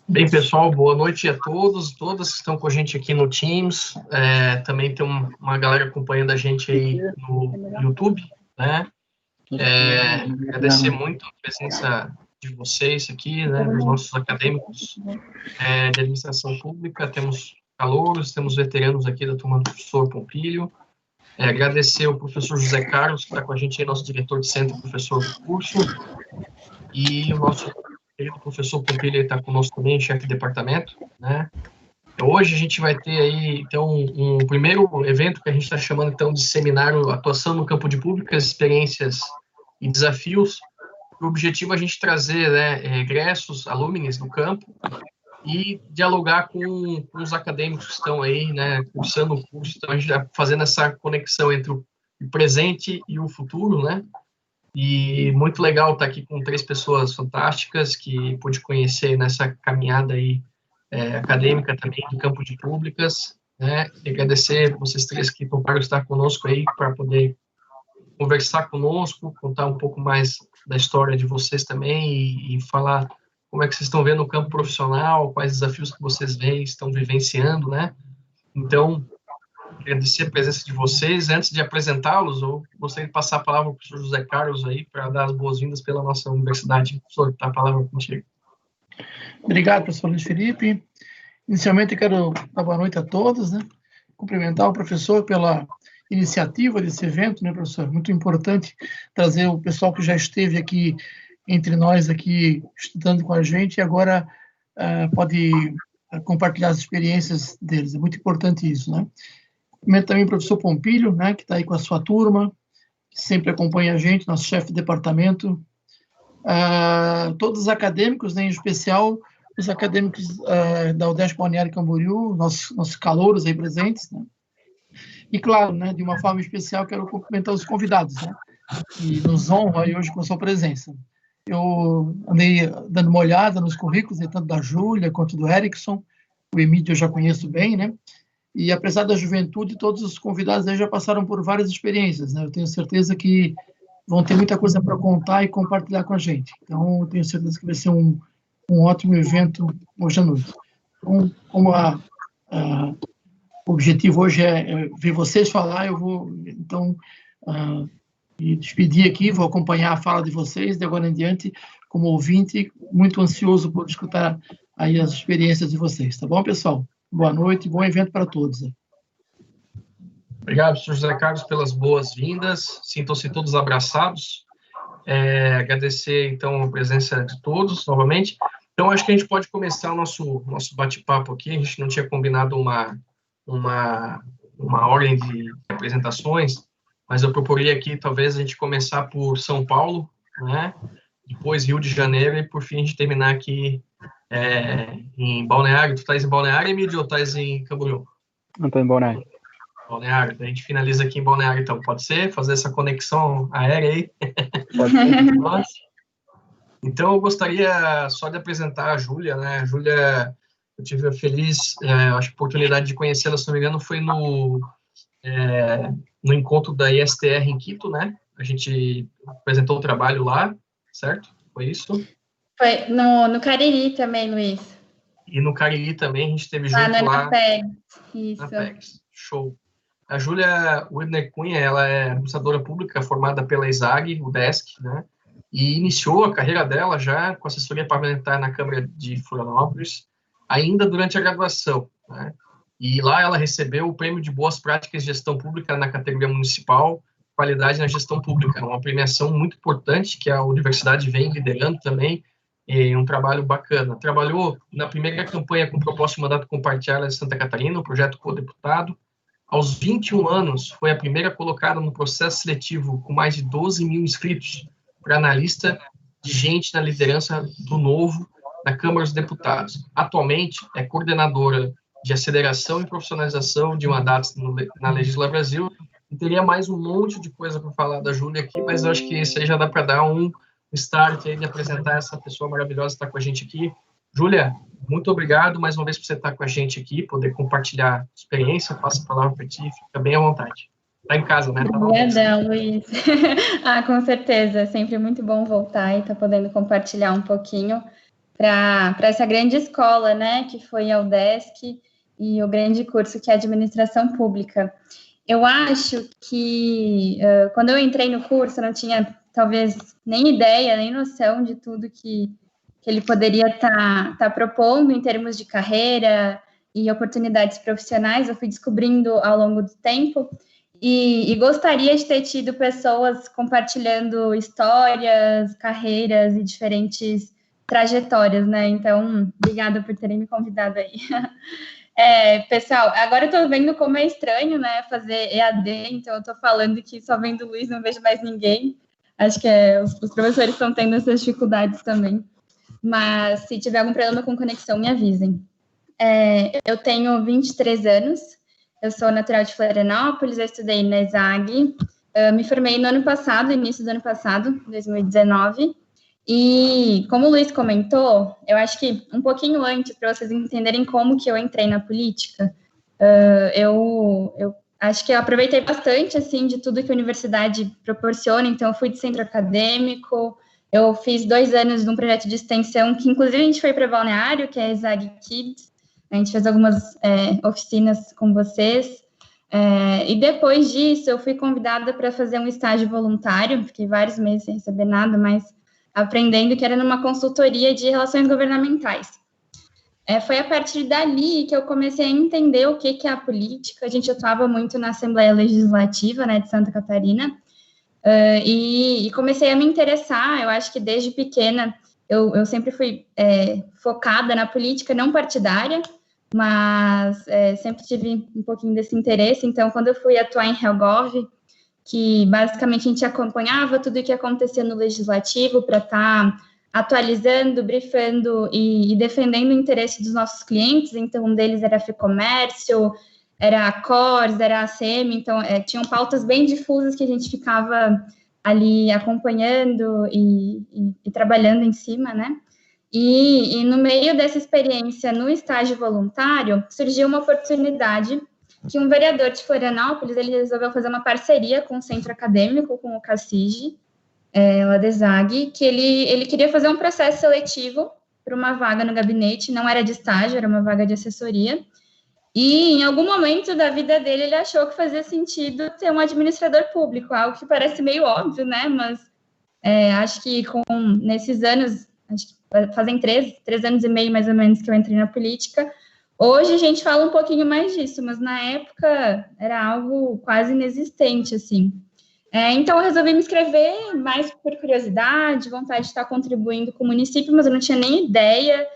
Bem, pessoal, boa noite a todos, todas que estão com a gente aqui no Teams. Também tem uma galera acompanhando a gente aí no YouTube, né? Agradecer muito a presença de vocês aqui, né, dos nossos acadêmicos de administração pública. Temos calouros, temos veteranos aqui da turma do professor Pompílio. Agradecer ao professor José Carlos, que está com a gente aí, nosso diretor de centro, professor do curso, e o nosso querido professor Pompílio está conosco também, chefe de departamento, né? Hoje a gente vai ter aí, então, um primeiro evento que a gente está chamando, então, de seminário Atuação no Campo de Públicas, Experiências e Desafios. O objetivo é a gente trazer, né, egressos, alumnos do campo e dialogar com os acadêmicos que estão aí, né, cursando o curso. Então, a gente está fazendo essa conexão entre o presente e o futuro, né? E muito legal estar aqui com 3 pessoas fantásticas que pude conhecer nessa caminhada aí acadêmica também do campo de públicas, né? E agradecer vocês 3 que toparam estar conosco aí para poder conversar conosco, contar um pouco mais da história de vocês também e falar como é que vocês estão vendo o campo profissional, quais desafios que vocês veem, estão vivenciando, né? Então, agradecer a presença de vocês. Antes de apresentá-los, eu gostaria de passar a palavra para o professor José Carlos aí, para dar as boas-vindas pela nossa universidade. Professor, tá a palavra contigo. Obrigado, professor Luiz Felipe. Inicialmente, quero dar boa noite a todos, né? Cumprimentar o professor pela iniciativa desse evento, né, professor? Muito importante trazer o pessoal que já esteve aqui entre nós, aqui, estudando com a gente, e agora pode compartilhar as experiências deles. É muito importante isso, né? Cumprimento também o professor Pompílio, né, que está aí com a sua turma, que sempre acompanha a gente, nosso chefe de departamento. Todos os acadêmicos, né, em especial os acadêmicos da UDESC Balneário Camboriú, nossos calouros aí presentes, né? E, claro, né, de uma forma especial, quero cumprimentar os convidados, né, que nos honram aí hoje com a sua presença. Eu andei dando uma olhada nos currículos, tanto da Júlia quanto do Erickson, o Emílio eu já conheço bem, né? E, apesar da juventude, todos os convidados aí já passaram por várias experiências, né? Eu tenho certeza que vão ter muita coisa para contar e compartilhar com a gente. Então, eu tenho certeza que vai ser um ótimo evento hoje à noite. Então, como o objetivo hoje é ver vocês falar, eu vou, então, me despedir aqui, vou acompanhar a fala de vocês, de agora em diante, como ouvinte, muito ansioso por escutar aí as experiências de vocês. Tá bom, pessoal? Boa noite, bom evento para todos. Obrigado, professor José Carlos, pelas boas-vindas. Sintam-se todos abraçados. Agradecer, então, a presença de todos, novamente. Então, acho que a gente pode começar o nosso bate-papo aqui. A gente não tinha combinado uma ordem de apresentações, mas eu proporia aqui, talvez, a gente começar por São Paulo, né? Depois Rio de Janeiro e, por fim, a gente terminar aqui em Balneário. Tu estás em Balneário, Emílio, ou estás em Camboriú? Não, estou em Balneário. Balneário. A gente finaliza aqui em Balneário, então. Pode ser? Fazer essa conexão aérea aí? Pode ser. Então, eu gostaria só de apresentar a Júlia, né? A Júlia, eu tive a feliz, acho que oportunidade de conhecê-la, se não me engano, foi no encontro da ISTR em Quito, né? A gente apresentou o trabalho lá, certo? Foi isso? Foi no Cariri também, Luiz. E no Cariri também, a gente esteve junto lá. Na PEGS, isso. Na PEGS, show. A Júlia Widner Cunha, ela é administradora pública formada pela ISAG, UDESC, né? E iniciou a carreira dela já com assessoria parlamentar na Câmara de Florianópolis, ainda durante a graduação, né? E lá ela recebeu o Prêmio de Boas Práticas de Gestão Pública na categoria municipal, Qualidade na Gestão Pública, uma premiação muito importante que a universidade vem liderando também, um trabalho bacana. Trabalhou na primeira campanha com proposta de mandato compartilhado de Santa Catarina, o projeto Co-Deputado. Aos 21 anos, foi a primeira colocada no processo seletivo com mais de 12 mil inscritos para analista de gente na liderança do Novo na Câmara dos Deputados. Atualmente, é coordenadora de aceleração e profissionalização de mandatos na Legisla Brasil, e teria mais um monte de coisa para falar da Júlia aqui, mas eu acho que isso aí já dá para dar start aí de apresentar essa pessoa maravilhosa que está com a gente aqui. Júlia, muito obrigado mais uma vez por você estar com a gente aqui, poder compartilhar experiência. Passo a palavra para ti, fica bem à vontade. Tá em casa, né? Tá Obrigadão, Luiz. Com certeza. É sempre muito bom voltar e estar podendo compartilhar um pouquinho para essa grande escola, né, que foi a UDESC e o grande curso que é Administração Pública. Eu acho que quando eu entrei no curso, eu não tinha, talvez, nem ideia, nem noção de tudo que ele poderia estar propondo em termos de carreira e oportunidades profissionais. Eu fui descobrindo ao longo do tempo e gostaria de ter tido pessoas compartilhando histórias, carreiras e diferentes trajetórias, né? Então, obrigada por terem me convidado aí. Pessoal, agora eu tô vendo como é estranho, né, fazer EAD, então eu tô falando que só vendo o Luiz, não vejo mais ninguém. Acho que os professores estão tendo essas dificuldades também. Mas se tiver algum problema com conexão, me avisem. Eu tenho 23 anos, eu sou natural de Florianópolis, eu estudei na ESAG, me formei no ano passado, início do ano passado, 2019, e como o Luiz comentou, eu acho que um pouquinho antes, para vocês entenderem como que eu entrei na política, eu acho que eu aproveitei bastante, assim, de tudo que a universidade proporciona, então eu fui de centro acadêmico, eu fiz 2 anos de um projeto de extensão, que inclusive a gente foi para Balneário, que é a ESAG Kids, a gente fez algumas oficinas com vocês, e depois disso eu fui convidada para fazer um estágio voluntário, fiquei vários meses sem receber nada, mas aprendendo, que era numa consultoria de relações governamentais. Foi a partir dali que eu comecei a entender o que é a política. A gente atuava muito na Assembleia Legislativa, né, de Santa Catarina, e comecei a me interessar. Eu acho que desde pequena eu sempre fui focada na política, não partidária, mas sempre tive um pouquinho desse interesse. Então, quando eu fui atuar em Helgov, que basicamente a gente acompanhava tudo o que acontecia no legislativo para estar atualizando, brifando e defendendo o interesse dos nossos clientes. Então, um deles era a FEComércio, era a Cors, era a ACM, então tinham pautas bem difusas que a gente ficava ali acompanhando e trabalhando em cima, né? E no meio dessa experiência no estágio voluntário, surgiu uma oportunidade que um vereador de Florianópolis, ele resolveu fazer uma parceria com o centro acadêmico, com o CACIG, lá da ESAG, que ele queria fazer um processo seletivo para uma vaga no gabinete, não era de estágio, era uma vaga de assessoria, e em algum momento da vida dele, ele achou que fazia sentido ter um administrador público, algo que parece meio óbvio, né, mas acho que nesses anos, acho que fazem 3 anos e meio, mais ou menos, que eu entrei na política. Hoje a gente fala um pouquinho mais disso, mas na época era algo quase inexistente, assim. Então eu resolvi me inscrever mais por curiosidade, vontade de estar contribuindo com o município, mas eu não tinha nem ideia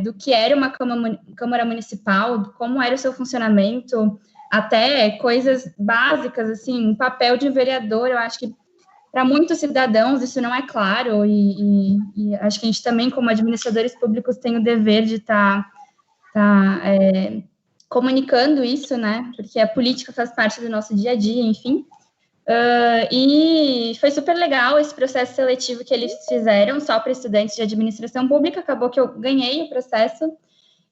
do que era uma Câmara Municipal, como era o seu funcionamento, até coisas básicas, assim, o papel de vereador. Eu acho que para muitos cidadãos isso não é claro, e acho que a gente também, como administradores públicos, tem o dever de estar comunicando isso, né, porque a política faz parte do nosso dia a dia, enfim, e foi super legal esse processo seletivo que eles fizeram, só para estudantes de administração pública. Acabou que eu ganhei o processo,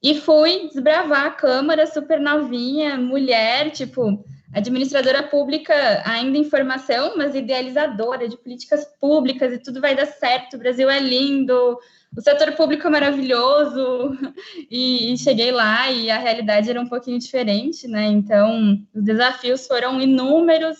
e fui desbravar a Câmara, super novinha, mulher, tipo, administradora pública ainda em formação, mas idealizadora de políticas públicas, e tudo vai dar certo, o Brasil é lindo, o setor público é maravilhoso, e cheguei lá e a realidade era um pouquinho diferente, né? Então, os desafios foram inúmeros,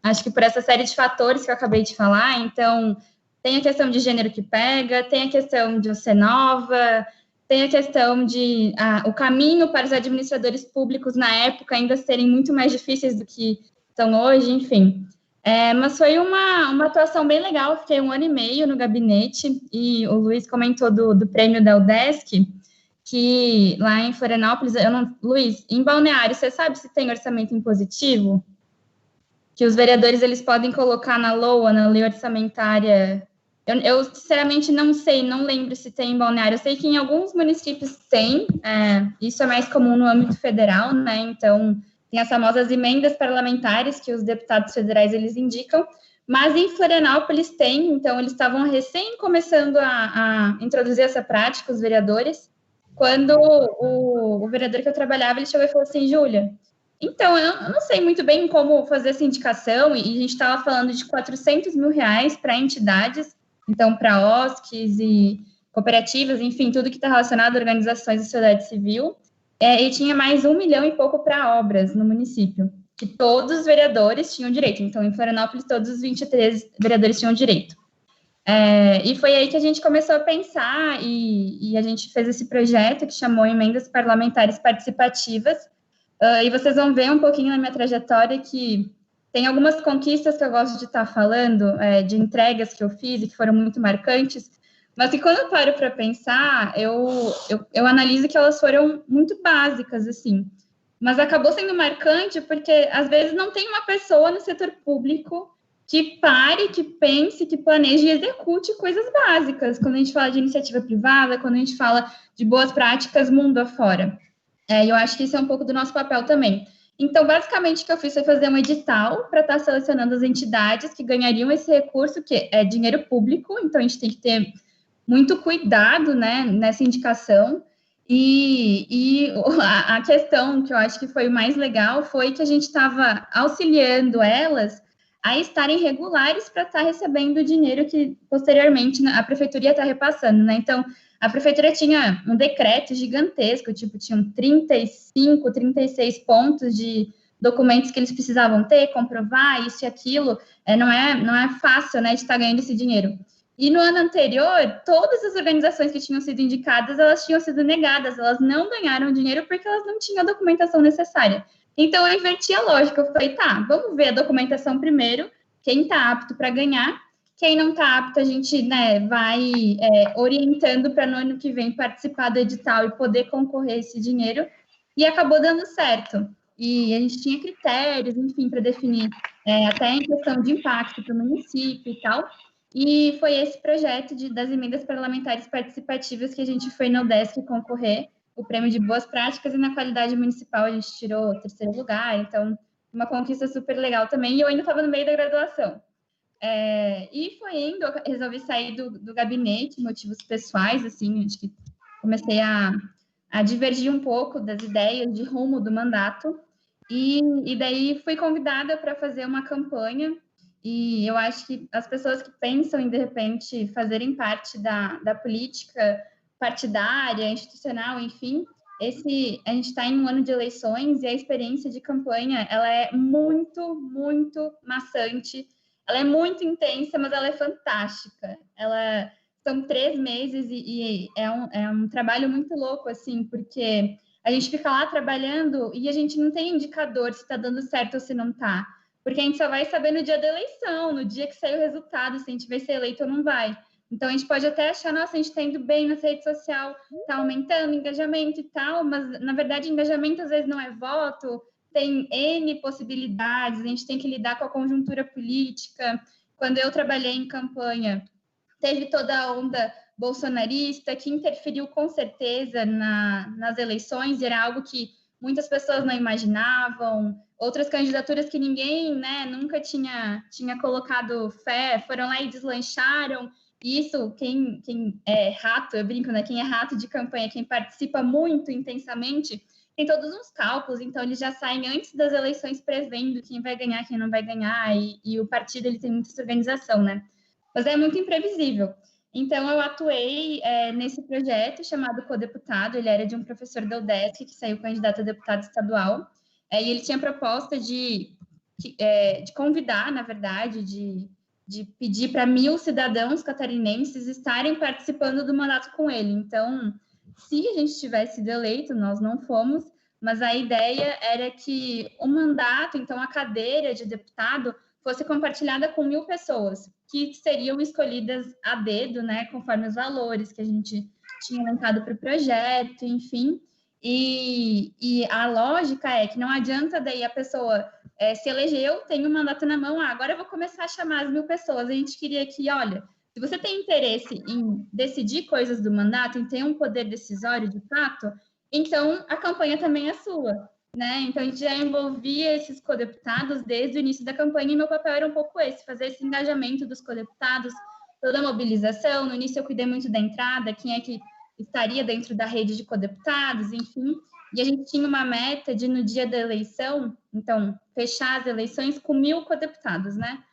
acho que por essa série de fatores que eu acabei de falar. Então, tem a questão de gênero que pega, tem a questão de eu ser nova, tem a questão de o caminho para os administradores públicos na época ainda serem muito mais difíceis do que são hoje, enfim. Mas foi uma atuação bem legal. Fiquei 1 ano e meio no gabinete, e o Luiz comentou do prêmio da UDESC, que lá em Florianópolis, Luiz, em Balneário, você sabe se tem orçamento impositivo? Que os vereadores eles podem colocar na LOA, na lei orçamentária. Eu sinceramente não sei, não lembro se tem em Balneário. Eu sei que em alguns municípios tem, isso é mais comum no âmbito federal, né? Então, tem as famosas emendas parlamentares que os deputados federais eles indicam, mas em Florianópolis tem, então eles estavam recém começando a introduzir essa prática, os vereadores, quando o vereador que eu trabalhava, ele chegou e falou assim, Júlia, então, eu não sei muito bem como fazer essa indicação, e a gente estava falando de R$400 mil para entidades, então, para OSCs e cooperativas, enfim, tudo que está relacionado a organizações da sociedade civil, e tinha mais 1 milhão e pouco para obras no município, que todos os vereadores tinham direito. Então, em Florianópolis, todos os 23 vereadores tinham direito. E foi aí que a gente começou a pensar e a gente fez esse projeto que chamou Emendas Parlamentares Participativas, e vocês vão ver um pouquinho na minha trajetória que tem algumas conquistas que eu gosto de estar falando, de entregas que eu fiz e que foram muito marcantes, mas que quando eu paro para pensar, eu analiso que elas foram muito básicas, assim, mas acabou sendo marcante porque, às vezes, não tem uma pessoa no setor público que pare, que pense, que planeje e execute coisas básicas, quando a gente fala de iniciativa privada, quando a gente fala de boas práticas mundo afora. E eu acho que isso é um pouco do nosso papel também. Então, basicamente, o que eu fiz foi fazer um edital para estar selecionando as entidades que ganhariam esse recurso, que é dinheiro público, então a gente tem que ter muito cuidado, né, nessa indicação. E a questão que eu acho que foi o mais legal foi que a gente estava auxiliando elas a estarem regulares para estar recebendo o dinheiro que, posteriormente, a prefeitura ia estar repassando, né? Então, a prefeitura tinha um decreto gigantesco, tipo, tinham 35, 36 pontos de documentos que eles precisavam ter, comprovar isso e aquilo, não é fácil, né, de estar ganhando esse dinheiro. E no ano anterior, todas as organizações que tinham sido indicadas, elas tinham sido negadas, elas não ganharam dinheiro porque elas não tinham a documentação necessária. Então, eu inverti a lógica, eu falei, tá, vamos ver a documentação primeiro, quem está apto para ganhar, quem não está apto, a gente, né, vai orientando para no ano que vem participar do edital e poder concorrer a esse dinheiro, e acabou dando certo. E a gente tinha critérios, enfim, para definir até em questão de impacto para o município e tal, e foi esse projeto das emendas parlamentares participativas que a gente foi no UDESC concorrer, o prêmio de boas práticas, e na qualidade municipal a gente tirou 3º lugar, então uma conquista super legal também, e eu ainda estava no meio da graduação. E foi indo, eu resolvi sair do gabinete, motivos pessoais, assim, acho que comecei a divergir um pouco das ideias de rumo do mandato, e daí fui convidada para fazer uma campanha, e eu acho que as pessoas que pensam em, de repente, fazerem parte da política partidária, institucional, enfim, a gente está em um ano de eleições e a experiência de campanha, ela é muito, muito maçante, ela é muito intensa, mas ela é fantástica. São 3 meses e é um trabalho muito louco, assim, porque a gente fica lá trabalhando e a gente não tem indicador se está dando certo ou se não está. Porque a gente só vai saber no dia da eleição, no dia que sair o resultado, se a gente vai ser eleito ou não vai. Então, a gente pode até achar, nossa, a gente está indo bem nessa rede social, está aumentando engajamento e tal, mas, na verdade, engajamento às vezes não é voto, tem N possibilidades, a gente tem que lidar com a conjuntura política. Quando eu trabalhei em campanha, teve toda a onda bolsonarista, que interferiu com certeza nas eleições, e era algo que muitas pessoas não imaginavam, outras candidaturas que ninguém, né, nunca tinha colocado fé, foram lá e deslancharam. E isso, quem é rato, eu brinco, né, quem é rato de campanha, quem participa muito intensamente, tem todos uns cálculos, então eles já saem antes das eleições prevendo quem vai ganhar, quem não vai ganhar, e o partido ele tem muita organização, né? Mas é muito imprevisível. Então, eu atuei nesse projeto chamado Codeputado, ele era de um professor da UDESC, que saiu candidato a deputado estadual, e ele tinha a proposta de convidar, na verdade, de pedir para 1.000 cidadãos catarinenses estarem participando do mandato com ele. Então, se a gente tivesse sido eleito, nós não fomos, mas a ideia era que o mandato, então a cadeira de deputado, fosse compartilhada com 1.000 pessoas, que seriam escolhidas a dedo, né, conforme os valores que a gente tinha elencado para o projeto, enfim. E a lógica é que não adianta daí a pessoa se elegeu, tem um mandato na mão, agora eu vou começar a chamar as 1.000 pessoas. A gente queria que, olha, se você tem interesse em decidir coisas do mandato, em ter um poder decisório de fato, então a campanha também é sua. né? Então, a gente já envolvia esses codeputados desde o início da campanha, e meu papel era um pouco esse, fazer esse engajamento dos codeputados, toda a mobilização. No início, eu cuidei muito da entrada, quem é que estaria dentro da rede de codeputados, enfim. E a gente tinha uma meta de, no dia da eleição, então, fechar as eleições com 1.000 codeputados, né?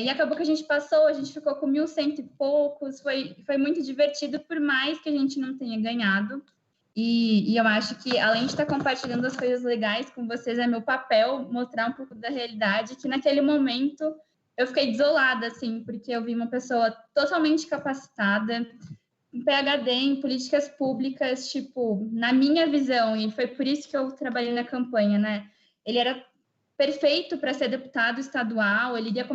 E acabou que a gente passou, a gente ficou com 1.100 e poucos, foi muito divertido, por mais que a gente não tenha ganhado. E eu acho que, além de estar compartilhando as coisas legais com vocês, é meu papel mostrar um pouco da realidade, que naquele momento eu fiquei desolada, assim, porque eu vi uma pessoa totalmente capacitada, um PhD em políticas públicas, tipo, na minha visão, e foi por isso que eu trabalhei na campanha, né? Ele era perfeito para ser deputado estadual, ele iria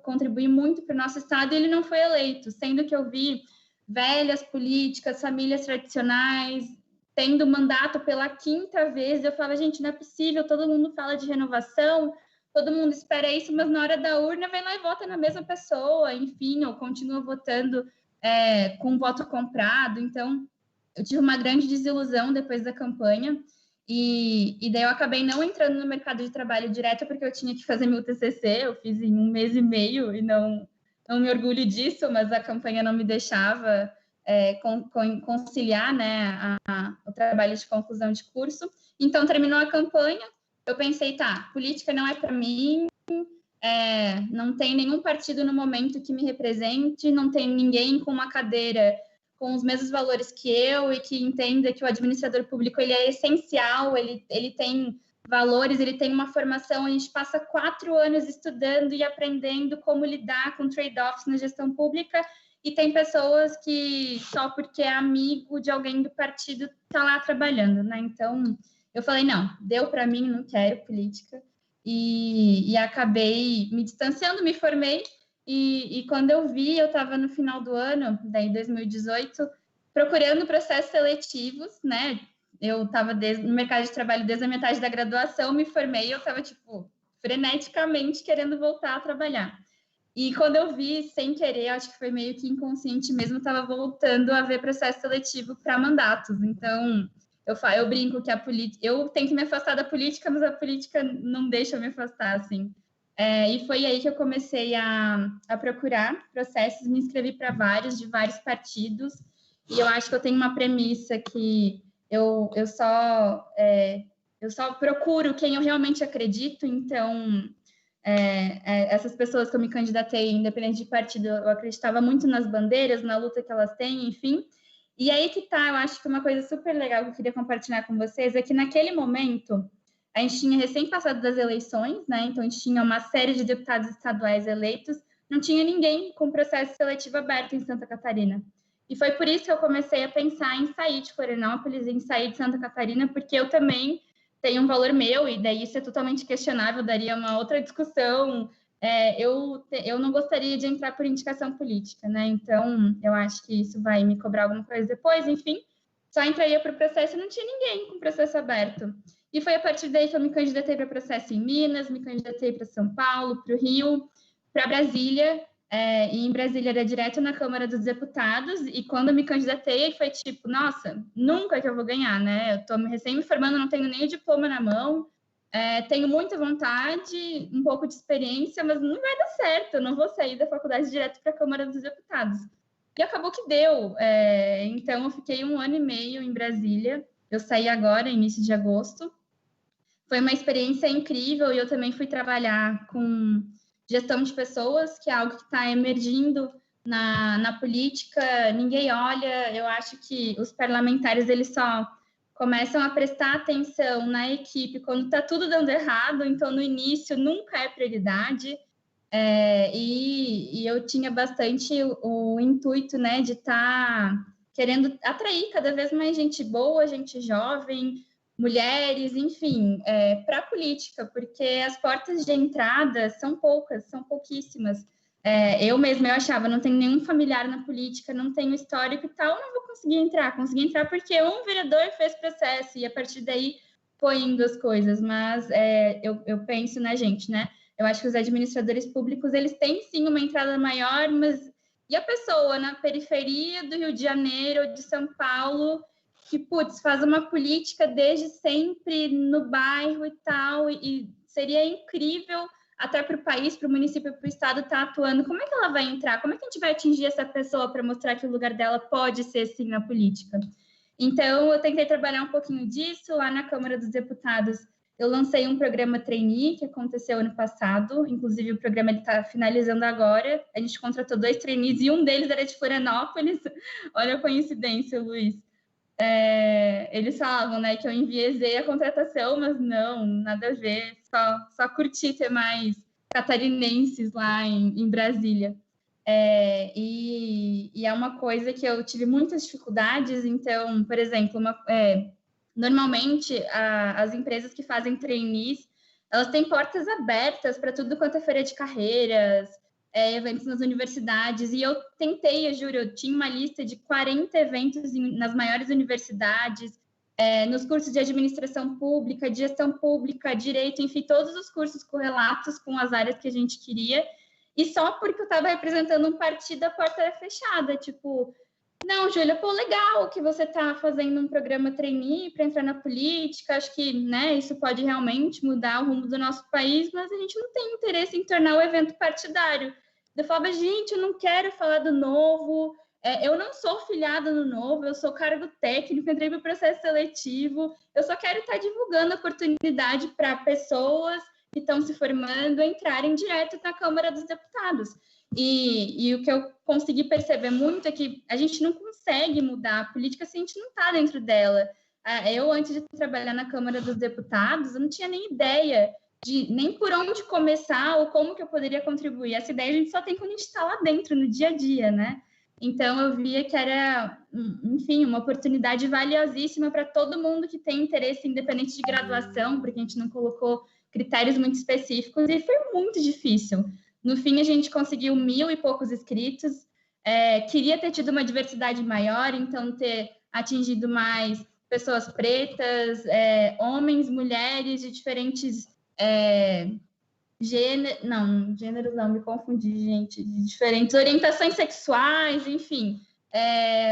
contribuir muito para o nosso estado, e ele não foi eleito, sendo que eu vi velhas políticas, famílias tradicionais, tendo mandato pela 5ª vez. Eu falava, gente, não é possível, todo mundo fala de renovação, todo mundo espera isso, mas na hora da urna vem lá e vota na mesma pessoa, enfim, ou continua votando com voto comprado. Então, eu tive uma grande desilusão depois da campanha, e daí eu acabei não entrando no mercado de trabalho direto, porque eu tinha que fazer meu TCC, eu fiz em 1 mês e meio, e não me orgulho disso, mas a campanha não me deixava conciliar, né, o trabalho de conclusão de curso. Então, terminou a campanha, eu pensei, tá, política não é para mim, não tem nenhum partido no momento que me represente, não tem ninguém com uma cadeira com os mesmos valores que eu e que entenda que o administrador público ele é essencial, ele tem valores, ele tem uma formação, a gente passa 4 anos estudando e aprendendo como lidar com trade-offs na gestão pública, e tem pessoas que só porque é amigo de alguém do partido está lá trabalhando, né? Então, eu falei, não, deu para mim, não quero política, e acabei me distanciando, me formei, e quando eu vi, eu estava no final do ano, daí 2018, procurando processos seletivos, né? Eu estava no mercado de trabalho desde a metade da graduação, me formei, eu estava, tipo, freneticamente querendo voltar a trabalhar. E quando eu vi, sem querer, acho que foi meio que inconsciente mesmo, estava voltando a ver processo seletivo para mandatos. Então, eu brinco que eu tenho que me afastar da política, mas a política não deixa eu me afastar, assim. E foi aí que eu comecei a procurar processos, me inscrevi para de vários partidos, e eu acho que eu tenho uma premissa que eu só procuro quem eu realmente acredito. Então, essas pessoas que eu me candidatei, independente de partido, eu acreditava muito nas bandeiras, na luta que elas têm, enfim. E aí que tá, eu acho que uma coisa super legal que eu queria compartilhar com vocês é que naquele momento a gente tinha recém passado das eleições, né? Então a gente tinha uma série de deputados estaduais eleitos, não tinha ninguém com processo seletivo aberto em Santa Catarina. E foi por isso que eu comecei a pensar em sair de Florianópolis, em sair de Santa Catarina, porque eu também tenho um valor meu, e daí isso é totalmente questionável, daria uma outra discussão. Eu não gostaria de entrar por indicação política, né? Então, eu acho que isso vai me cobrar alguma coisa depois, enfim. Só entraria para o processo e não tinha ninguém com processo aberto. E foi a partir daí que eu me candidatei para processo em Minas, me candidatei para São Paulo, para o Rio, para Brasília, e em Brasília era direto na Câmara dos Deputados, e quando eu me candidatei, foi tipo, nossa, nunca que eu vou ganhar, né? Eu estou recém me formando, não tenho nem o diploma na mão, tenho muita vontade, um pouco de experiência, mas não vai dar certo, eu não vou sair da faculdade direto para a Câmara dos Deputados. E acabou que deu. Então, eu fiquei 1 ano e meio em Brasília, eu saí agora, início de agosto. Foi uma experiência incrível, e eu também fui trabalhar com gestão de pessoas, que é algo que está emergindo na política, ninguém olha. Eu acho que os parlamentares, eles só começam a prestar atenção na equipe quando está tudo dando errado, então no início nunca é prioridade. E eu tinha bastante o intuito, né, de estar querendo atrair cada vez mais gente boa, gente jovem, mulheres, enfim, para a política, porque as portas de entrada são poucas, são pouquíssimas. Eu mesma, eu achava, não tenho nenhum familiar na política, não tenho histórico e tal, não vou conseguir entrar. Consegui entrar porque um vereador fez processo, e a partir daí foi indo as coisas. Mas eu penso na gente, né? Eu acho que os administradores públicos, eles têm sim uma entrada maior, mas e a pessoa na periferia do Rio de Janeiro ou de São Paulo que, putz, faz uma política desde sempre no bairro e tal, e seria incrível até para o país, para o município, para o estado estar atuando. Como é que ela vai entrar? Como é que a gente vai atingir essa pessoa para mostrar que o lugar dela pode ser, sim, na política? Então, eu tentei trabalhar um pouquinho disso lá na Câmara dos Deputados. Eu lancei um programa trainee, que aconteceu ano passado, inclusive o programa está finalizando agora. A gente contratou 2 trainees e um deles era de Florianópolis. Olha a coincidência, Luiz. Eles falavam, né, que eu enviesei a contratação, mas não, nada a ver, só curti ter mais catarinenses lá em Brasília. E é uma coisa que eu tive muitas dificuldades. Então, por exemplo, normalmente as empresas que fazem trainees, elas têm portas abertas para tudo quanto é feira de carreiras, eventos nas universidades, e eu tentei, eu juro, eu tinha uma lista de 40 eventos nas maiores universidades, nos cursos de administração pública, de gestão pública, direito, enfim, todos os cursos correlatos com as áreas que a gente queria, e só porque eu estava representando um partido, a porta era fechada, tipo, não, Júlia, pô, legal que você está fazendo um programa trainee para entrar na política, acho que, né, isso pode realmente mudar o rumo do nosso país, mas a gente não tem interesse em tornar o evento partidário. Eu falava, gente, eu não quero falar do Novo, eu não sou filiada no Novo, eu sou cargo técnico, entrei para o processo seletivo, eu só quero estar divulgando a oportunidade para pessoas que estão se formando entrarem direto na Câmara dos Deputados. E o que eu consegui perceber muito é que a gente não consegue mudar a política se a gente não está dentro dela. Eu, antes de trabalhar na Câmara dos Deputados, eu não tinha nem ideia de nem por onde começar ou como que eu poderia contribuir. Essa ideia a gente só tem quando a gente está lá dentro, no dia a dia, né? Então, eu via que era, enfim, uma oportunidade valiosíssima para todo mundo que tem interesse, independente de graduação, porque a gente não colocou critérios muito específicos, e foi muito difícil. No fim, a gente conseguiu 1.000 e poucos inscritos, queria ter tido uma diversidade maior, então ter atingido mais pessoas pretas, homens, mulheres de diferentes gêneros não, me confundi, gente, de diferentes orientações sexuais, enfim.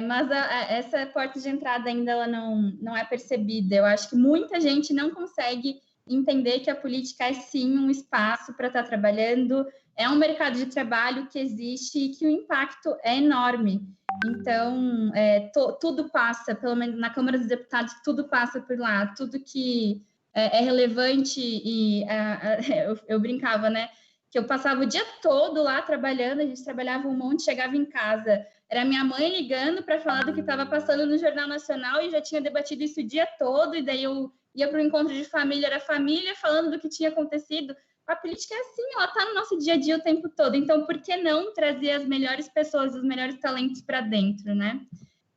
Mas essa porta de entrada ainda ela não é percebida. Eu acho que muita gente não consegue entender que a política é sim um espaço para estar trabalhando, é um mercado de trabalho que existe e que o impacto é enorme. Então, tudo passa, pelo menos na Câmara dos Deputados, tudo passa por lá, tudo que é relevante, e eu brincava, né, que eu passava o dia todo lá trabalhando, a gente trabalhava um monte, chegava em casa, era minha mãe ligando para falar do que estava passando no Jornal Nacional e já tinha debatido isso o dia todo, e daí eu ia para o encontro de família, era a família falando do que tinha acontecido. A política é assim, ela está no nosso dia a dia o tempo todo, então por que não trazer as melhores pessoas, os melhores talentos para dentro, né?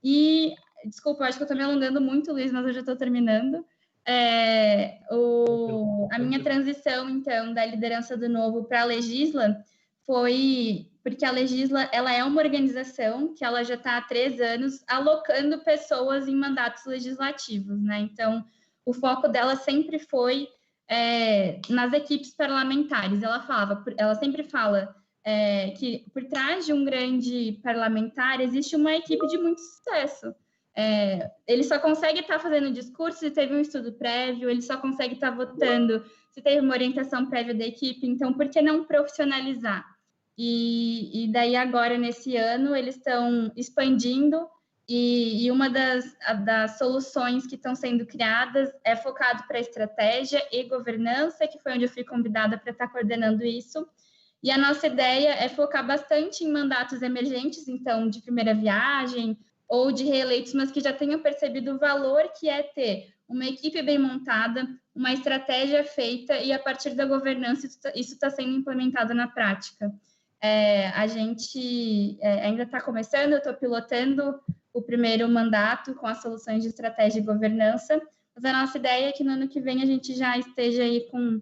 E, desculpa, eu acho que eu estou me alongando muito, Luiz, mas eu já estou terminando. A minha transição, então, da liderança do Novo para a Legisla foi porque a Legisla, ela é uma organização que ela já está há 3 anos alocando pessoas em mandatos legislativos, né? Então, o foco dela sempre foi nas equipes parlamentares. Ela sempre fala que por trás de um grande parlamentar existe uma equipe de muito sucesso. Ele só consegue estar fazendo discurso se teve um estudo prévio, ele só consegue estar votando se teve uma orientação prévia da equipe, então por que não profissionalizar? E daí agora, nesse ano, eles estão expandindo, e uma das soluções que estão sendo criadas é focado para estratégia e governança, que foi onde eu fui convidada para estar coordenando isso. E a nossa ideia é focar bastante em mandatos emergentes, então, de primeira viagem, ou de reeleitos, mas que já tenham percebido o valor que é ter uma equipe bem montada, uma estratégia feita, e a partir da governança isso está sendo implementado na prática. A gente ainda está começando, eu estou pilotando o primeiro mandato com as soluções de estratégia e governança, mas a nossa ideia é que no ano que vem a gente já esteja aí com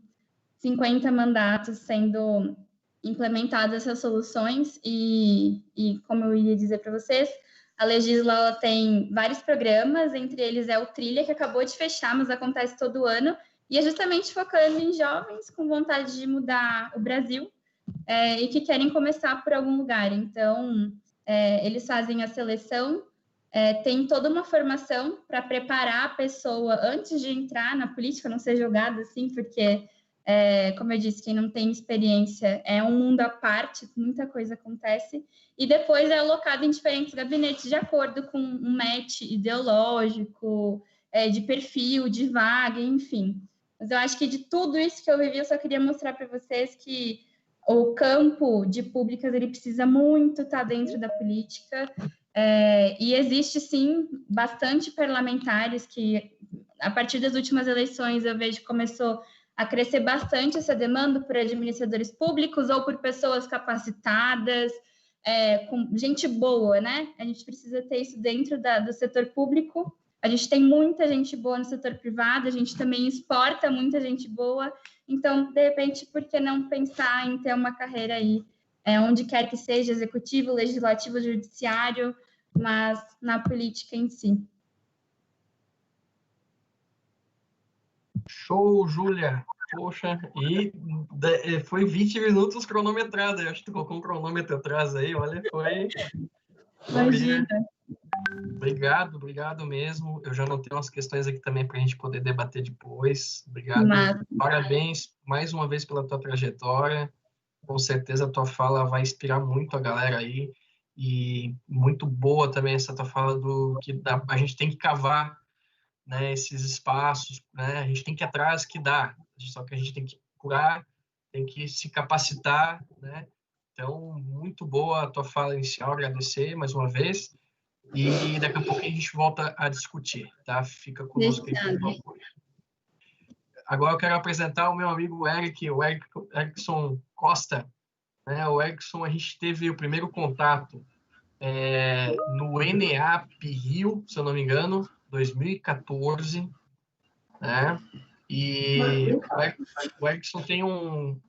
50 mandatos sendo implementadas essas soluções, e como eu ia dizer para vocês, a Legisla ela tem vários programas, entre eles o Trilha, que acabou de fechar, mas acontece todo ano, e é justamente focando em jovens com vontade de mudar o Brasil, e que querem começar por algum lugar. Então, eles fazem a seleção tem toda uma formação para preparar a pessoa antes de entrar na política, não ser jogada assim, porque, como eu disse, quem não tem experiência é um mundo à parte, muita coisa acontece, e depois é alocado em diferentes gabinetes de acordo com um match ideológico, de perfil, de vaga, enfim. Mas eu acho que de tudo isso que eu vivi, eu só queria mostrar para vocês que o campo de públicas, ele precisa muito estar dentro da política, e existe, sim, bastante parlamentares que, a partir das últimas eleições, eu vejo que começou a crescer bastante essa demanda por administradores públicos ou por pessoas capacitadas, com gente boa, né? A gente precisa ter isso dentro do setor público. A gente tem muita gente boa no setor privado, a gente também exporta muita gente boa, então, de repente, por que não pensar em ter uma carreira aí, onde quer que seja, executivo, legislativo, judiciário, mas na política em si. Show, Júlia! Poxa, e foi 20 minutos cronometrado, eu acho que tu colocou um cronômetro atrás aí, olha, foi... Imagina. Obrigado mesmo. Eu já anotei umas questões aqui também para a gente poder debater depois. Obrigado. Parabéns mais uma vez pela tua trajetória. Com certeza a tua fala vai inspirar muito a galera aí. E muito boa também essa tua fala a gente tem que cavar, né, esses espaços, né? A gente tem que ir atrás que dá. Só que a gente tem que procurar, tem que se capacitar, né? Então, muito boa a tua fala inicial, agradecer mais uma vez. E daqui a pouco a gente volta a discutir, tá? Fica conosco aí, por favor. Agora eu quero apresentar o meu amigo Eric, o Erickson Costa. Né? O Erickson, a gente teve o primeiro contato no ENEAP Rio, se eu não me engano, 2014, né? E o Erickson tem um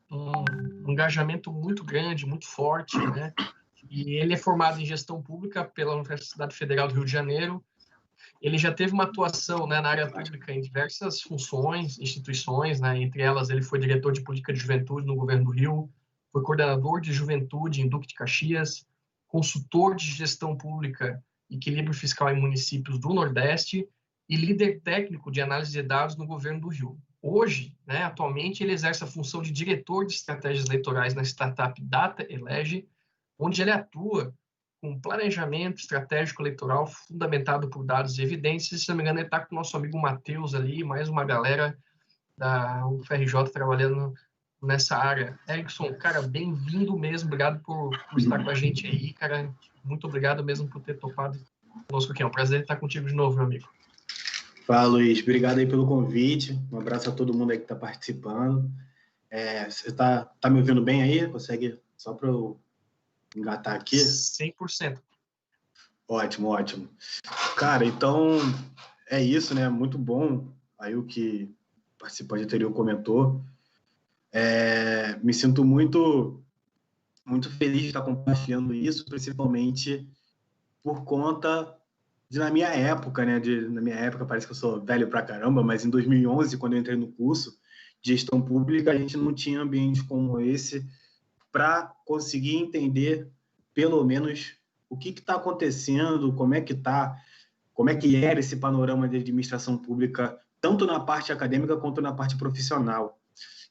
engajamento muito grande, muito forte, né? E ele é formado em gestão pública pela Universidade Federal do Rio de Janeiro. Ele já teve uma atuação, né, na área pública em diversas funções, instituições, né? Entre elas ele foi diretor de política de juventude no governo do Rio, foi coordenador de juventude em Duque de Caxias, consultor de gestão pública e equilíbrio fiscal em municípios do Nordeste e líder técnico de análise de dados no governo do Rio. Hoje, né, atualmente, ele exerce a função de diretor de estratégias eleitorais na startup Data Elege, onde ele atua com planejamento estratégico eleitoral fundamentado por dados e evidências. Se não me engano, ele está com o nosso amigo Matheus ali, mais uma galera da UFRJ trabalhando nessa área. Erickson, cara, bem-vindo mesmo, obrigado por estar com a gente aí, cara, muito obrigado mesmo por ter topado conosco aqui, é um prazer estar contigo de novo, meu amigo. Fala, Luiz, obrigado aí pelo convite, um abraço a todo mundo aí que está participando. Você tá me ouvindo bem aí? Consegue, só para eu engatar aqui? 100%. Ótimo. Cara, então, é isso, né, muito bom, aí o que o participante anterior comentou, me sinto muito feliz de estar compartilhando isso, principalmente por conta de, na minha época, né, na minha época, parece que eu sou velho pra caramba, mas em 2011, quando eu entrei no curso de gestão pública, a gente não tinha ambiente como esse para conseguir entender, pelo menos, o que está acontecendo, como é que era esse panorama de administração pública, tanto na parte acadêmica quanto na parte profissional.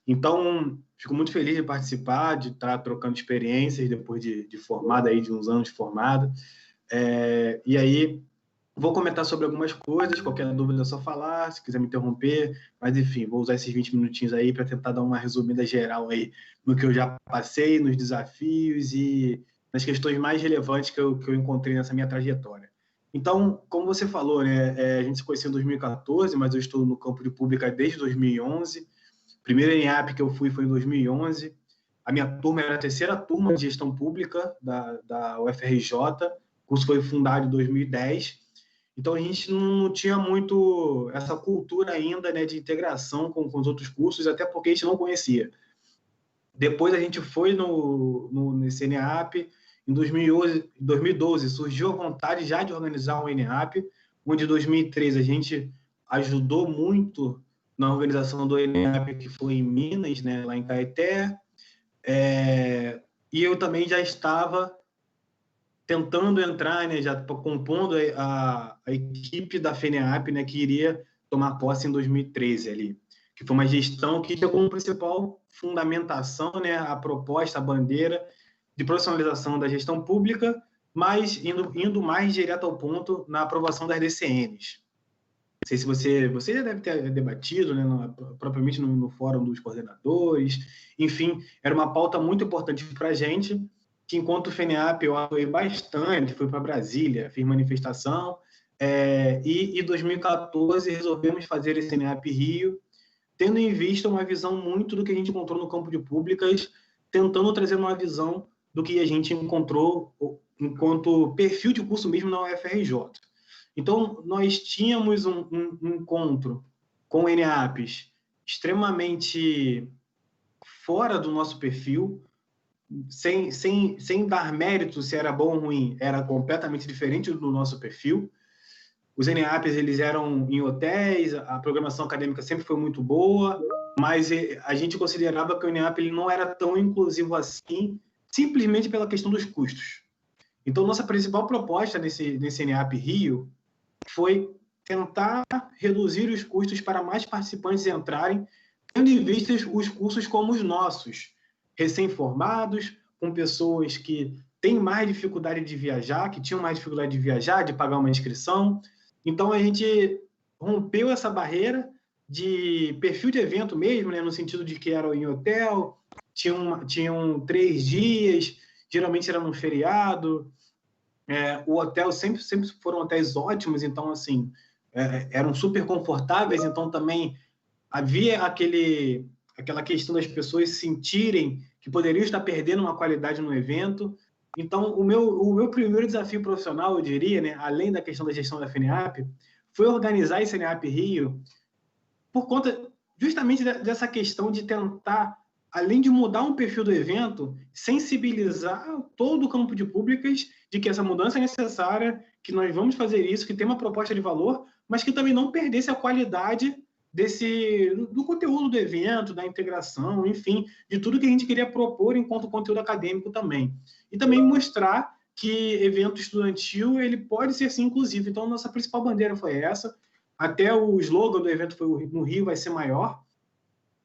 Então, fico muito feliz de participar, de estar trocando experiências depois de formado, aí, de uns anos de formado. E aí, vou comentar sobre algumas coisas, qualquer dúvida é só falar, se quiser me interromper, mas enfim, vou usar esses 20 minutinhos aí para tentar dar uma resumida geral aí no que eu já passei, nos desafios e nas questões mais relevantes que eu encontrei nessa minha trajetória. Então, como você falou, né, a gente se conheceu em 2014, mas eu estou no campo de pública desde 2011. O primeiro ENEAP que eu fui foi em 2011. A minha turma era a terceira turma de gestão pública da UFRJ. O curso foi fundado em 2010. Então, a gente não tinha muito essa cultura ainda, né, de integração com os outros cursos, até porque a gente não conhecia. Depois a gente foi nesse ENEAP. Em 2012 surgiu a vontade já de organizar um ENEAP, onde em 2013 a gente ajudou muito na organização do ENEAP, que foi em Minas, né, lá em Caeté. E eu também já estava tentando entrar, né, já compondo a equipe da FENEAP, né, que iria tomar posse em 2013 ali, que foi uma gestão que tinha como principal fundamentação, né, a proposta, a bandeira de profissionalização da gestão pública, mas indo mais direto ao ponto na aprovação das DCNs. Não sei se você já deve ter debatido, né, propriamente no fórum dos coordenadores, enfim, era uma pauta muito importante para a gente, que enquanto FENEAP eu atuei bastante, fui para Brasília, fiz manifestação, e em 2014 resolvemos fazer esse FENEAP Rio, tendo em vista uma visão muito do que a gente encontrou no campo de públicas, tentando trazer uma visão do que a gente encontrou enquanto perfil de curso mesmo na UFRJ. Então, nós tínhamos um encontro com ENEAPs extremamente fora do nosso perfil, sem dar mérito se era bom ou ruim, era completamente diferente do nosso perfil. Os ENEAPs, eles eram em hotéis, a programação acadêmica sempre foi muito boa, mas a gente considerava que o ENEAP ele não era tão inclusivo assim, simplesmente pela questão dos custos. Então, nossa principal proposta nesse ENEAP Rio foi tentar reduzir os custos para mais participantes entrarem, tendo em vista os cursos como os nossos, recém-formados, com pessoas que têm mais dificuldade de viajar, que tinham mais dificuldade de viajar, de pagar uma inscrição. Então, a gente rompeu essa barreira de perfil de evento mesmo, né, no sentido de que era em hotel, tinham 3 dias, geralmente era num feriado, o hotel sempre foram hotéis ótimos, então, assim, eram super confortáveis, então também havia aquela questão das pessoas sentirem que poderiam estar perdendo uma qualidade no evento. Então, o meu primeiro desafio profissional, eu diria, né, além da questão da gestão da FENEAP, foi organizar esse FENEAP Rio por conta justamente dessa questão de tentar, além de mudar um perfil do evento, sensibilizar todo o campo de públicas de que essa mudança é necessária, que nós vamos fazer isso, que tem uma proposta de valor, mas que também não perdesse a qualidade do conteúdo do evento, da integração, enfim, de tudo que a gente queria propor enquanto conteúdo acadêmico também. E também mostrar que evento estudantil ele pode ser, sim, inclusivo. Então, nossa principal bandeira foi essa. Até o slogan do evento foi no Rio vai ser maior,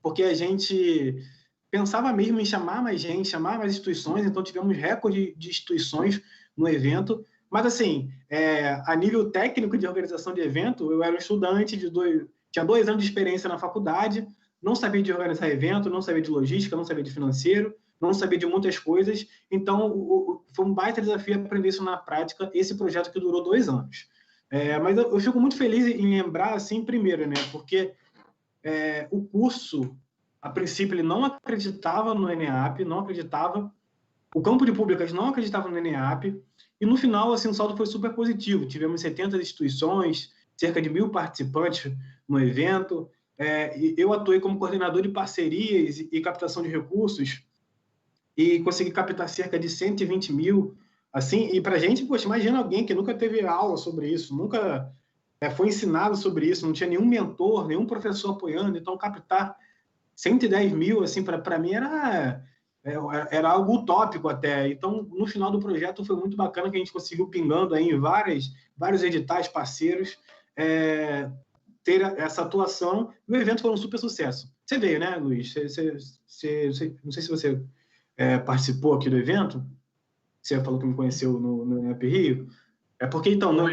porque a gente pensava mesmo em chamar mais gente, chamar mais instituições, então tivemos recorde de instituições no evento. Mas, assim, a nível técnico de organização de evento, eu era um estudante tinha 2 anos de experiência na faculdade, não sabia de organizar evento, não sabia de logística, não sabia de financeiro, não sabia de muitas coisas, então foi um baita desafio aprender isso na prática, esse projeto que durou 2 anos. Mas eu fico muito feliz em lembrar, assim, primeiro, né, porque o curso, a princípio, ele não acreditava no ENEAP, não acreditava, o campo de públicas não acreditava no ENEAP, e no final, assim, o saldo foi super positivo, tivemos 70 instituições, cerca de 1.000 participantes no evento, eu atuei como coordenador de parcerias e captação de recursos, e consegui captar cerca de 120 mil, assim, e para a gente, poxa, imagina alguém que nunca teve aula sobre isso, nunca foi ensinado sobre isso, não tinha nenhum mentor, nenhum professor apoiando, então captar 110 mil, assim, para mim era algo utópico até. Então, no final do projeto foi muito bacana que a gente conseguiu pingando aí em vários editais parceiros, ter essa atuação, e o evento foi um super sucesso. Você veio, né, Luiz? Não sei se você participou aqui do evento, você falou que me conheceu no ENEAP Rio, porque então...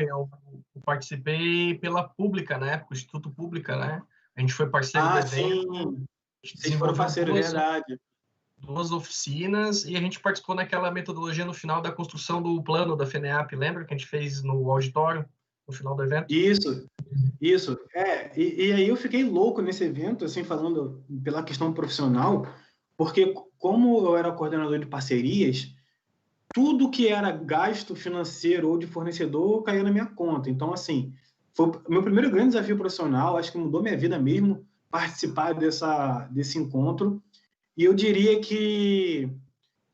Eu participei pela Pública, né, o Instituto Pública, né, a gente foi parceiro do evento. Sim, vocês foram parceiro, verdade. 2 oficinas, e a gente participou naquela metodologia no final da construção do plano da FENEAP, lembra que a gente fez no auditório, no final do evento? Isso. E aí eu fiquei louco nesse evento, assim, falando pela questão profissional, porque como eu era coordenador de parcerias, tudo que era gasto financeiro ou de fornecedor caía na minha conta. Então, assim, foi o meu primeiro grande desafio profissional, acho que mudou minha vida mesmo, participar desse encontro. E eu diria que,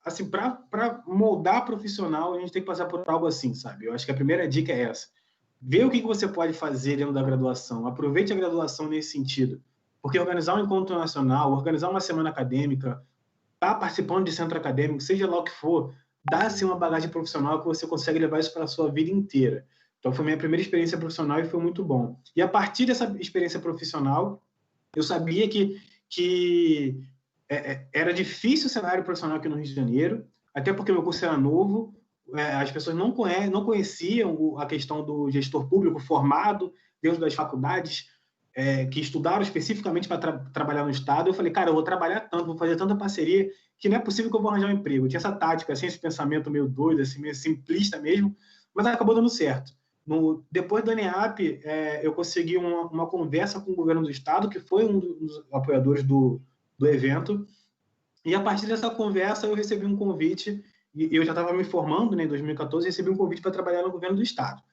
assim, para moldar profissional, a gente tem que passar por algo assim, sabe? Eu acho que a primeira dica é essa. Vê o que você pode fazer dentro da graduação. Aproveite a graduação nesse sentido. Porque organizar um encontro nacional, organizar uma semana acadêmica, estar participando de centro acadêmico, seja lá o que for, dá assim, uma bagagem profissional que você consegue levar isso para a sua vida inteira. Então, foi minha primeira experiência profissional e foi muito bom. E a partir dessa experiência profissional, eu sabia que era difícil o cenário profissional aqui no Rio de Janeiro, até porque meu curso era novo, as pessoas não conheciam a questão do gestor público formado dentro das faculdades, que estudaram especificamente para trabalhar no Estado. Eu falei, cara, eu vou trabalhar tanto, vou fazer tanta parceria, que não é possível que eu vou arranjar um emprego. Eu tinha essa tática, assim, esse pensamento meio doido, assim, meio simplista mesmo, mas acabou dando certo. Depois do ENEAP, eu consegui uma conversa com o governo do Estado, que foi um dos apoiadores do evento, e a partir dessa conversa eu recebi um convite, e eu já estava me formando, né, em 2014, recebi um convite para trabalhar no governo do Estado.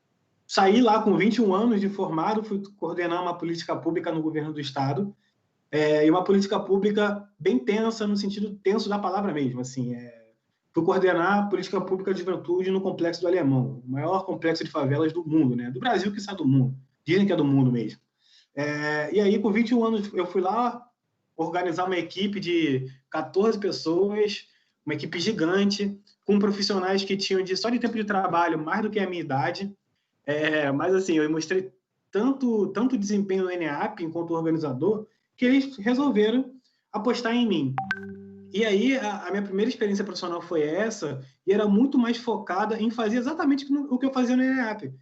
Saí lá com 21 anos de formado, fui coordenar uma política pública no governo do Estado, e uma política pública bem tensa, no sentido tenso da palavra mesmo, assim, fui coordenar a política pública de juventude no Complexo do Alemão, o maior complexo de favelas do mundo, né, do Brasil, que está do mundo, dizem que é do mundo mesmo. E aí, com 21 anos, eu fui lá organizar uma equipe de 14 pessoas, uma equipe gigante, com profissionais que tinham só de tempo de trabalho mais do que a minha idade. Mas assim, eu mostrei tanto desempenho no ENEAP enquanto organizador, que eles resolveram apostar em mim. E aí, a minha primeira experiência profissional foi essa, e era muito mais focada em fazer exatamente o que eu fazia no ENEAP.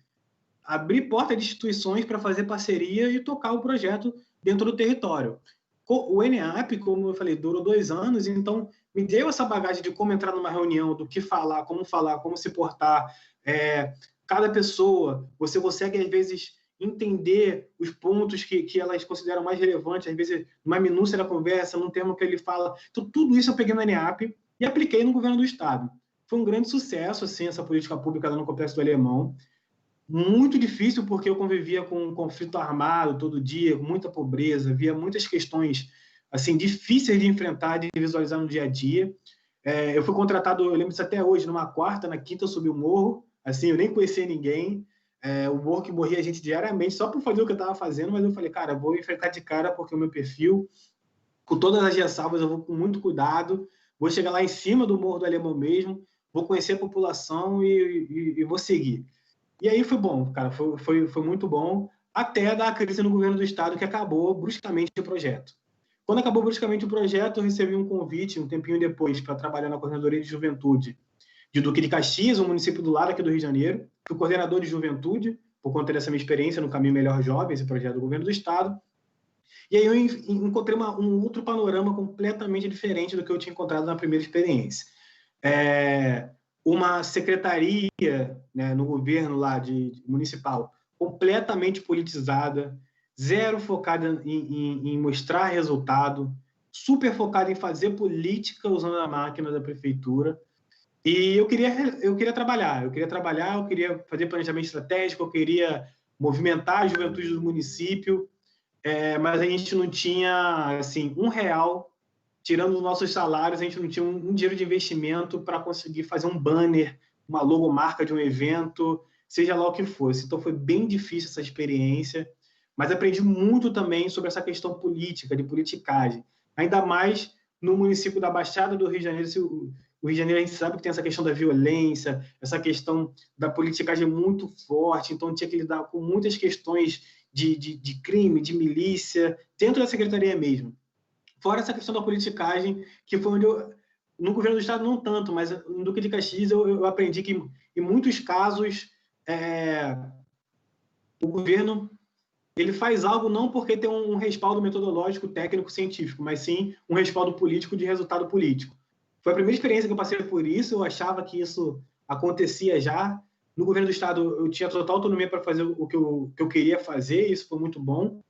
Abrir porta de instituições para fazer parceria e tocar o projeto dentro do território. O ENEAP, como eu falei, durou 2 anos, então me deu essa bagagem de como entrar numa reunião, do que falar, como se portar. Cada pessoa, você consegue, às vezes, entender os pontos que elas consideram mais relevantes, às vezes, numa minúcia da conversa, num termo que ele fala. Então, tudo isso eu peguei no ENEAP e apliquei no governo do Estado. Foi um grande sucesso, assim, essa política pública lá no Complexo do Alemão. Muito difícil, porque eu convivia com um conflito armado todo dia, com muita pobreza, via muitas questões assim, difíceis de enfrentar, de visualizar no dia a dia. Eu fui contratado, eu lembro disso até hoje, numa quarta, na quinta eu subi o morro, assim, eu nem conhecia ninguém, o morro que morria a gente diariamente, só por fazer o que eu estava fazendo, mas eu falei, cara, vou enfrentar de cara, porque o meu perfil, com todas as ressalvas, eu vou com muito cuidado, vou chegar lá em cima do Morro do Alemão mesmo, vou conhecer a população e vou seguir. E aí foi bom, cara, foi muito bom, até dar a crise no governo do Estado, que acabou bruscamente o projeto. Quando acabou bruscamente o projeto, eu recebi um convite, um tempinho depois, para trabalhar na Coordenadoria de Juventude de Duque de Caxias, um município do lado aqui do Rio de Janeiro. Fui coordenador de juventude, por conta dessa minha experiência no Caminho Melhor Jovem, esse projeto do governo do Estado. E aí eu encontrei um outro panorama completamente diferente do que eu tinha encontrado na primeira experiência. Uma secretaria, né, no governo lá municipal completamente politizada, zero focada em mostrar resultado, super focada em fazer política usando a máquina da prefeitura. E eu queria trabalhar, eu queria fazer planejamento estratégico, eu queria movimentar a juventude do município, mas a gente não tinha, assim, R$1, tirando os nossos salários, a gente não tinha um dinheiro de investimento para conseguir fazer um banner, uma logomarca de um evento, seja lá o que fosse. Então foi bem difícil essa experiência, mas aprendi muito também sobre essa questão política, de politicagem. Ainda mais no município da Baixada do Rio de Janeiro. O Rio de Janeiro, a gente sabe que tem essa questão da violência, essa questão da politicagem muito forte, então tinha que lidar com muitas questões de crime, de milícia, dentro da secretaria mesmo. Fora essa questão da politicagem, que foi onde no governo do Estado não tanto, mas no Duque de Caxias eu aprendi que, em muitos casos, o governo ele faz algo não porque tem um respaldo metodológico, técnico, científico, mas sim um respaldo político de resultado político. Foi a primeira experiência que eu passei por isso, eu achava que isso acontecia já. No governo do Estado, eu tinha total autonomia para fazer o que eu queria fazer, isso foi muito bom.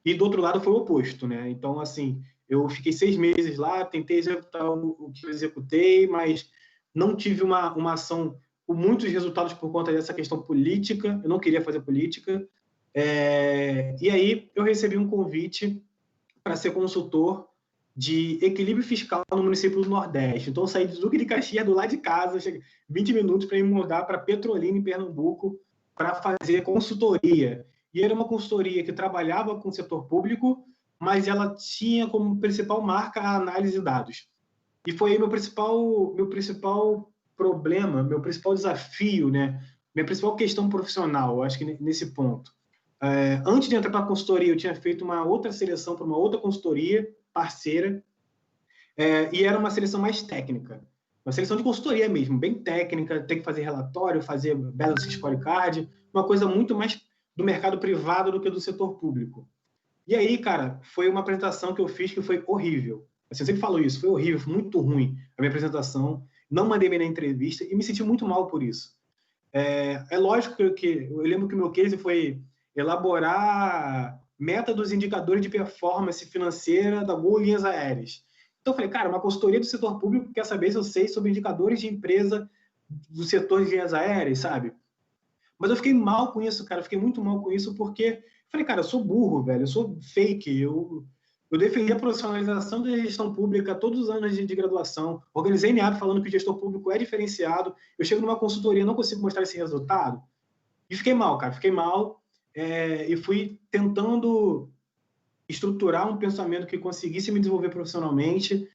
E, do outro lado, foi o oposto, né? Então, assim, eu fiquei 6 meses lá, tentei executar o que eu executei, mas não tive uma ação com muitos resultados por conta dessa questão política, eu não queria fazer política. E aí eu recebi um convite para ser consultor de equilíbrio fiscal no município do Nordeste. Então, eu saí de Duque de Caxias, do lado de casa, 20 minutos para ir mudar para Petrolina, em Pernambuco, para fazer consultoria. E era uma consultoria que trabalhava com o setor público, mas ela tinha como principal marca a análise de dados. E foi aí meu principal problema, meu principal desafio, né? Minha principal questão profissional, eu acho que nesse ponto. Antes de entrar para a consultoria, eu tinha feito uma outra seleção para uma outra consultoria parceira, e era uma seleção mais técnica. Uma seleção de consultoria mesmo, bem técnica, tem que fazer relatório, fazer balance scorecard, uma coisa muito mais do mercado privado do que do setor público. E aí, cara, foi uma apresentação que eu fiz que foi horrível. Assim, eu sempre falo isso, foi horrível, foi muito ruim a minha apresentação, não mandei bem na entrevista e me senti muito mal por isso. É lógico que eu lembro que o meu case foi elaborar meta dos indicadores de performance financeira da Gol Linhas Aéreas. Então eu falei, cara, uma consultoria do setor público quer saber se eu sei sobre indicadores de empresa do setor de linhas aéreas, sabe? Mas eu fiquei mal com isso, cara, eu fiquei muito mal com isso porque falei, cara, eu sou burro, velho, eu sou fake, eu defendi a profissionalização da gestão pública todos os anos de graduação, organizei NEAP falando que o gestor público é diferenciado, eu chego numa consultoria e não consigo mostrar esse resultado, e fiquei mal, cara, fiquei mal, e fui tentando estruturar um pensamento que conseguisse me desenvolver profissionalmente,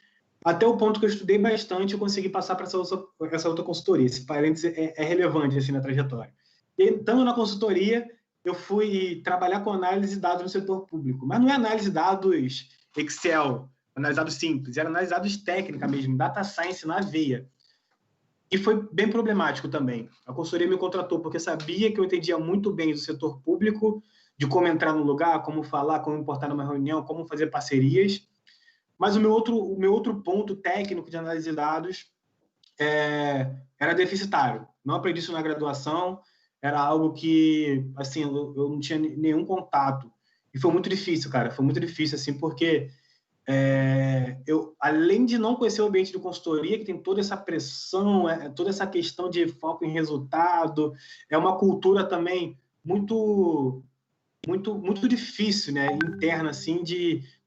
até o ponto que eu estudei bastante, eu consegui passar para essa outra consultoria, esse parênteses é relevante assim na trajetória. E estando na consultoria, eu fui trabalhar com análise de dados no setor público. Mas não é análise de dados Excel, análise de dados simples, era análise de dados técnica mesmo, data science na veia. E foi bem problemático também. A consultoria me contratou porque sabia que eu entendia muito bem do setor público, de como entrar no lugar, como falar, como importar numa reunião, como fazer parcerias. Mas o meu outro ponto técnico de análise de dados era deficitário. Não aprendi isso na graduação, era algo que, assim, eu não tinha nenhum contato. E foi muito difícil, cara. Foi muito difícil, assim, porque eu, além de não conhecer o ambiente de consultoria, que tem toda essa pressão, toda essa questão de foco em resultado, é uma cultura também muito difícil, né, interna, assim,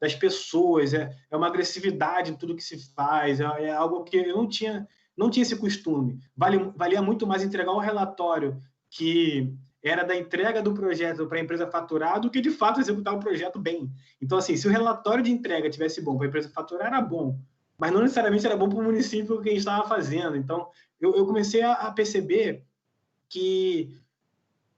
das pessoas, é uma agressividade em tudo que se faz, é algo que eu não tinha esse costume. Valia muito mais entregar um relatório que era da entrega do projeto para a empresa faturar do que, de fato, executar o projeto bem. Então, assim, se o relatório de entrega tivesse bom para a empresa faturar, era bom, mas não necessariamente era bom para o município que a gente estava fazendo. Então, eu comecei a perceber que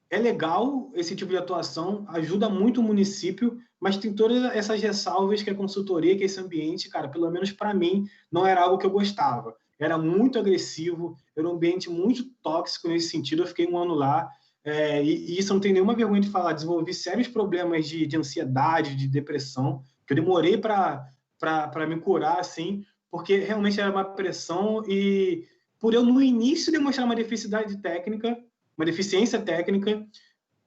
é legal esse tipo de atuação, ajuda muito o município, mas tem todas essas ressalvas que a consultoria, que esse ambiente, cara, pelo menos para mim, não era algo que eu gostava. Era muito agressivo, era um ambiente muito tóxico nesse sentido. Eu fiquei um ano lá, e isso eu não tenho nenhuma vergonha de falar. Desenvolvi sérios problemas de ansiedade, de depressão, que eu demorei para me curar, assim, porque realmente era uma pressão, e por eu, no início, demonstrar uma deficiência técnica,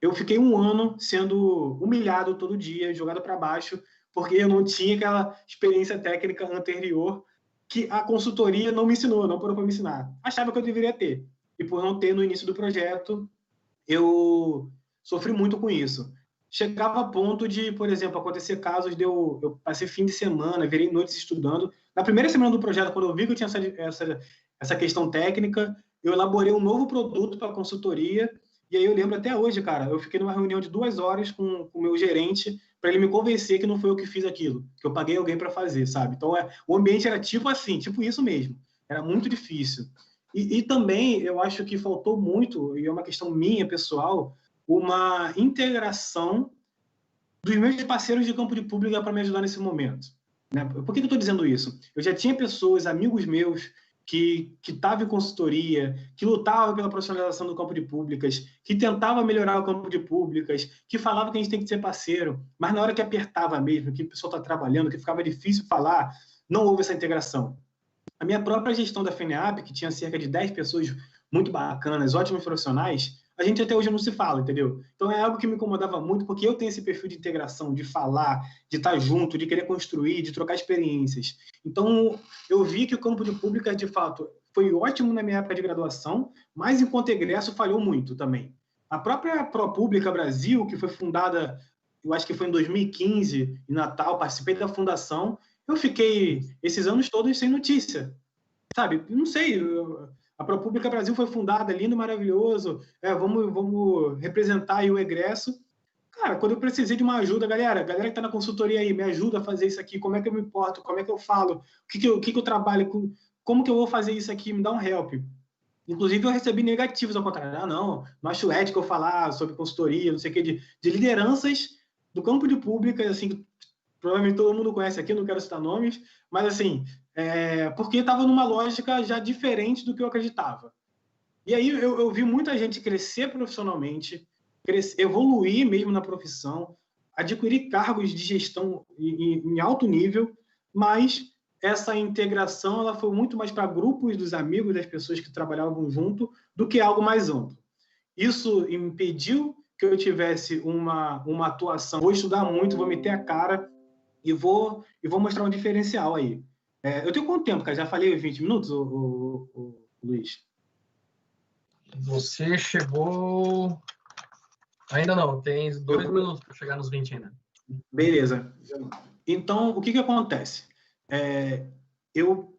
eu fiquei um ano sendo humilhado todo dia, jogado para baixo, porque eu não tinha aquela experiência técnica anterior que a consultoria não me ensinou, não parou para me ensinar. Achava que eu deveria ter. E por não ter no início do projeto, eu sofri muito com isso. Chegava a ponto de, por exemplo, acontecer casos de eu passei fim de semana, virei noites estudando. Na primeira semana do projeto, quando eu vi que eu tinha essa questão técnica, eu elaborei um novo produto para a consultoria, e aí eu lembro até hoje, cara, eu fiquei numa reunião de 2 horas com o meu gerente para ele me convencer que não foi eu que fiz aquilo, que eu paguei alguém para fazer, sabe? Então, o ambiente era tipo assim, tipo isso mesmo. Era muito difícil. E também, eu acho que faltou muito, e é uma questão minha, pessoal, uma integração dos meus parceiros de campo de pública para me ajudar nesse momento. Né? Por que eu estou dizendo isso? Eu já tinha pessoas, amigos meus, que estavam em consultoria, que lutavam pela profissionalização do campo de públicas, que tentavam melhorar o campo de públicas, que falavam que a gente tem que ser parceiro, mas na hora que apertava mesmo, que o pessoal está trabalhando, que ficava difícil falar, não houve essa integração. A minha própria gestão da FENEAP, que tinha cerca de 10 pessoas muito bacanas, ótimos profissionais, a gente até hoje não se fala, entendeu? Então é algo que me incomodava muito, porque eu tenho esse perfil de integração, de falar, de estar junto, de querer construir, de trocar experiências. Então eu vi que o campo de públicas, de fato, foi ótimo na minha época de graduação, mas enquanto egresso falhou muito também. A própria ProPública Brasil, que foi fundada, eu acho que foi em 2015, em Natal, participei da fundação, eu fiquei esses anos todos sem notícia, sabe? Não sei, a ProPública Brasil foi fundada, lindo, maravilhoso, vamos representar aí o egresso. Cara, quando eu precisei de uma ajuda, galera que está na consultoria aí, me ajuda a fazer isso aqui, como é que eu me importo, como é que eu falo, o que eu trabalho, como que eu vou fazer isso aqui, me dá um help. Inclusive, eu recebi negativos ao contrário. Não acho ético eu falar sobre consultoria, não sei o quê, de lideranças do campo de públicas, assim, que provavelmente todo mundo conhece aqui, não quero citar nomes, mas, assim, porque estava numa lógica já diferente do que eu acreditava. E aí eu vi muita gente crescer profissionalmente, evoluir mesmo na profissão, adquirir cargos de gestão em alto nível, mas essa integração ela foi muito mais para grupos dos amigos, das pessoas que trabalhavam junto, do que algo mais amplo. Isso impediu que eu tivesse uma atuação. Vou estudar muito, vou meter a cara e vou mostrar um diferencial aí. Eu tenho quanto tempo, cara? Já falei 20 minutos, Luiz? Você chegou... Ainda não, tem 2 minutos para chegar nos 20 ainda. Beleza. Então, o que acontece? Eu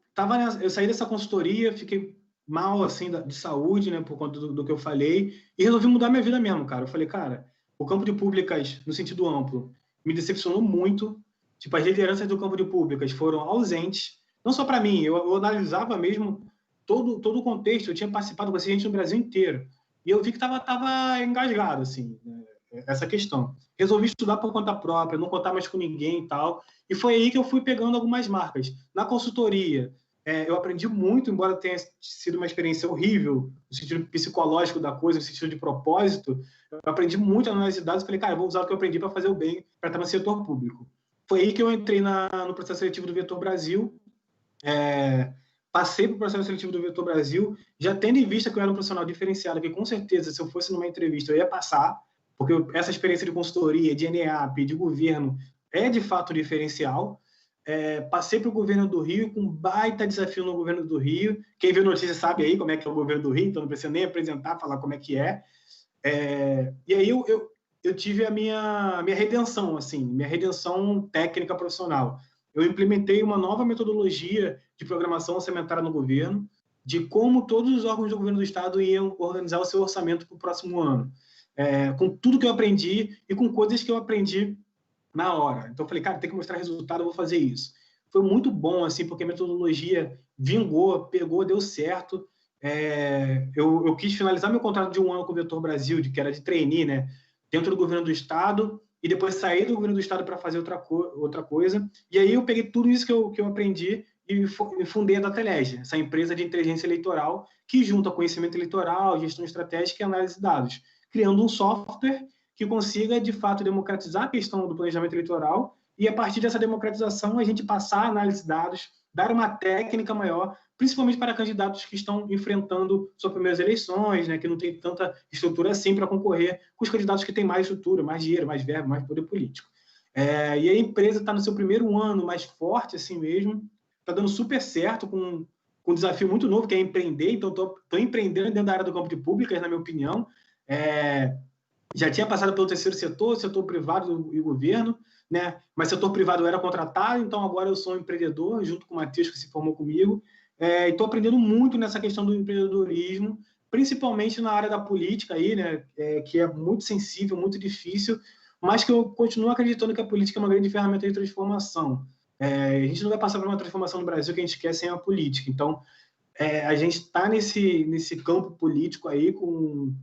saí dessa consultoria, fiquei mal, assim, de saúde, né, por conta do que eu falei, e resolvi mudar minha vida mesmo, cara. Eu falei, cara, o campo de públicas, no sentido amplo, me decepcionou muito. Tipo, as lideranças do campo de públicas foram ausentes, não só para mim, eu analisava mesmo todo o contexto, eu tinha participado com essa gente no Brasil inteiro, e eu vi que estava engasgado, assim, né, essa questão. Resolvi estudar por conta própria, não contar mais com ninguém e tal, e foi aí que eu fui pegando algumas marcas. Na consultoria, eu aprendi muito, embora tenha sido uma experiência horrível, no sentido psicológico da coisa, no sentido de propósito, eu aprendi muito a análise de dados e falei, cara, eu vou usar o que eu aprendi para fazer o bem, para estar no setor público. Foi aí que eu entrei no processo seletivo do Vetor Brasil, passei para o processo seletivo do Vetor Brasil, já tendo em vista que eu era um profissional diferenciado, que com certeza, se eu fosse numa entrevista, eu ia passar, porque essa experiência de consultoria, de ENEAP, de governo, é de fato diferencial. Passei para o governo do Rio, com um baita desafio no governo do Rio. Quem viu notícia sabe aí como é que é o governo do Rio, então não precisa nem apresentar, falar como é que é. E aí eu tive a minha redenção, assim, minha redenção técnica profissional. Eu implementei uma nova metodologia de programação orçamentária no governo, de como todos os órgãos do governo do Estado iam organizar o seu orçamento para o próximo ano. Com tudo que eu aprendi e com coisas que eu aprendi na hora. Então, eu falei, cara, tem que mostrar resultado, eu vou fazer isso. Foi muito bom, assim, porque a metodologia vingou, pegou, deu certo. Eu quis finalizar meu contrato de 1 ano com o Vetor Brasil, que era de trainee, né, dentro do governo do Estado, e depois sair do governo do Estado para fazer outra coisa. E aí eu peguei tudo isso que eu aprendi e fundei a Dataleg, essa empresa de inteligência eleitoral que junta conhecimento eleitoral, gestão estratégica e análise de dados, criando um software que consiga, de fato, democratizar a questão do planejamento eleitoral e, a partir dessa democratização, a gente passar a análise de dados, dar uma técnica maior, principalmente para candidatos que estão enfrentando suas primeiras eleições, né, que não tem tanta estrutura assim para concorrer com os candidatos que têm mais estrutura, mais dinheiro, mais verba, mais poder político. E a empresa está no seu primeiro ano mais forte, assim mesmo, está dando super certo com um desafio muito novo, que é empreender. Então, estou empreendendo dentro da área do campo de públicas, na minha opinião. Já tinha passado pelo terceiro setor privado e governo, né? Mas setor privado eu era contratado, então agora eu sou um empreendedor, junto com o Matheus, que se formou comigo, e estou aprendendo muito nessa questão do empreendedorismo, principalmente na área da política, aí, né? Que é muito sensível, muito difícil, mas que eu continuo acreditando que a política é uma grande ferramenta de transformação. A gente não vai passar por uma transformação no Brasil que a gente quer sem a política. Então, a gente está nesse campo político aí com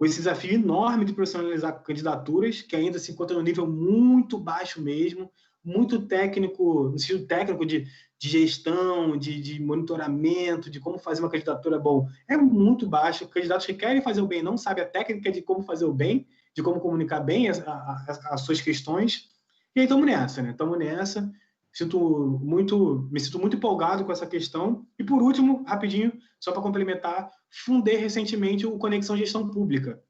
esse desafio enorme de profissionalizar candidaturas, que ainda se encontra no nível muito baixo mesmo, muito técnico, no sentido técnico de gestão, de monitoramento, de como fazer uma candidatura bom, é muito baixo. Candidatos que querem fazer o bem não sabem a técnica de como fazer o bem, de como comunicar bem as suas questões. E aí estamos nessa, né? Estamos nessa. Me sinto muito empolgado com essa questão. E, por último, rapidinho, só para complementar, fundei recentemente o Conexão Gestão Pública,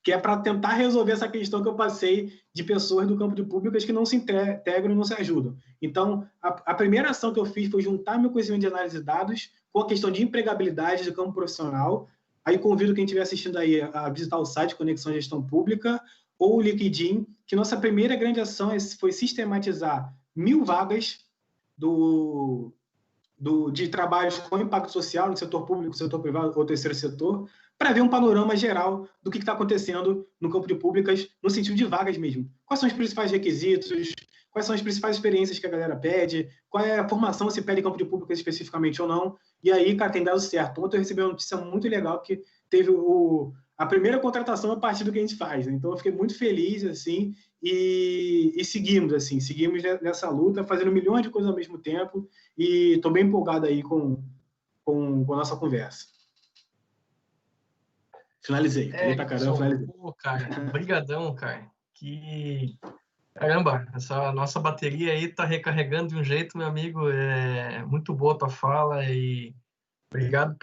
que é para tentar resolver essa questão que eu passei de pessoas do campo de públicas que não se integram e não se ajudam. Então, a primeira ação que eu fiz foi juntar meu conhecimento de análise de dados com a questão de empregabilidade do campo profissional. Aí convido quem estiver assistindo aí a visitar o site Conexão Gestão Pública ou o LinkedIn, que nossa primeira grande ação foi sistematizar 1.000 vagas de trabalhos com impacto social no setor público, setor privado ou terceiro setor, para ver um panorama geral do que está acontecendo no campo de públicas, no sentido de vagas mesmo. Quais são os principais requisitos, quais são as principais experiências que a galera pede, qual é a formação, se pede campo de público especificamente ou não. E aí, cara, tem dado certo. Ontem eu recebi uma notícia muito legal que teve a primeira contratação a partir do que a gente faz, né? Então eu fiquei muito feliz, assim, e seguimos nessa luta, fazendo milhões de coisas ao mesmo tempo, e estou bem empolgado aí com a nossa conversa. Finalizei. Falei pra caramba, finalizei. Pô, cara, brigadão, cara. Caramba, essa nossa bateria aí tá recarregando de um jeito, meu amigo. É muito boa a tua fala e obrigado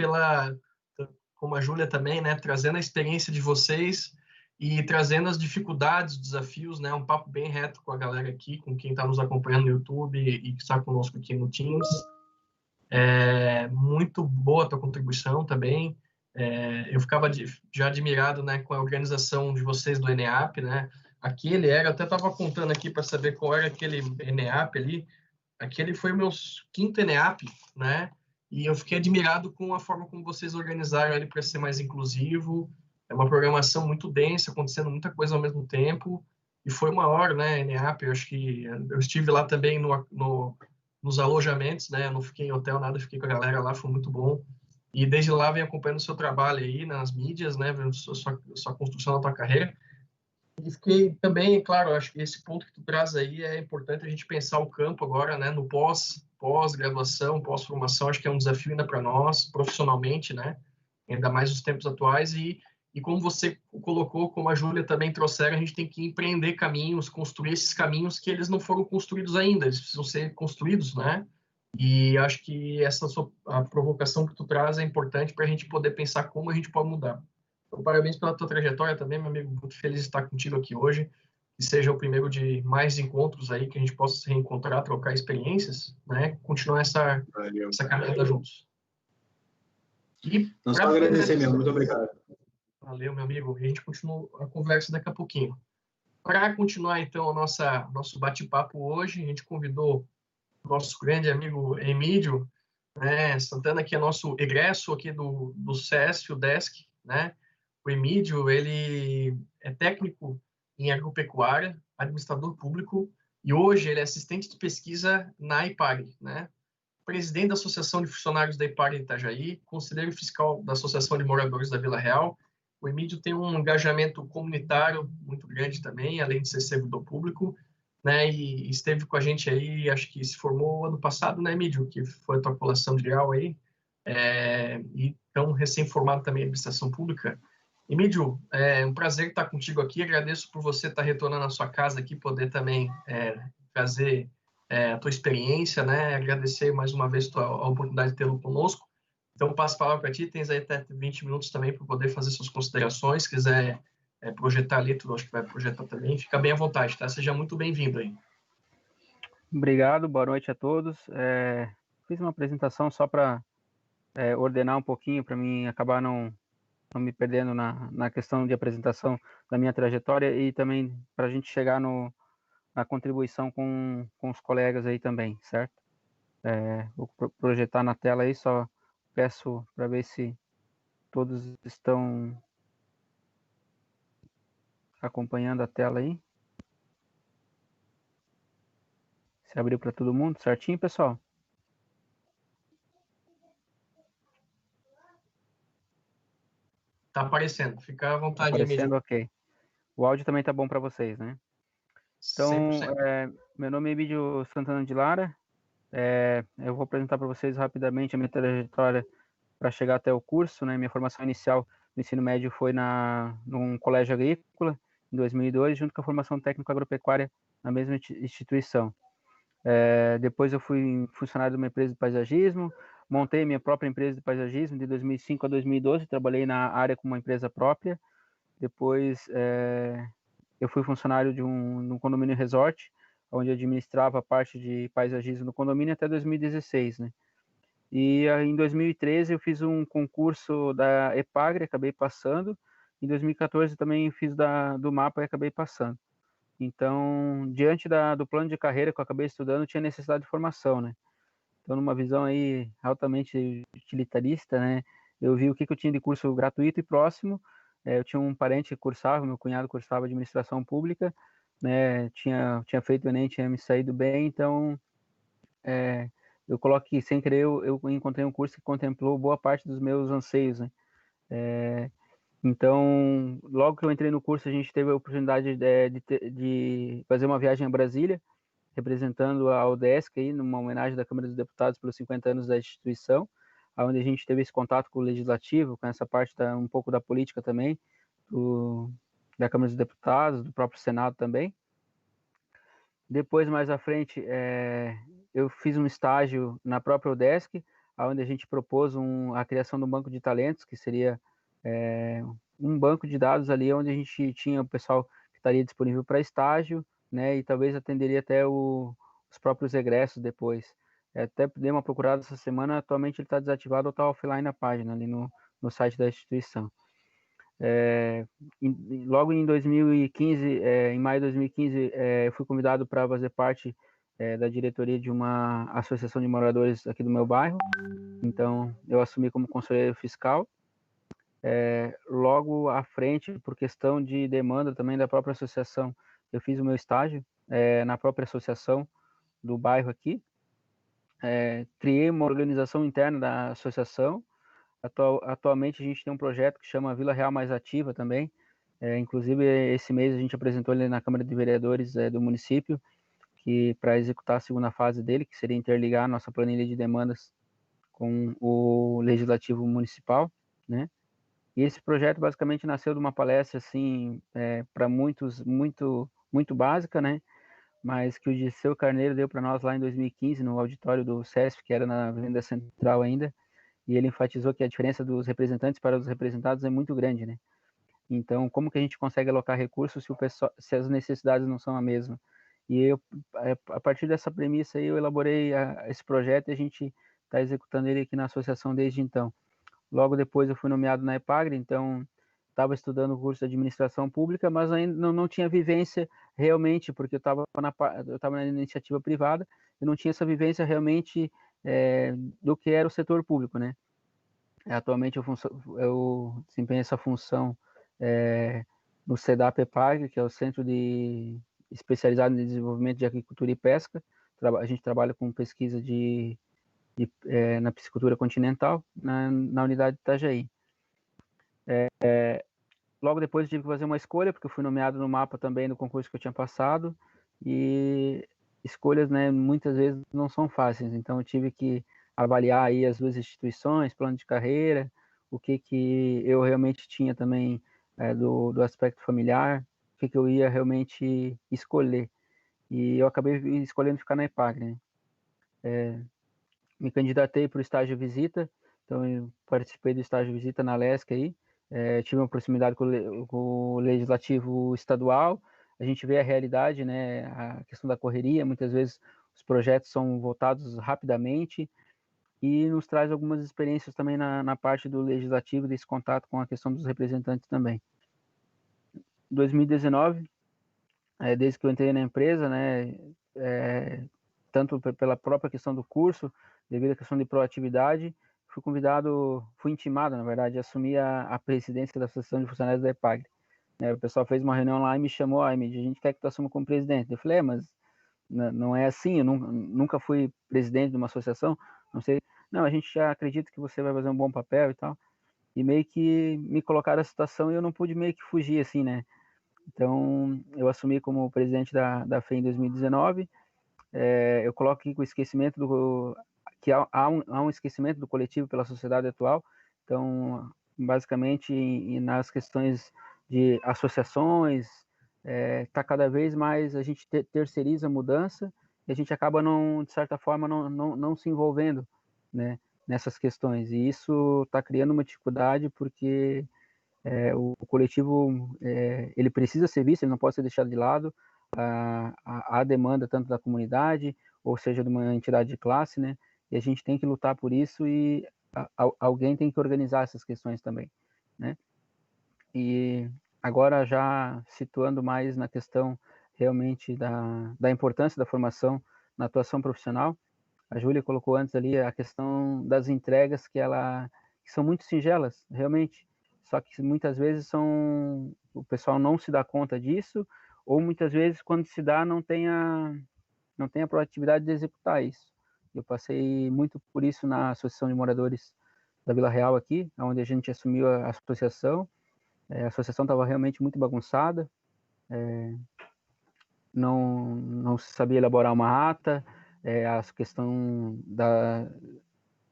como a Júlia também, né, trazendo a experiência de vocês e trazendo as dificuldades, os desafios, né, um papo bem reto com a galera aqui, com quem está nos acompanhando no YouTube e que está conosco aqui no Teams. Muito boa a tua contribuição também. Eu ficava já admirado, né, com a organização de vocês do ENEAP, né, eu até estava contando aqui para saber qual era aquele ENEAP ali, aquele foi o meu quinto ENEAP, né, e eu fiquei admirado com a forma como vocês organizaram ele para ser mais inclusivo. É uma programação muito densa, acontecendo muita coisa ao mesmo tempo, e foi uma hora, né, ENEAP, eu acho que eu estive lá também nos alojamentos, né, eu não fiquei em hotel, nada, fiquei com a galera lá, foi muito bom. E desde lá venho acompanhando o seu trabalho aí nas mídias, né, vendo sua construção da tua carreira. E fiquei também, claro, acho que esse ponto que tu traz aí é importante a gente pensar o campo agora, né, no pós-graduação, pós-formação, acho que é um desafio ainda para nós, profissionalmente, né, ainda mais nos tempos atuais, e como você colocou, como a Júlia também trouxeram, a gente tem que empreender caminhos, construir esses caminhos que eles não foram construídos ainda, eles precisam ser construídos, né, e acho que a provocação que tu traz é importante para a gente poder pensar como a gente pode mudar. Então, parabéns pela tua trajetória também, meu amigo, muito feliz de estar contigo aqui hoje, que seja o primeiro de mais encontros aí, que a gente possa se reencontrar, trocar experiências, né, continuar essa caminhada juntos. E não só agradecer mesmo, muito obrigado. Valeu, meu amigo, e a gente continua a conversa daqui a pouquinho. Para continuar, então, o nosso bate-papo hoje, a gente convidou o nosso grande amigo Emílio, né, Santana, que é nosso egresso aqui do SESC, o DESC, né. O Emílio, ele é técnico em agropecuária, administrador público, e hoje ele é assistente de pesquisa na IPAGRE, né? Presidente da Associação de Funcionários da IPAGRE de Itajaí, conselheiro fiscal da Associação de Moradores da Vila Real. O Emílio tem um engajamento comunitário muito grande também, além de ser servidor público, né? E esteve com a gente aí, acho que se formou ano passado, né, Emílio? Que foi a tua colação de grau aí. E então, recém-formado também em administração pública. Emílio, é um prazer estar contigo aqui, agradeço por você estar retornando à sua casa aqui, poder também trazer a tua experiência, né, agradecer mais uma vez a oportunidade de tê-lo conosco. Então, passo a palavra para ti, tens aí até 20 minutos também para poder fazer suas considerações, se quiser projetar ali, tu acho que vai projetar também, fica bem à vontade, tá? Seja muito bem-vindo aí. Obrigado, boa noite a todos. Fiz uma apresentação só para ordenar um pouquinho, para mim acabar não me perdendo na questão de apresentação da minha trajetória e também para a gente chegar na contribuição com os colegas aí também, certo? Vou projetar na tela aí, só peço para ver se todos estão acompanhando a tela aí. Se abriu para todo mundo, certinho, pessoal? Tá aparecendo, fica à vontade, Tá aparecendo, Emílio. ok. O áudio também tá bom para vocês, né? Então, 100%. meu nome é Emílio Santana de Lara. Eu vou apresentar para vocês rapidamente a minha trajetória para chegar até o curso, né? Minha formação inicial no ensino médio foi num colégio agrícola, em 2002, junto com a formação técnico-agropecuária na mesma instituição. Depois eu fui funcionário de uma empresa de paisagismo, montei minha própria empresa de paisagismo de 2005 a 2012, trabalhei na área com uma empresa própria. Depois eu fui funcionário de um condomínio resort, onde eu administrava a parte de paisagismo no condomínio até 2016, né? E em 2013 eu fiz um concurso da EPAGRE, acabei passando. Em 2014 também fiz do MAPA e acabei passando. Então, diante do plano de carreira que eu acabei estudando, tinha necessidade de formação, né? Então, numa visão aí altamente utilitarista, né? Eu vi o que eu tinha de curso gratuito e próximo. Eu tinha um parente que cursava, meu cunhado cursava administração pública, né, tinha feito o Enem, tinha me saído bem, então eu coloco que, sem querer, eu encontrei um curso que contemplou boa parte dos meus anseios, né? Então, logo que eu entrei no curso, a gente teve a oportunidade de fazer uma viagem a Brasília, representando a UDESC, aí, numa homenagem da Câmara dos Deputados pelos 50 anos da instituição, onde a gente teve esse contato com o Legislativo, com essa parte um pouco da política também, da Câmara dos Deputados, do próprio Senado também. Depois, mais à frente, eu fiz um estágio na própria UDESC, onde a gente propôs a criação de um banco de talentos, que seria um banco de dados ali, onde a gente tinha o pessoal que estaria disponível para estágio, né, e talvez atenderia até os próprios egressos depois. Até dei uma procurada essa semana, atualmente ele está desativado ou está offline na página, ali no site da instituição. Logo em 2015, em maio de 2015, eu fui convidado para fazer parte da diretoria de uma associação de moradores aqui do meu bairro, então eu assumi como conselheiro fiscal. Logo à frente, por questão de demanda também da própria associação, eu fiz o meu estágio na própria associação do bairro aqui, criei uma organização interna da associação. Atualmente a gente tem um projeto que chama Vila Real Mais Ativa também, inclusive esse mês a gente apresentou ele na Câmara de Vereadores do município, que para executar a segunda fase dele, que seria interligar a nossa planilha de demandas com o Legislativo Municipal, né? E esse projeto basicamente nasceu de uma palestra, assim, para muitos, muito básica, né? Mas que o Dirceu Carneiro deu para nós lá em 2015, no auditório do CESP, que era na Avenida Central ainda, e ele enfatizou que a diferença dos representantes para os representados é muito grande, né? Então, como que a gente consegue alocar recursos se as necessidades não são a mesma? E eu, a partir dessa premissa aí, eu elaborei esse projeto e a gente está executando ele aqui na associação desde então. Logo depois eu fui nomeado na EPAGRE, então estava estudando o curso de administração pública, mas ainda não tinha vivência realmente, porque eu estava na iniciativa privada, eu não tinha essa vivência realmente do que era o setor público, né? Atualmente eu desempenho essa função no CEDAP-EPAGRE, que é o Centro Especializado em Desenvolvimento de Agricultura e Pesca. A gente trabalha com pesquisa na piscicultura continental, na unidade de Itajaí. Logo depois eu tive que fazer uma escolha, porque eu fui nomeado no mapa também do concurso que eu tinha passado, e escolhas, né, muitas vezes não são fáceis, então eu tive que avaliar aí as duas instituições, plano de carreira, o que eu realmente tinha também do aspecto familiar, o que eu ia realmente escolher. E eu acabei escolhendo ficar na EPAGRE, né? Me candidatei para o estágio visita, então eu participei do estágio visita na LESC aí, tive uma proximidade com o legislativo estadual, a gente vê a realidade, né, a questão da correria, muitas vezes os projetos são votados rapidamente, e nos traz algumas experiências também na parte do legislativo, desse contato com a questão dos representantes também. Em 2019, desde que eu entrei na empresa, né, tanto pela própria questão do curso, devido à questão de proatividade, fui intimado, na verdade, a assumir a presidência da Associação de Funcionários da EPAGRE. O pessoal fez uma reunião lá e me chamou, a gente quer que tu assuma como presidente. Eu falei, mas não é assim, eu nunca fui presidente de uma associação, não sei. Não, a gente já acredita que você vai fazer um bom papel e tal. E meio que me colocaram a situação e eu não pude meio que fugir, assim, né? Então, eu assumi como presidente da FEI em 2019. Eu coloco aqui com o esquecimento que há um esquecimento do coletivo pela sociedade atual. Então, basicamente, nas questões de associações, está cada vez mais a gente terceiriza a mudança e a gente acaba, de certa forma, não se envolvendo, né, nessas questões. E isso está criando uma dificuldade porque o coletivo ele precisa ser visto, ele não pode ser deixado de lado. A demanda tanto da comunidade, ou seja, de uma entidade de classe, né? E a gente tem que lutar por isso e alguém tem que organizar essas questões também, né? E agora já situando mais na questão realmente da importância da formação na atuação profissional, a Júlia colocou antes ali a questão das entregas que são muito singelas, realmente, só que muitas vezes o pessoal não se dá conta disso, ou muitas vezes, quando se dá, não tem a proatividade de executar isso. Eu passei muito por isso na Associação de Moradores da Vila Real aqui, onde a gente assumiu a associação. A associação estava realmente muito bagunçada, não se sabia elaborar uma ata, a questão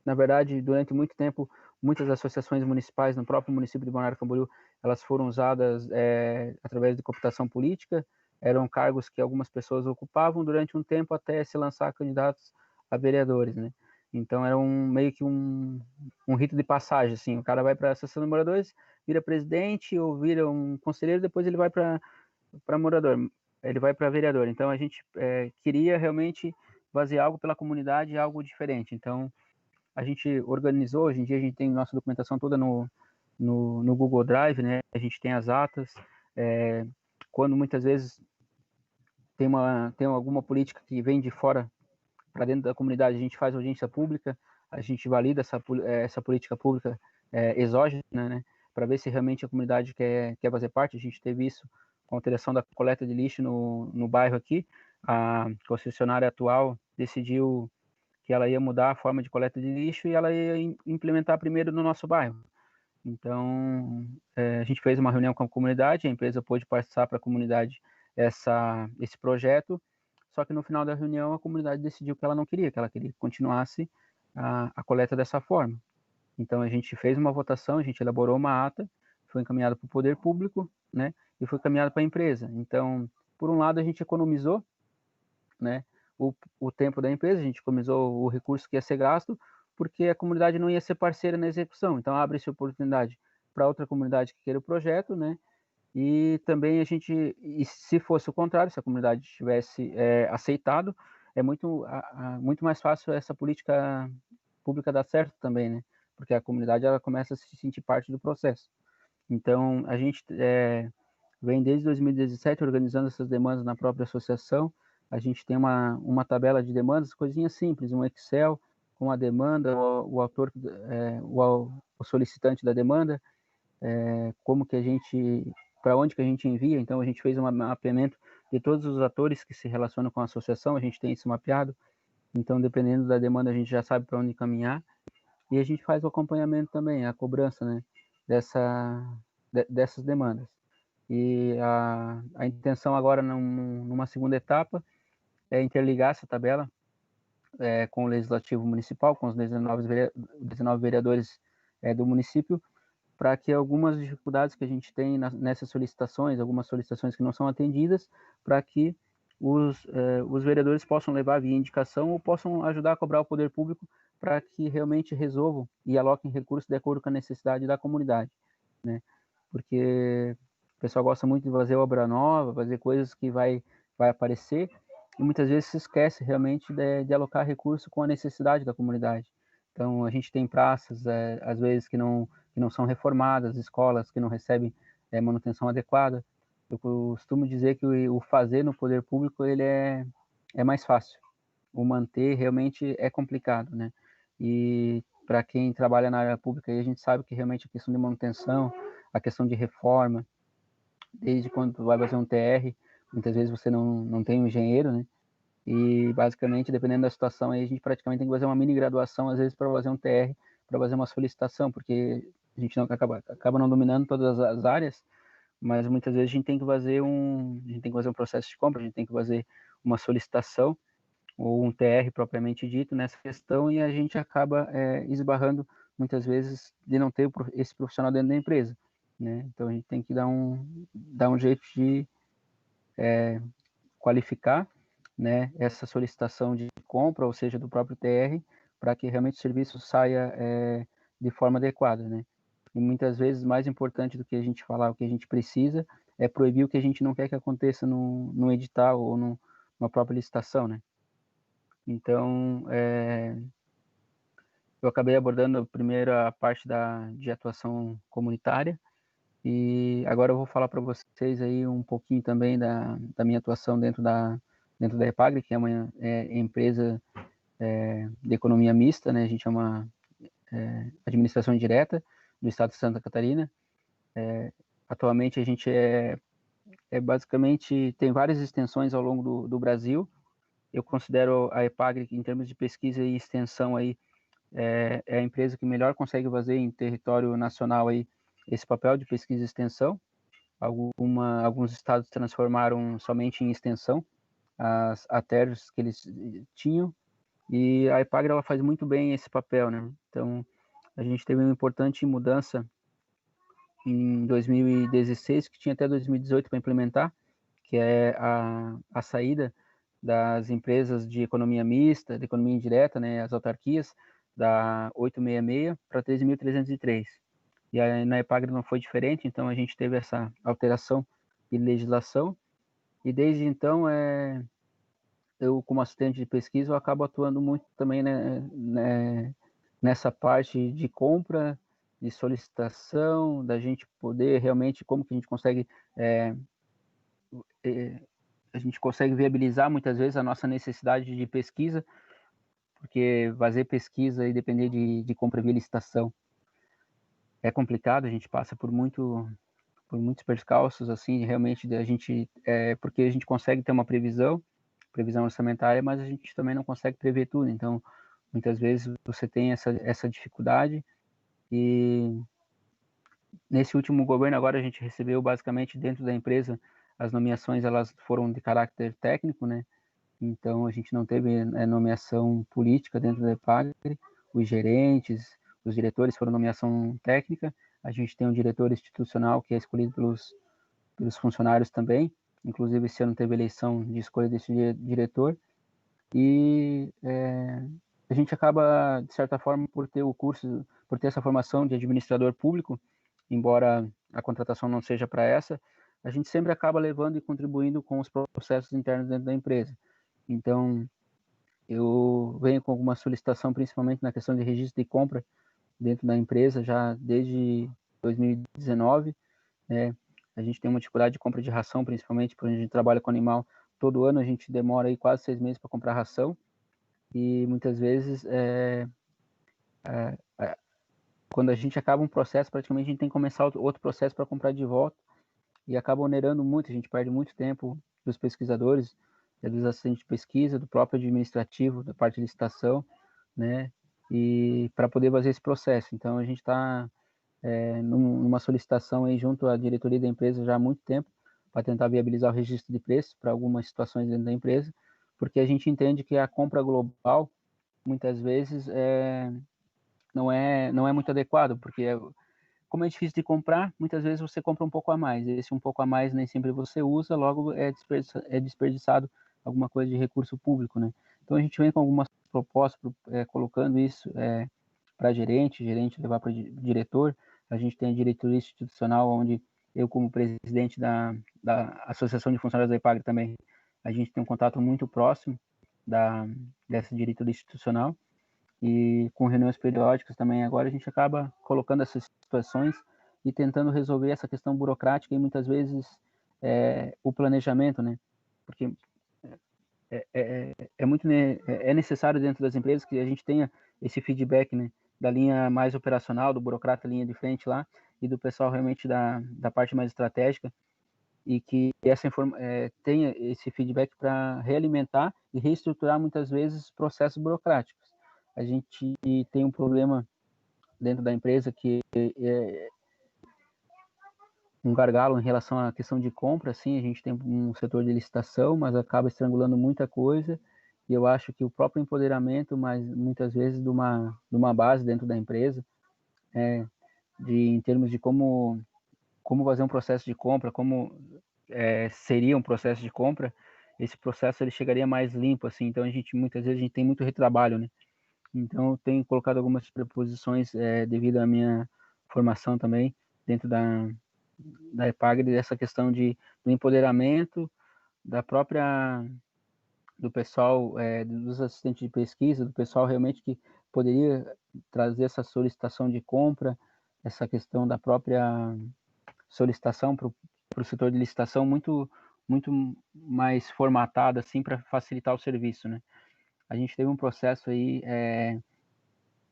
na verdade, durante muito tempo, muitas associações municipais no próprio município de Balneário Camboriú, elas foram usadas através de cooptação política, eram cargos que algumas pessoas ocupavam durante um tempo até se lançar candidatos a vereadores, né? Então era meio que um rito de passagem, assim, o cara vai para a Associação de Moradores, vira presidente ou vira um conselheiro, depois ele vai para morador, ele vai para vereador. Então a gente queria realmente fazer algo pela comunidade, algo diferente. Então a gente organizou, hoje em dia a gente tem nossa documentação toda no Google Drive, né? A gente tem as atas, quando muitas vezes tem alguma política que vem de fora para dentro da comunidade, a gente faz audiência pública, a gente valida essa política pública exógena, né? Para ver se realmente a comunidade quer fazer parte. A gente teve isso com a alteração da coleta de lixo no bairro aqui. A concessionária atual decidiu que ela ia mudar a forma de coleta de lixo e ela ia implementar primeiro no nosso bairro. Então, a gente fez uma reunião com a comunidade, a empresa pôde passar para a comunidade esse projeto, só que no final da reunião a comunidade decidiu que ela não queria, que ela queria que continuasse a coleta dessa forma. Então, a gente fez uma votação, a gente elaborou uma ata, foi encaminhada para o poder público, né, e foi encaminhada para a empresa. Então, por um lado, a gente economizou, né, o tempo da empresa, a gente economizou o recurso que ia ser gasto, porque a comunidade não ia ser parceira na execução. Então, abre-se oportunidade para outra comunidade que queira o projeto, né, e também e se fosse o contrário, se a comunidade tivesse aceitado, é muito mais fácil essa política pública dar certo também, né, porque a comunidade ela começa a se sentir parte do processo. Então, a gente vem desde 2017 organizando essas demandas na própria associação. A gente tem uma tabela de demandas, coisinhas simples, um Excel com a demanda, o autor, o solicitante da demanda, como que para onde que a gente envia. Então a gente fez um mapeamento de todos os atores que se relacionam com a associação, a gente tem isso mapeado. Então, dependendo da demanda, a gente já sabe para onde caminhar. E a gente faz o acompanhamento também, a cobrança, né, dessas demandas. E a intenção agora, numa segunda etapa, é interligar essa tabela com o Legislativo Municipal, com os 19 vereadores do município, para que algumas dificuldades que a gente tem nessas solicitações, algumas solicitações que não são atendidas, para que os vereadores possam levar via indicação ou possam ajudar a cobrar o poder público para que realmente resolvam e aloquem recursos de acordo com a necessidade da comunidade, né? Porque o pessoal gosta muito de fazer obra nova, fazer coisas que vai aparecer, e muitas vezes se esquece realmente de alocar recurso com a necessidade da comunidade. Então, a gente tem praças, às vezes, que não são reformadas, escolas que não recebem manutenção adequada. Eu costumo dizer que o fazer no poder público ele é mais fácil. O manter realmente é complicado, né? E para quem trabalha na área pública, a gente sabe que realmente a questão de manutenção, a questão de reforma, desde quando tu vai fazer um TR, muitas vezes você não tem um engenheiro, né? E basicamente, dependendo da situação, aí a gente praticamente tem que fazer uma mini graduação, às vezes, para fazer um TR, para fazer uma solicitação, porque a gente acaba não dominando todas as áreas, mas muitas vezes a gente tem que fazer um processo de compra, a gente tem que fazer uma solicitação ou um TR propriamente dito nessa questão, e a gente acaba esbarrando muitas vezes de não ter esse profissional dentro da empresa, né? Então a gente tem que dar um jeito de qualificar, né, essa solicitação de compra, ou seja, do próprio TR, para que realmente o serviço saia de forma adequada, né? E muitas vezes, mais importante do que a gente falar o que a gente precisa, é proibir o que a gente não quer que aconteça no edital ou numa própria licitação, né? Então, eu acabei abordando primeiro a parte de atuação comunitária, e agora eu vou falar para vocês aí um pouquinho também da minha atuação dentro da EPAGRE, que é uma empresa de economia mista, né? A gente é uma administração indireta do estado de Santa Catarina. Atualmente a gente basicamente, tem várias extensões ao longo do Brasil. Eu considero a EPAGRE, em termos de pesquisa e extensão, aí, é a empresa que melhor consegue fazer em território nacional aí, esse papel de pesquisa e extensão. Alguns estados transformaram somente em extensão as ATERs que eles tinham, e a EPAGRE ela faz muito bem esse papel, né? Então, a gente teve uma importante mudança em 2016, que tinha até 2018 para implementar, que é a saída das empresas de economia mista, de economia indireta, né, as autarquias, da 866 para 13.303. E aí, na EPAGRE não foi diferente, então a gente teve essa alteração de legislação, e desde então, eu, como assistente de pesquisa, eu acabo atuando muito também, nessa parte de compra, de solicitação, da gente poder realmente, como que a gente consegue, a gente consegue viabilizar muitas vezes a nossa necessidade de pesquisa, porque fazer pesquisa e depender de compra via licitação é complicado, a gente passa por muitos percalços, assim, realmente, a gente, porque a gente consegue ter uma previsão orçamentária, mas a gente também não consegue prever tudo, então, muitas vezes você tem essa dificuldade, e nesse último governo agora a gente recebeu basicamente dentro da empresa, as nomeações elas foram de caráter técnico, né, então a gente não teve nomeação política dentro da EPAGRE, os gerentes, os diretores foram nomeação técnica, a gente tem um diretor institucional que é escolhido pelos funcionários também, inclusive esse ano teve eleição de escolha desse diretor, e a gente acaba, de certa forma, por ter o curso, por ter essa formação de administrador público, embora a contratação não seja para essa, a gente sempre acaba levando e contribuindo com os processos internos dentro da empresa. Então, eu venho com alguma solicitação, principalmente na questão de registro de compra dentro da empresa, já desde 2019, né? A gente tem uma dificuldade de compra de ração, principalmente porque a gente trabalha com animal. Todo ano a gente demora aí quase 6 meses para comprar ração, e muitas vezes, quando a gente acaba um processo, praticamente a gente tem que começar outro processo para comprar de volta, e acaba onerando muito, a gente perde muito tempo dos pesquisadores, dos assistentes de pesquisa, do próprio administrativo, da parte de licitação, né, e para poder fazer esse processo. Então, a gente está numa solicitação aí junto à diretoria da empresa já há muito tempo, para tentar viabilizar o registro de preços para algumas situações dentro da empresa, porque a gente entende que a compra global, muitas vezes, não é muito adequado, porque como é difícil de comprar, muitas vezes você compra um pouco a mais. Esse um pouco a mais nem sempre você usa, logo é desperdiçado alguma coisa de recurso público, né? Então a gente vem com algumas propostas, colocando isso para gerente levar para diretor. A gente tem a diretoria institucional, onde eu, como presidente da Associação de Funcionários da EPAGRE também, a gente tem um contato muito próximo dessa diretoria institucional, e com reuniões periódicas também agora a gente acaba colocando essas situações e tentando resolver essa questão burocrática, e muitas vezes o planejamento, né? Porque é necessário dentro das empresas que a gente tenha esse feedback, né, da linha mais operacional, do burocrata linha de frente lá, e do pessoal realmente da parte mais estratégica, e que tenha esse feedback para realimentar e reestruturar muitas vezes processos burocráticos. A gente tem um problema dentro da empresa que é um gargalo em relação à questão de compra, assim, a gente tem um setor de licitação, mas acaba estrangulando muita coisa, e eu acho que o próprio empoderamento, mas muitas vezes de uma base dentro da empresa, em termos de como fazer um processo de compra, como seria um processo de compra, esse processo ele chegaria mais limpo, assim, então muitas vezes a gente tem muito retrabalho, né? Então eu tenho colocado algumas preposições devido à minha formação também dentro da EPAGRE, dessa questão do empoderamento do pessoal, dos assistentes de pesquisa, do pessoal realmente que poderia trazer essa solicitação de compra, essa questão da própria solicitação para o setor de licitação muito mais formatada, assim, para facilitar o serviço, né? A gente teve um processo aí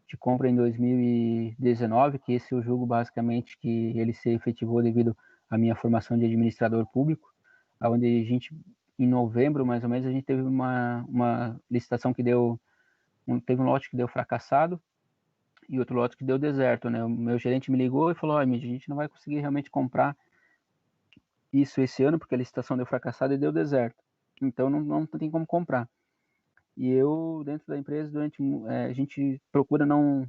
de compra em 2019, que eu julgo basicamente que ele se efetivou devido à minha formação de administrador público. onde a gente, em novembro, mais ou menos, a gente teve uma licitação que teve um lote que deu fracassado e outro lote que deu deserto, né? O meu gerente me ligou e falou, a gente não vai conseguir realmente comprar isso esse ano, porque a licitação deu fracassado e deu deserto. Então, não tem como comprar. E eu, dentro da empresa, a gente procura não...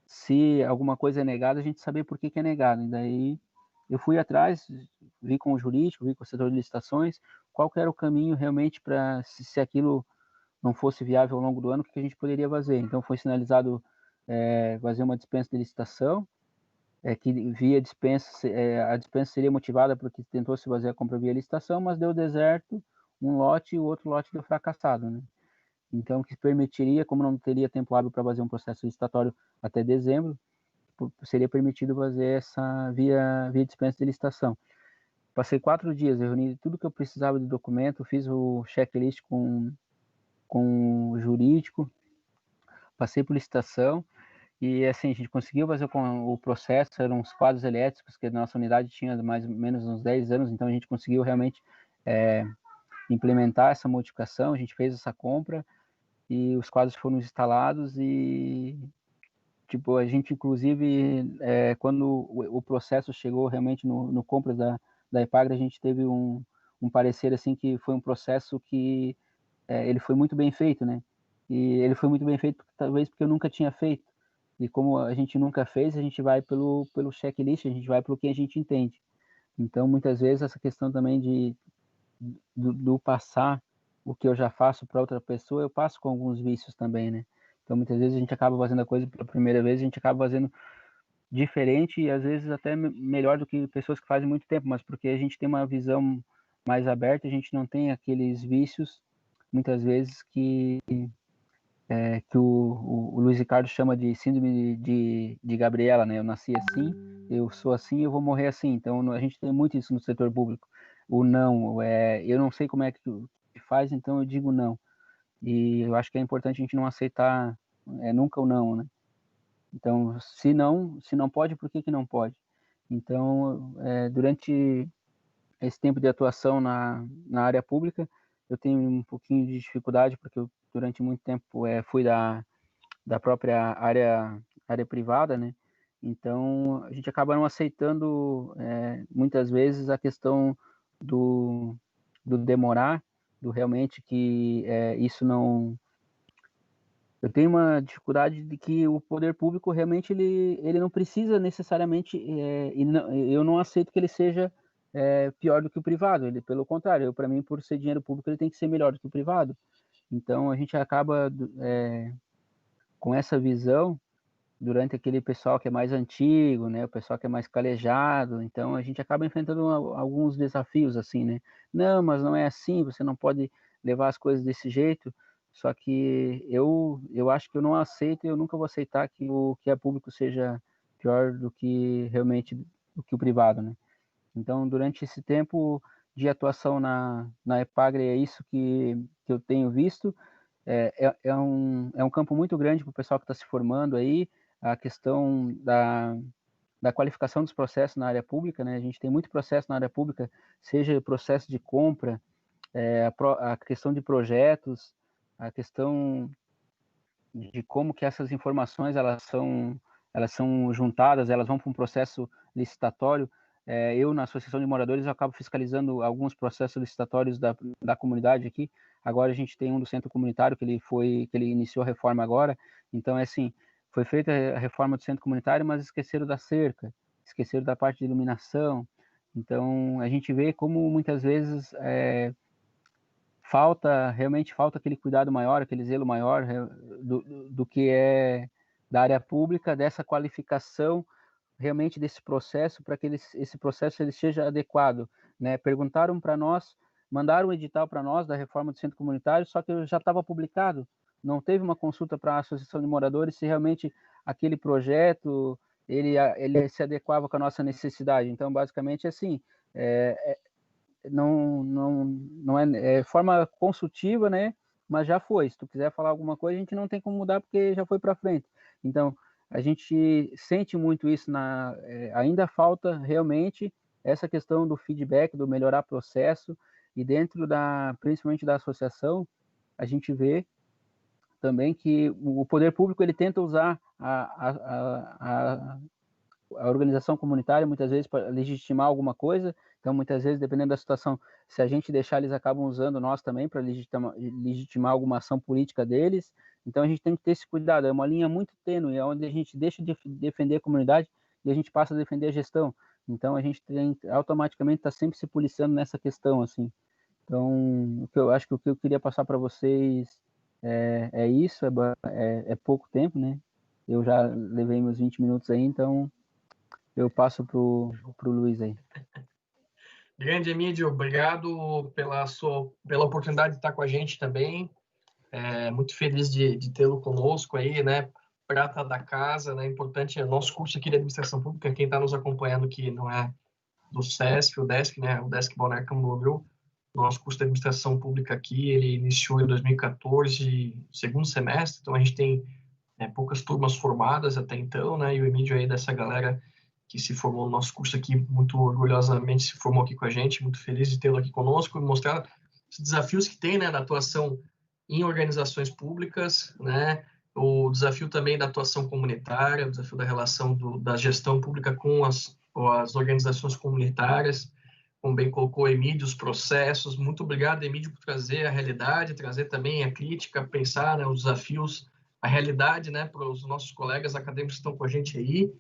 Se alguma coisa é negada, a gente saber por que é negado. E daí, eu fui atrás, vi com o jurídico, vi com o setor de licitações, qual que era o caminho realmente para, se aquilo não fosse viável ao longo do ano, o que a gente poderia fazer. Então, foi sinalizado fazer uma dispensa de licitação, que via dispensa, a dispensa seria motivada porque tentou se fazer a compra via licitação, mas deu deserto um lote e o outro lote deu fracassado, né? Então, que permitiria, como não teria tempo hábil para fazer um processo licitatório até dezembro, seria permitido fazer essa via dispensa de licitação. Passei 4 dias, eu reuni tudo que eu precisava de documento, fiz o checklist com o jurídico, passei por licitação, e assim, a gente conseguiu fazer o processo, eram uns quadros elétricos que a nossa unidade tinha mais ou menos uns 10 anos, então a gente conseguiu realmente implementar essa modificação, a gente fez essa compra, e os quadros foram instalados, e tipo, a gente inclusive, quando o processo chegou realmente no compra da Epagre, a gente teve um parecer assim que foi um processo que ele foi muito bem feito, né? E ele foi muito bem feito talvez porque eu nunca tinha feito. E como a gente nunca fez, a gente vai pelo checklist, a gente vai pelo que a gente entende. Então, muitas vezes, essa questão também do passar o que eu já faço para outra pessoa, eu passo com alguns vícios também, né? Então, muitas vezes a gente acaba fazendo a coisa pela primeira vez, a gente acaba fazendo diferente e às vezes até melhor do que pessoas que fazem muito tempo, mas porque a gente tem uma visão mais aberta, a gente não tem aqueles vícios, muitas vezes, que o Luiz Ricardo chama de síndrome de Gabriela, né? Eu nasci assim, eu sou assim, eu vou morrer assim. Então, a gente tem muito isso no setor público. O não, eu não sei como é que faz, então eu digo não. E eu acho que é importante a gente não aceitar nunca o não, né? Então, se não pode, por que não pode? Então, durante esse tempo de atuação na área pública, eu tenho um pouquinho de dificuldade, porque eu, durante muito tempo, fui da própria área privada, né? Então, a gente acaba não aceitando, muitas vezes, a questão do demorar, do realmente que isso não... Eu tenho uma dificuldade de que o poder público realmente ele não precisa necessariamente, eu não aceito que ele seja pior do que o privado, ele, pelo contrário, para mim, por ser dinheiro público, ele tem que ser melhor do que o privado. Então, a gente acaba com essa visão durante aquele pessoal que é mais antigo, né, o pessoal que é mais calejado, então a gente acaba enfrentando alguns desafios assim, né? Não, mas não é assim, você não pode levar as coisas desse jeito. Só que eu acho que eu não aceito, eu nunca vou aceitar que o que é público seja pior do que realmente do que o privado, né? Então, durante esse tempo de atuação na Epagre, é isso que eu tenho visto. É um campo muito grande para o pessoal que está se formando aí, a questão da qualificação dos processos na área pública, né? A gente tem muito processo na área pública, seja processo de compra, a questão de projetos, a questão de como que essas informações elas são juntadas, elas vão para um processo licitatório. Eu, na Associação de Moradores, eu acabo fiscalizando alguns processos licitatórios da comunidade aqui. Agora a gente tem um do centro comunitário, que ele iniciou a reforma agora. Então, assim, foi feita a reforma do centro comunitário, mas esqueceram da cerca, esqueceram da parte de iluminação. Então, a gente vê como muitas vezes realmente falta aquele cuidado maior, aquele zelo maior do que é da área pública, dessa qualificação realmente desse processo, para que esse processo ele seja adequado, né? Perguntaram para nós, mandaram um edital para nós da reforma do centro comunitário, só que já estava publicado, não teve uma consulta para a Associação de Moradores se realmente aquele projeto ele se adequava com a nossa necessidade. Então, basicamente, assim, não é forma consultiva, né? Mas já foi. Se tu quiser falar alguma coisa, a gente não tem como mudar porque já foi para frente. Então, a gente sente muito isso ainda falta realmente essa questão do feedback, do melhorar processo, e dentro principalmente da associação, a gente vê também que o poder público ele tenta usar a organização comunitária muitas vezes para legitimar alguma coisa. Então, muitas vezes, dependendo da situação, se a gente deixar, eles acabam usando nós também para legitimar alguma ação política deles. Então, a gente tem que ter esse cuidado. É uma linha muito tênue, onde a gente deixa de defender a comunidade e a gente passa a defender a gestão. Então, a gente tem automaticamente está sempre se policiando nessa questão, assim. Então, eu acho que o que eu queria passar para vocês é isso, é pouco tempo, né? Eu já levei meus 20 minutos aí, então eu passo pro Luiz aí. Grande Emílio, obrigado pela oportunidade de estar com a gente também. Muito feliz de tê-lo conosco aí, né? Prata da casa, né? Importante, nosso curso aqui de administração pública, quem está nos acompanhando aqui não é do SESC, o DESC, né? O DESC Balneário Camboriú. Nosso curso de administração pública aqui, ele iniciou em 2014, segundo semestre, então a gente tem poucas turmas formadas até então, né? E o Emílio aí dessa galera que se formou no nosso curso aqui, muito orgulhosamente se formou aqui com a gente, muito feliz de tê-lo aqui conosco e mostrar os desafios que tem, né, na atuação em organizações públicas, né, o desafio também da atuação comunitária, o desafio da relação da gestão pública com as organizações comunitárias, como bem colocou Emílio, os processos. Muito obrigado, Emílio, por trazer a realidade, trazer também a crítica, pensar, né, os desafios, a realidade, né, para os nossos colegas acadêmicos que estão com a gente aí.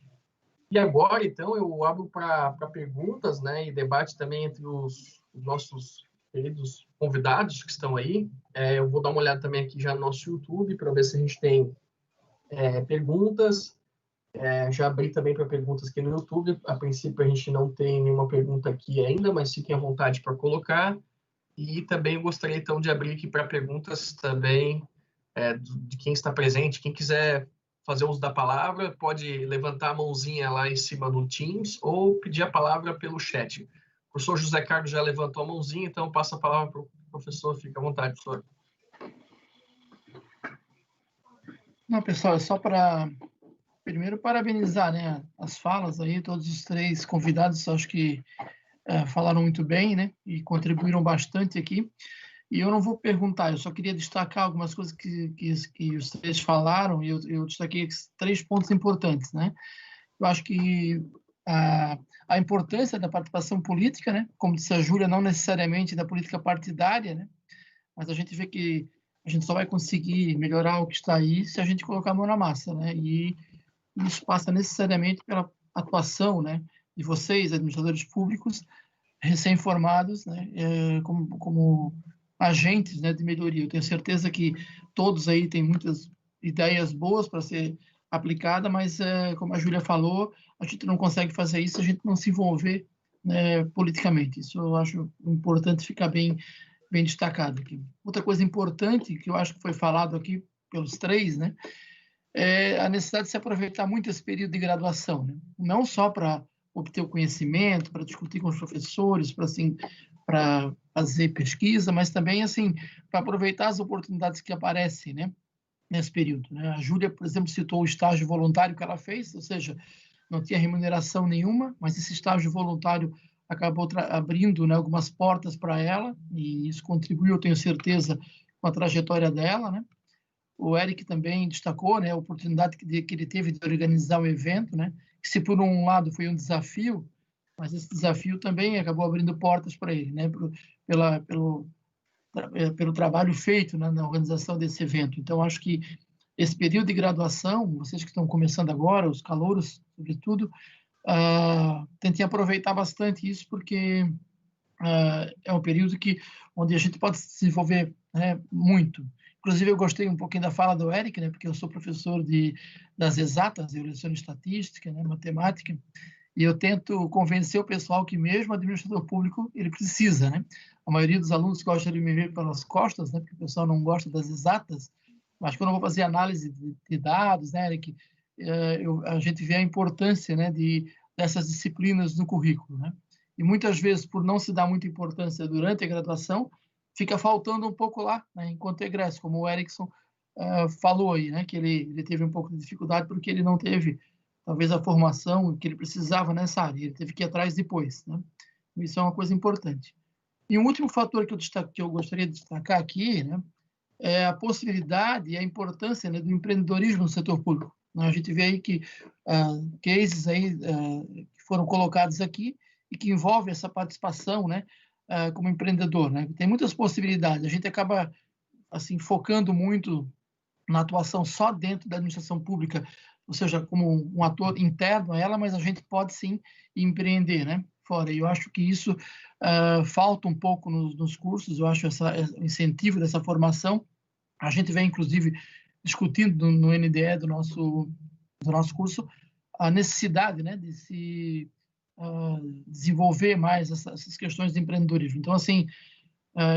E agora, então, eu abro para perguntas, né, e debate também entre os nossos queridos convidados que estão aí. Eu vou dar uma olhada também aqui já no nosso YouTube para ver se a gente tem perguntas. Já abri também para perguntas aqui no YouTube. A princípio, a gente não tem nenhuma pergunta aqui ainda, mas fiquem à vontade para colocar. E também eu gostaria, então, de abrir aqui para perguntas também de quem está presente. Quem quiser fazer uso da palavra, pode levantar a mãozinha lá em cima no Teams ou pedir a palavra pelo chat. O professor José Carlos já levantou a mãozinha, então eu passo a palavra para o professor. Fica à vontade, professor. Não, pessoal, é só para, primeiro, parabenizar, né, as falas aí, todos os três convidados, acho que falaram muito bem, né, e contribuíram bastante aqui. E eu não vou perguntar, eu só queria destacar algumas coisas que os três falaram, e eu destaquei 3 pontos importantes, né? Eu acho que a importância da participação política, né? Como disse a Júlia, não necessariamente da política partidária, né? Mas a gente vê que a gente só vai conseguir melhorar o que está aí se a gente colocar a mão na massa, né? E isso passa necessariamente pela atuação, né, de vocês, administradores públicos, recém-formados, né, como agentes, né, de melhoria. Eu tenho certeza que todos aí têm muitas ideias boas para ser aplicada, mas como a Júlia falou, a gente não consegue fazer isso se a gente não se envolver, né, politicamente. Isso eu acho importante ficar bem destacado aqui. Outra coisa importante que eu acho que foi falado aqui pelos três, né, é a necessidade de se aproveitar muito esse período de graduação, né? Não só para obter o conhecimento, para discutir com os professores, para fazer pesquisa, mas também assim para aproveitar as oportunidades que aparecem, né, nesse período, né? A Júlia, por exemplo, citou o estágio voluntário que ela fez, ou seja, não tinha remuneração nenhuma, mas esse estágio voluntário acabou abrindo, né, algumas portas para ela, e isso contribuiu, eu tenho certeza, com a trajetória dela, né? O Eric também destacou, né, a oportunidade que ele teve de organizar o evento, né, que se por um lado foi um desafio, mas esse desafio também acabou abrindo portas para ele, né, pelo trabalho feito, né, na organização desse evento. Então, acho que esse período de graduação, vocês que estão começando agora, os calouros, sobretudo, tentem aproveitar bastante isso, porque é um período onde a gente pode se desenvolver, né, muito. Inclusive, eu gostei um pouquinho da fala do Eric, né, porque eu sou professor das exatas, eu leciono estatística, né, matemática, e eu tento convencer o pessoal que mesmo o administrador público, ele precisa, né? A maioria dos alunos gosta de me ver pelas costas, né, porque o pessoal não gosta das exatas, mas quando eu vou fazer análise de dados, né, Eric, a gente vê a importância, né, dessas disciplinas no currículo, né? E muitas vezes, por não se dar muita importância durante a graduação, fica faltando um pouco lá, né, enquanto egresso, como o Erickson falou aí, né, que ele teve um pouco de dificuldade porque ele não teve talvez a formação que ele precisava nessa área, ele teve que ir atrás depois, né? Isso é uma coisa importante. E um último fator que eu gostaria de destacar aqui, né, é a possibilidade e a importância, né, do empreendedorismo no setor público. A gente vê aí que cases aí, que foram colocados aqui e que envolvem essa participação, né, como empreendedor, né? Tem muitas possibilidades. A gente acaba assim focando muito na atuação só dentro da administração pública, ou seja, como um ator interno a ela, mas a gente pode sim empreender, né? Fora. E eu acho que isso falta um pouco nos cursos. Eu acho esse incentivo dessa formação. A gente vem, inclusive, discutindo no NDE do nosso curso a necessidade, né, de se desenvolver mais essas questões de empreendedorismo. Então, assim,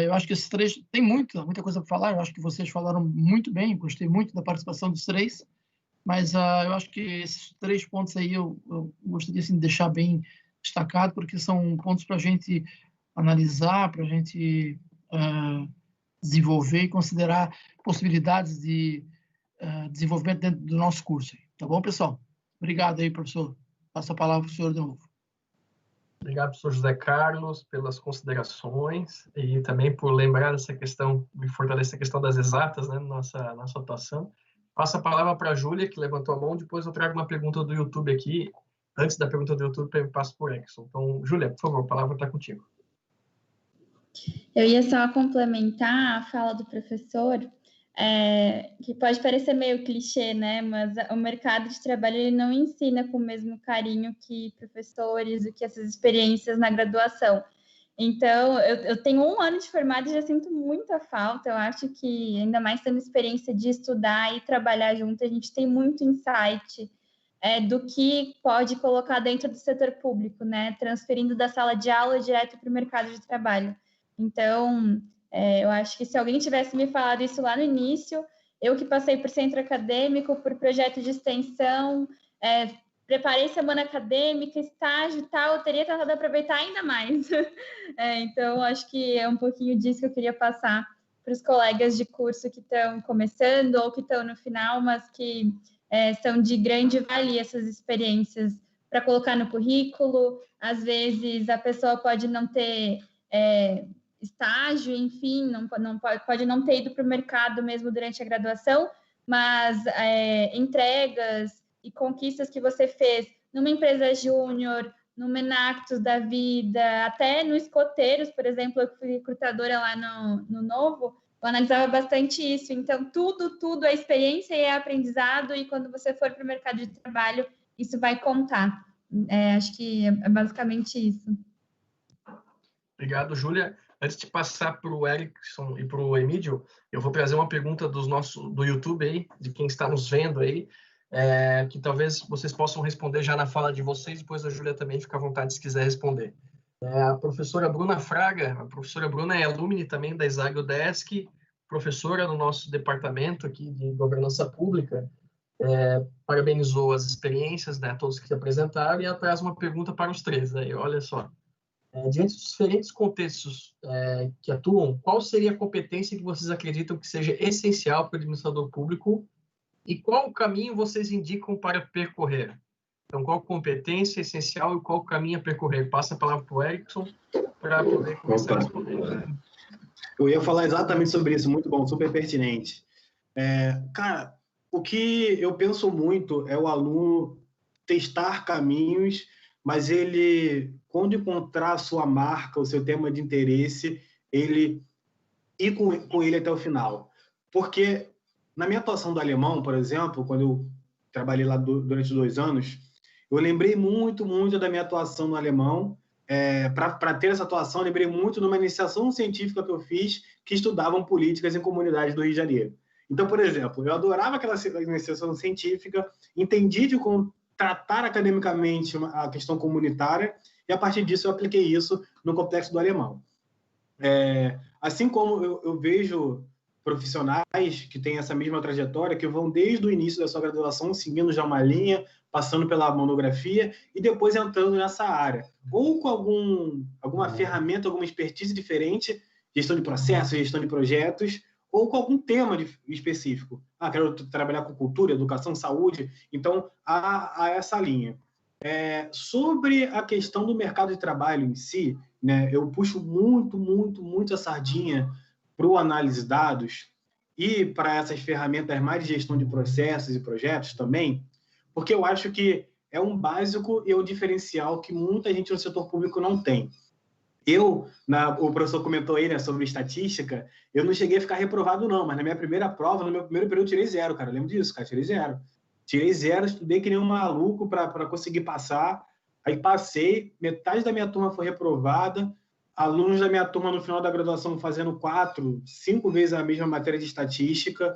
eu acho que esses três, tem muita coisa para falar. Eu acho que vocês falaram muito bem, gostei muito da participação dos três, mas eu acho que esses 3 pontos aí eu gostaria assim, de deixar bem destacado, porque são pontos para a gente analisar, para a gente desenvolver e considerar possibilidades de desenvolvimento dentro do nosso curso. Tá bom, pessoal? Obrigado aí, professor. Passo a palavra para o senhor de novo. Obrigado, professor José Carlos, pelas considerações e também por lembrar dessa questão, e fortalecer a questão das exatas, né, na nossa atuação. Passo a palavra para a Júlia, que levantou a mão, depois eu trago uma pergunta do YouTube aqui. Antes da pergunta do YouTube, eu passo por Exxon. Então, Júlia, por favor, a palavra está contigo. Eu ia só complementar a fala do professor, que pode parecer meio clichê, né? Mas o mercado de trabalho ele não ensina com o mesmo carinho que professores, o que essas experiências na graduação. Então, eu tenho 1 ano de formada e já sinto muita falta. Eu acho que, ainda mais tendo experiência de estudar e trabalhar junto, a gente tem muito insight do que pode colocar dentro do setor público, né? Transferindo da sala de aula direto para o mercado de trabalho. Então, eu acho que se alguém tivesse me falado isso lá no início, eu que passei por centro acadêmico, por projeto de extensão, preparei semana acadêmica, estágio e tal, eu teria tentado aproveitar ainda mais. Então, acho que é um pouquinho disso que eu queria passar para os colegas de curso que estão começando ou que estão no final, mas que são de grande valia essas experiências para colocar no currículo. Às vezes, a pessoa pode não ter estágio, enfim, pode não ter ido para o mercado mesmo durante a graduação, mas entregas e conquistas que você fez numa empresa júnior, no Menactus da vida, até no Escoteiros, por exemplo, eu fui recrutadora lá no Novo, eu analisava bastante isso. Então, tudo é experiência e é aprendizado, e quando você for para o mercado de trabalho, isso vai contar. Acho que é basicamente isso. Obrigado, Júlia. Antes de passar para o Erickson e para o Emílio, eu vou trazer uma pergunta do YouTube aí, de quem está nos vendo aí, que talvez vocês possam responder já na fala de vocês, depois a Júlia também fica à vontade se quiser responder. A professora Bruna Fraga, a professora Bruna é alumni também da ESAG UDESC, professora no nosso departamento aqui de governança pública, parabenizou as experiências, né, todos que se apresentaram, e ela traz uma pergunta para os três. Aí, olha só. Diante dos diferentes contextos que atuam, qual seria a competência que vocês acreditam que seja essencial para o administrador público e qual caminho vocês indicam para percorrer? Então, qual competência essencial e qual caminho a percorrer? Passa a palavra para o Erickson para poder começar a responder. Eu ia falar exatamente sobre isso, muito bom, super pertinente. Cara, o que eu penso muito é o aluno testar caminhos, mas ele, quando encontrar a sua marca, o seu tema de interesse, ele ir com ele até o final. Porque na minha atuação do alemão, por exemplo, quando eu trabalhei lá durante 2 anos, eu lembrei muito da minha atuação no alemão. Para ter essa atuação, eu lembrei muito de uma iniciação científica que eu fiz, que estudavam políticas em comunidades do Rio de Janeiro. Então, por exemplo, eu adorava aquela iniciação científica, entendi de como tratar academicamente a questão comunitária, e a partir disso eu apliquei isso no complexo do alemão. Assim como eu vejo profissionais que têm essa mesma trajetória, que vão desde o início da sua graduação, seguindo já uma linha, passando pela monografia, e depois entrando nessa área. Ou com alguma ferramenta, alguma expertise diferente, gestão de processos, gestão de projetos, ou com algum tema específico. Quero trabalhar com cultura, educação, saúde. Então, há essa linha. Sobre a questão do mercado de trabalho em si, né, eu puxo muito a sardinha para o análise de dados e para essas ferramentas mais de gestão de processos e projetos também, porque eu acho que é um básico e um diferencial que muita gente no setor público não tem. O professor comentou aí, né, sobre estatística, eu não cheguei a ficar reprovado não, mas na minha primeira prova, no meu primeiro período, eu tirei 0, cara, eu lembro disso, cara, tirei 0. Tirei 0, estudei que nem um maluco para conseguir passar, aí passei, metade da minha turma foi reprovada, alunos da minha turma no final da graduação fazendo 4, 5 vezes a mesma matéria de estatística.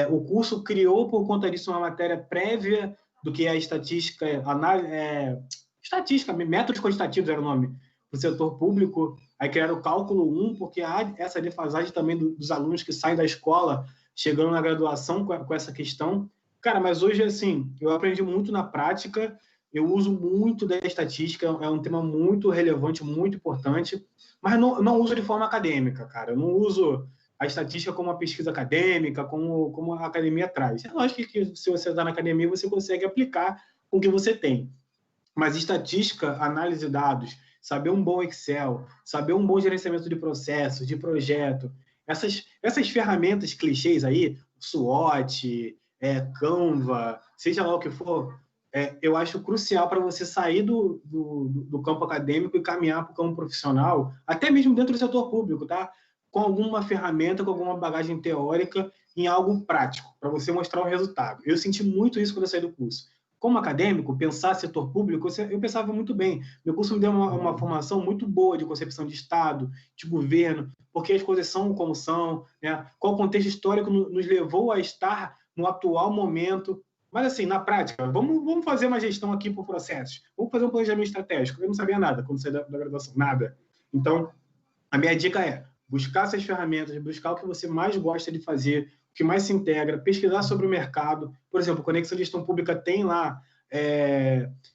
O curso criou, por conta disso, uma matéria prévia do que é a estatística, estatística, métodos quantitativos era o nome, para o setor público. Aí criaram o cálculo 1, porque há essa defasagem também dos alunos que saem da escola, chegando na graduação com essa questão. Cara, mas hoje, assim, eu aprendi muito na prática, eu uso muito da estatística, é um tema muito relevante, muito importante, mas não uso de forma acadêmica, cara. Eu não uso a estatística como uma pesquisa acadêmica, como a academia traz. É lógico que se você está na academia, você consegue aplicar com o que você tem. Mas estatística, análise de dados, saber um bom Excel, saber um bom gerenciamento de processos, de projeto, essas ferramentas clichês aí, SWOT, Canva, seja lá o que for, eu acho crucial para você sair do campo acadêmico e caminhar para o campo profissional, até mesmo dentro do setor público, tá? Com alguma ferramenta, com alguma bagagem teórica, em algo prático, para você mostrar o resultado. Eu senti muito isso quando eu saí do curso. Como acadêmico, pensar setor público, eu pensava muito bem. Meu curso me deu uma formação muito boa de concepção de Estado, de governo, porque as coisas são como são, né? Qual o contexto histórico nos levou a estar no atual momento. Mas, assim, na prática, vamos fazer uma gestão aqui por processos. Vamos fazer um planejamento estratégico. Eu não sabia nada quando saí da graduação, nada. Então, a minha dica é buscar essas ferramentas, buscar o que você mais gosta de fazer, o que mais se integra, pesquisar sobre o mercado. Por exemplo, Conexão de Gestão Pública tem lá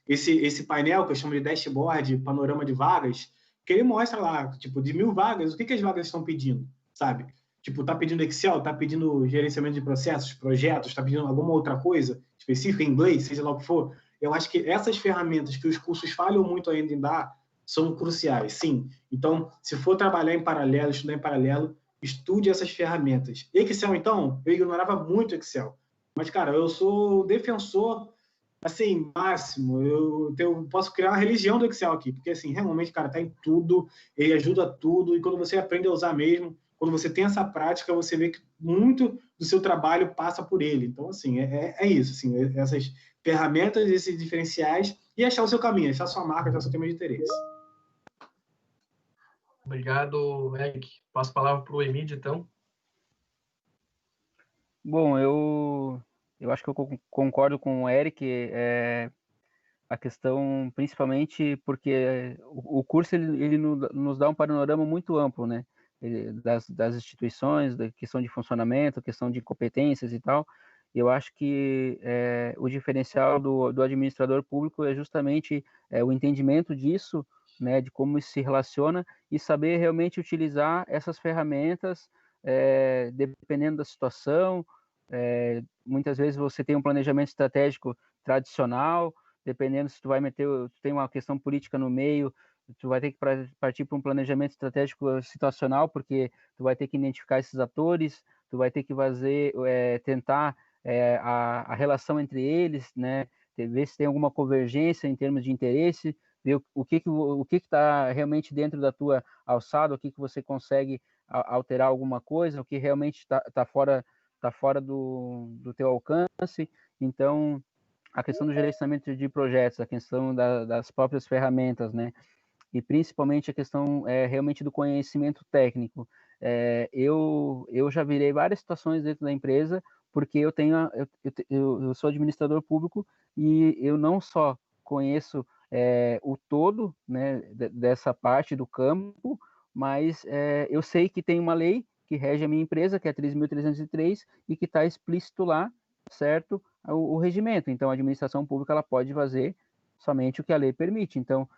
esse painel que eu chamo de dashboard, panorama de vagas, que ele mostra lá, tipo, de 1000 vagas, o que as vagas estão pedindo, sabe? Tipo, tá pedindo Excel, tá pedindo gerenciamento de processos, projetos, tá pedindo alguma outra coisa específica em inglês, seja lá o que for. Eu acho que essas ferramentas que os cursos falham muito ainda em dar são cruciais, sim. Então, se for trabalhar em paralelo, estudar em paralelo, estude essas ferramentas. Excel, então, eu ignorava muito Excel. Mas, cara, eu sou defensor, assim, máximo. Eu posso criar uma religião do Excel aqui, porque, assim, realmente, cara, tá em tudo, ele ajuda tudo, e quando você aprende a usar mesmo, quando você tem essa prática, você vê que muito do seu trabalho passa por ele. Então, assim, é isso, assim, essas ferramentas, esses diferenciais, e achar o seu caminho, achar a sua marca, achar o seu tema de interesse. Obrigado, Eric. Passo a palavra para o Emílio, então. Bom, eu acho que eu concordo com o Eric, a questão, principalmente porque o curso ele nos dá um panorama muito amplo, né? Das instituições, da questão de funcionamento, questão de competências e tal. Eu acho que o diferencial do administrador público é justamente o entendimento disso, né, de como isso se relaciona e saber realmente utilizar essas ferramentas dependendo da situação. Muitas vezes você tem um planejamento estratégico tradicional, dependendo se tu tem uma questão política no meio, tu vai ter que partir para um planejamento estratégico situacional, porque tu vai ter que identificar esses atores, tu vai ter que tentar a relação entre eles, né, ver se tem alguma convergência em termos de interesse, ver o que está realmente dentro da tua alçada, o que você consegue alterar alguma coisa, o que realmente está fora do teu alcance. Então, a questão do gerenciamento de projetos, a questão das próprias ferramentas, né? E principalmente a questão realmente do conhecimento técnico. Eu já virei várias situações dentro da empresa, porque eu sou administrador público e eu não só conheço o todo, né, dessa parte do campo, mas eu sei que tem uma lei que rege a minha empresa, que é 3.303, e que está explícito lá, certo, o regimento. Então, a administração pública ela pode fazer somente o que a lei permite. Então,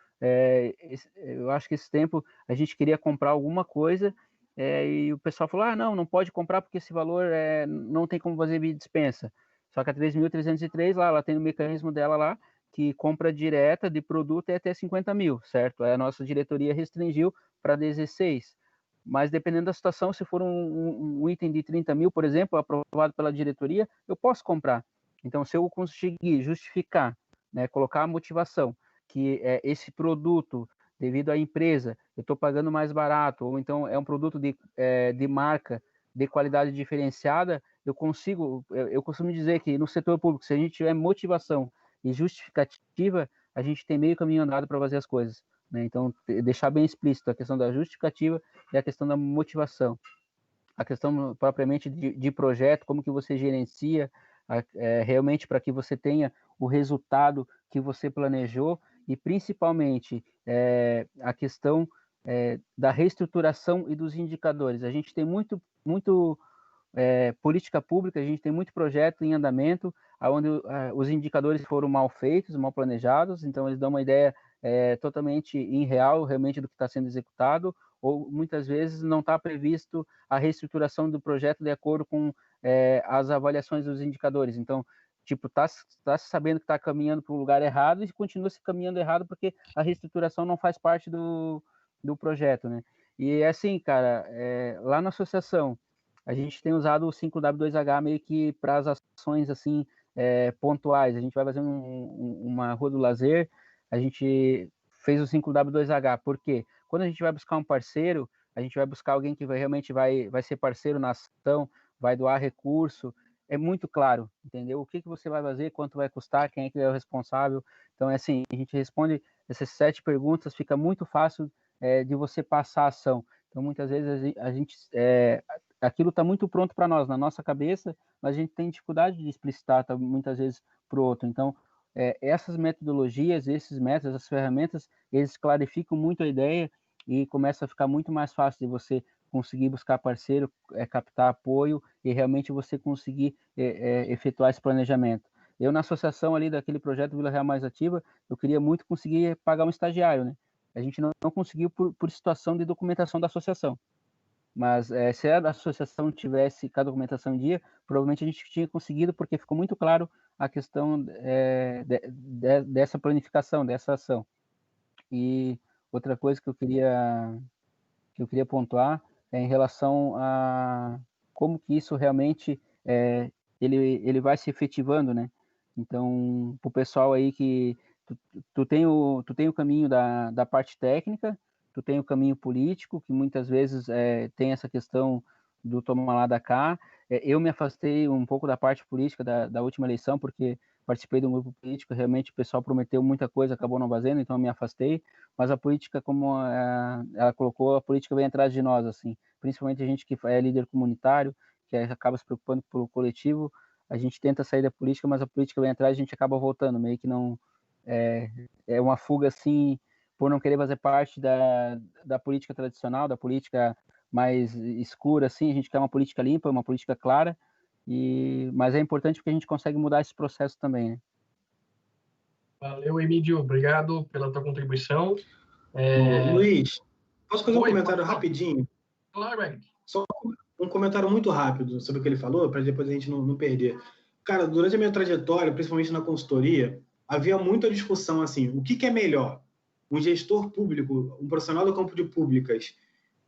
eu acho que esse tempo a gente queria comprar alguma coisa e o pessoal falou, não pode comprar porque esse valor não tem como fazer dispensa. Só que a 3.303 lá, ela tem o mecanismo dela lá, que compra direta de produto é até 50 mil, certo? A nossa diretoria restringiu para 16. Mas dependendo da situação, se for um item de 30 mil, por exemplo, aprovado pela diretoria, eu posso comprar. Então, se eu conseguir justificar, né, colocar a motivação que esse produto, devido à empresa, eu estou pagando mais barato, ou então é um produto de marca, de qualidade diferenciada, eu costumo dizer que no setor público, se a gente tiver motivação e justificativa, a gente tem meio caminho andado para fazer as coisas, né? Então, deixar bem explícito a questão da justificativa e a questão da motivação. A questão propriamente de projeto, como que você gerencia realmente para que você tenha o resultado que você planejou, e principalmente a questão da reestruturação e dos indicadores. A gente tem muito política pública, a gente tem muito projeto em andamento, onde os indicadores foram mal feitos, mal planejados, então eles dão uma ideia totalmente irreal, realmente, do que está sendo executado, ou muitas vezes não está previsto a reestruturação do projeto de acordo com as avaliações dos indicadores. Então, tipo, tá sabendo que está caminhando para um lugar errado e continua se caminhando errado porque a reestruturação não faz parte do projeto, né? E assim, cara, lá na associação, a gente tem usado o 5W2H meio que para as ações, assim, pontuais. A gente vai fazer uma rua do lazer, a gente fez o 5W2H, por quê? Quando a gente vai buscar um parceiro, a gente vai buscar alguém que realmente vai ser parceiro na ação, vai doar recurso, é muito claro, entendeu? O que você vai fazer, quanto vai custar, quem é que é o responsável. Então, assim, a gente responde essas 7 perguntas, fica muito fácil de você passar a ação. Então, muitas vezes a gente aquilo está muito pronto para nós, na nossa cabeça, mas a gente tem dificuldade de explicitar muitas vezes para o outro. Então, essas metodologias, esses métodos, essas ferramentas, eles clarificam muito a ideia e começa a ficar muito mais fácil de você conseguir buscar parceiro, captar apoio e realmente você conseguir efetuar esse planejamento. Eu, na associação ali daquele projeto Vila Real Mais Ativa, eu queria muito conseguir pagar um estagiário, né? A gente não conseguiu por situação de documentação da associação. Mas se a associação tivesse com a documentação em dia, provavelmente a gente tinha conseguido, porque ficou muito claro a questão dessa planificação, dessa ação. E outra coisa que eu queria pontuar é em relação a como que isso realmente ele vai se efetivando, né? Então, para o pessoal aí que tu tem o caminho da parte técnica, tu tem o caminho político, que muitas vezes tem essa questão do toma lá da cá. Eu me afastei um pouco da parte política da última eleição, porque participei de um grupo político, realmente o pessoal prometeu muita coisa, acabou não fazendo, então eu me afastei, mas a política, como ela colocou, a política vem atrás de nós, assim, principalmente a gente que é líder comunitário, que acaba se preocupando pelo coletivo, a gente tenta sair da política, mas a política vem atrás, a gente acaba voltando, meio que não... É uma fuga, assim, por não querer fazer parte da política tradicional, da política mais escura, assim, a gente quer uma política limpa, uma política clara, mas é importante porque a gente consegue mudar esse processo também, né? Valeu, Emílio, obrigado pela tua contribuição. Luiz, posso fazer um comentário rapidinho? Claro, Eric. Só um comentário muito rápido sobre o que ele falou, para depois a gente não perder. Cara, durante a minha trajetória, principalmente na consultoria, havia muita discussão assim, o que é melhor? Um gestor público, um profissional do campo de públicas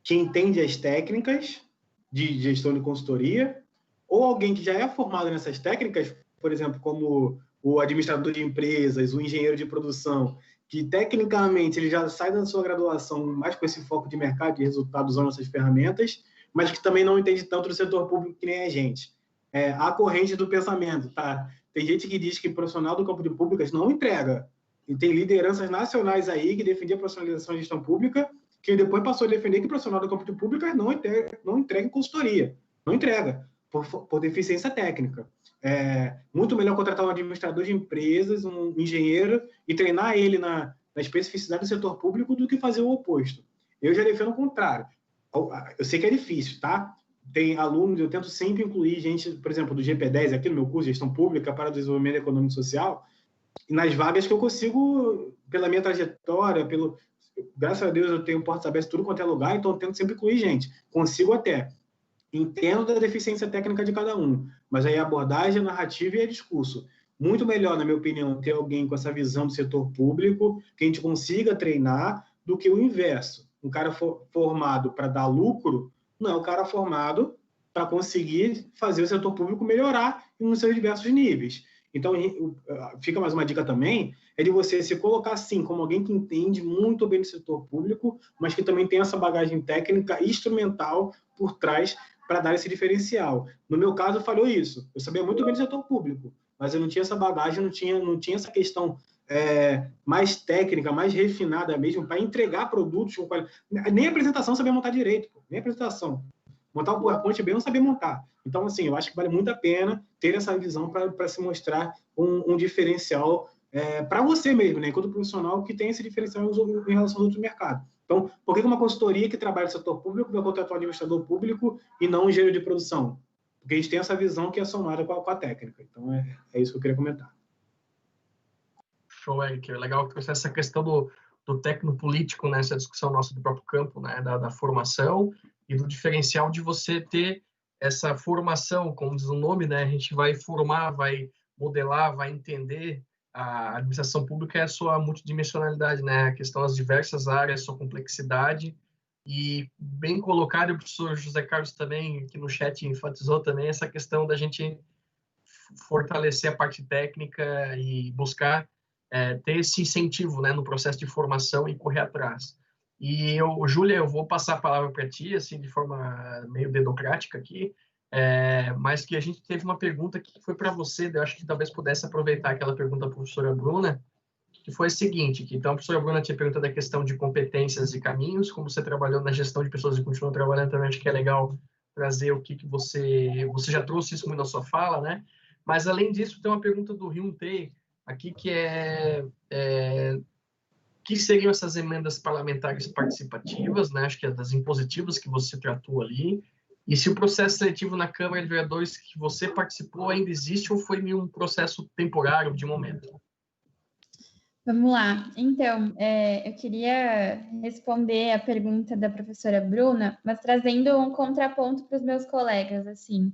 que entende as técnicas de gestão de consultoria, ou alguém que já é formado nessas técnicas, por exemplo, como o administrador de empresas, o engenheiro de produção, que tecnicamente ele já sai da sua graduação mais com esse foco de mercado de resultados usando essas ferramentas, mas que também não entende tanto do setor público que nem a gente. A corrente do pensamento, tá? Tem gente que diz que profissional do campo de públicas não entrega. E tem lideranças nacionais aí que defendiam a profissionalização de gestão pública, que depois passou a defender que o profissional do campo de públicas não entrega consultoria. Não entrega, por deficiência técnica. Muito melhor contratar um administrador de empresas, um engenheiro, e treinar ele na especificidade do setor público do que fazer o oposto. Eu já defendo o contrário. Eu sei que é difícil, tá? Tem alunos, eu tento sempre incluir gente, por exemplo, do GP10 aqui no meu curso, Gestão Pública para o Desenvolvimento Econômico e Social, e nas vagas que eu consigo, pela minha trajetória, graças a Deus eu tenho portas abertas em tudo quanto é lugar, então eu tento sempre incluir gente. Consigo até. Entendo da deficiência técnica de cada um, mas aí a abordagem, a narrativa e o discurso. Muito melhor, na minha opinião, ter alguém com essa visão do setor público, que a gente consiga treinar, do que o inverso. Um cara formado para dar lucro, não é o cara formado para conseguir fazer o setor público melhorar nos seus diversos níveis. Então, fica mais uma dica também, é de você se colocar assim, como alguém que entende muito bem do setor público, mas que também tem essa bagagem técnica e instrumental por trás para dar esse diferencial. No meu caso, falhou isso. Eu sabia muito bem do setor público, mas eu não tinha essa bagagem, não tinha essa questão mais técnica, mais refinada mesmo, para entregar produtos com qualidade. Nem a apresentação eu sabia montar direito, pô. Nem a apresentação. Montar o PowerPoint bem, eu não sabia montar. Então, assim, eu acho que vale muito a pena ter essa visão para se mostrar um diferencial para você mesmo, né? Enquanto profissional que tem esse diferencial em relação aos outros mercados. Então, por que uma consultoria que trabalha no setor público vai contratar um administrador público e não um engenheiro de produção? Porque a gente tem essa visão que é somada com a técnica. Então, é isso que eu queria comentar. Show, Eric. É legal que trouxe essa questão do tecnopolítico, né? Essa discussão nossa do próprio campo, né? Da formação e do diferencial de você ter essa formação, como diz o nome, né? A gente vai formar, vai modelar, vai entender. A administração pública é a sua multidimensionalidade, né? A questão das diversas áreas, sua complexidade. E bem colocado, o professor José Carlos também, aqui no chat, enfatizou também essa questão da gente fortalecer a parte técnica e buscar ter esse incentivo, né, no processo de formação e correr atrás. E Júlia, eu vou passar a palavra para ti, assim, de forma meio dedocrática aqui, mas que a gente teve uma pergunta que foi para você, eu acho que talvez pudesse aproveitar aquela pergunta da professora Bruna, que foi a seguinte, que então a professora Bruna tinha perguntado a questão de competências e caminhos, como você trabalhou na gestão de pessoas e continua trabalhando também, acho que é legal trazer o que você já trouxe isso muito na sua fala, né? Mas além disso, tem uma pergunta do Hyun Tae aqui que que seriam essas emendas parlamentares participativas, né? Acho que é das impositivas que você tratou ali, e se o processo seletivo na Câmara de Vereadores que você participou ainda existe ou foi um processo temporário de momento? Vamos lá. Então, eu queria responder a pergunta da professora Bruna, mas trazendo um contraponto para os meus colegas, assim.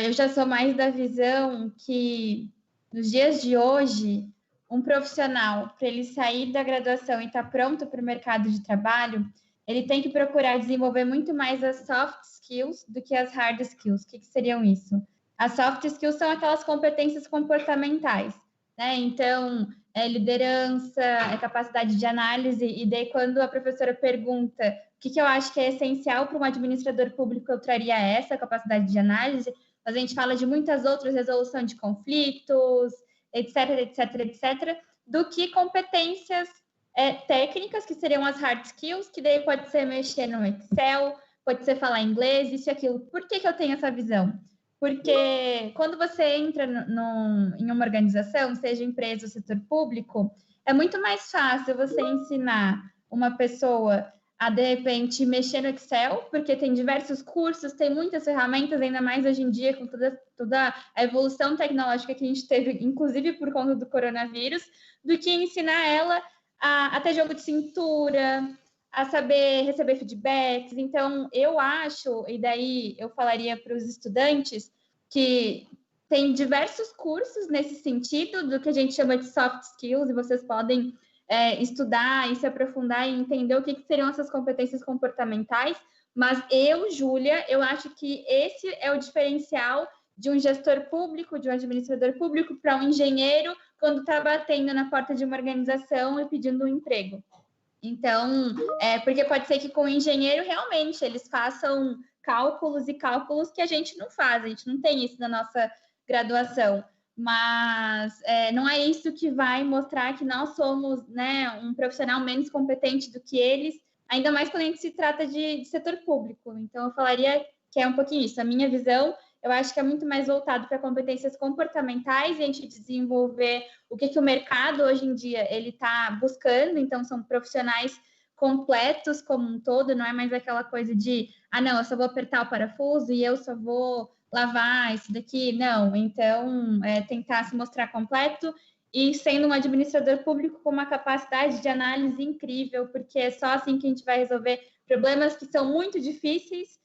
Eu já sou mais da visão que, nos dias de hoje, um profissional, para ele sair da graduação e estar pronto para o mercado de trabalho, ele tem que procurar desenvolver muito mais as soft skills do que as hard skills. O que seriam isso? As soft skills são aquelas competências comportamentais, né? Então, liderança, capacidade de análise, e daí quando a professora pergunta o que eu acho que é essencial para um administrador público, eu traria essa capacidade de análise, mas a gente fala de muitas outras, resolução de conflitos, etc, etc, etc, do que competências técnicas, que seriam as hard skills, que daí pode ser mexer no Excel, pode ser falar inglês, isso e aquilo. Por que eu tenho essa visão? Porque quando você entra em uma organização, seja empresa ou setor público, é muito mais fácil você ensinar uma pessoa a, de repente, mexer no Excel, porque tem diversos cursos, tem muitas ferramentas, ainda mais hoje em dia, com toda a evolução tecnológica que a gente teve, inclusive por conta do coronavírus, do que ensinar ela a ter jogo de cintura, a saber receber feedbacks. Então, eu acho, e daí eu falaria para os estudantes, que tem diversos cursos nesse sentido, do que a gente chama de soft skills, e vocês podem estudar e se aprofundar e entender o que seriam essas competências comportamentais, mas Júlia, eu acho que esse é o diferencial de um gestor público, de um administrador público, para um engenheiro, quando está batendo na porta de uma organização e pedindo um emprego. Então, porque pode ser que com o engenheiro, realmente, eles façam cálculos e cálculos que a gente não faz, a gente não tem isso na nossa graduação, mas não é isso que vai mostrar que nós somos, né, um profissional menos competente do que eles, ainda mais quando a gente se trata de setor público. Então, eu falaria que é um pouquinho isso. A minha visão, eu acho que é muito mais voltado para competências comportamentais e a gente desenvolver o que o mercado hoje em dia ele está buscando. Então, são profissionais completos como um todo, não é mais aquela coisa de, não, eu só vou apertar o parafuso e eu só vou lavar isso daqui. Não, então, tentar se mostrar completo e sendo um administrador público com uma capacidade de análise incrível, porque é só assim que a gente vai resolver problemas que são muito difíceis,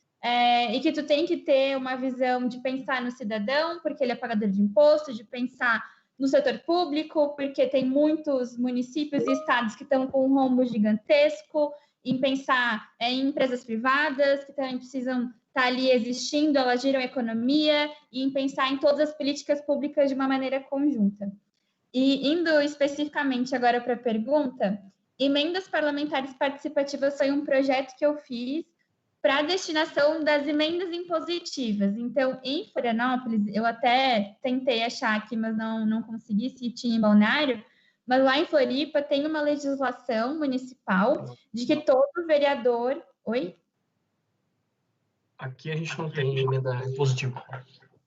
e que tu tem que ter uma visão de pensar no cidadão, porque ele é pagador de imposto, de pensar no setor público, porque tem muitos municípios e estados que estão com um rombo gigantesco, em pensar em empresas privadas, que também precisam estar ali existindo, elas giram a economia, e em pensar em todas as políticas públicas de uma maneira conjunta. E indo especificamente agora para a pergunta, emendas parlamentares participativas foi um projeto que eu fiz para a destinação das emendas impositivas. Então, em Florianópolis, eu até tentei achar aqui, mas não consegui, se tinha em Balneário, mas lá em Floripa tem uma legislação municipal de que todo vereador... Oi? Aqui a gente não tem emenda impositiva.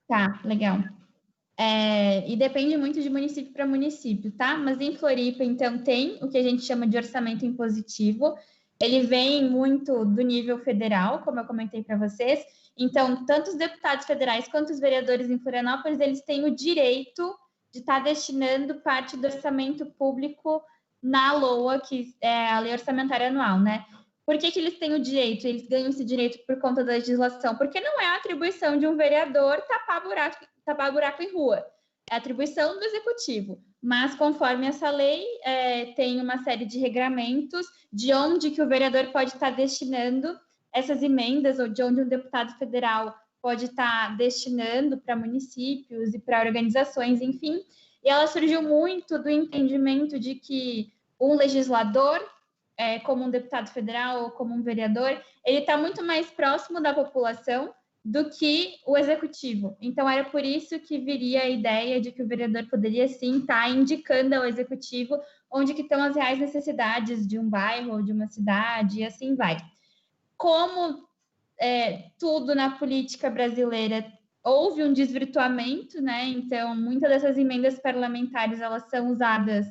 Tá, legal. E depende muito de município para município, tá? Mas em Floripa, então, tem o que a gente chama de orçamento impositivo. Ele vem muito do nível federal, como eu comentei para vocês. Então, tanto os deputados federais quanto os vereadores em Florianópolis, eles têm o direito de estar destinando parte do orçamento público na LOA, que é a Lei Orçamentária Anual, né? Por que eles têm o direito? Eles ganham esse direito por conta da legislação? Porque não é a atribuição de um vereador tapar buraco em rua. É a atribuição do executivo. Mas, conforme essa lei, tem uma série de regramentos de onde que o vereador pode estar destinando essas emendas, ou de onde um deputado federal pode estar destinando para municípios e para organizações, enfim. E ela surgiu muito do entendimento de que um legislador, como um deputado federal ou como um vereador, ele está muito mais próximo da população do que o executivo. Então, era por isso que viria a ideia de que o vereador poderia, sim, estar indicando ao executivo onde que estão as reais necessidades de um bairro ou de uma cidade, e assim vai. Como tudo na política brasileira, houve um desvirtuamento, né? Então, muitas dessas emendas parlamentares, elas são usadas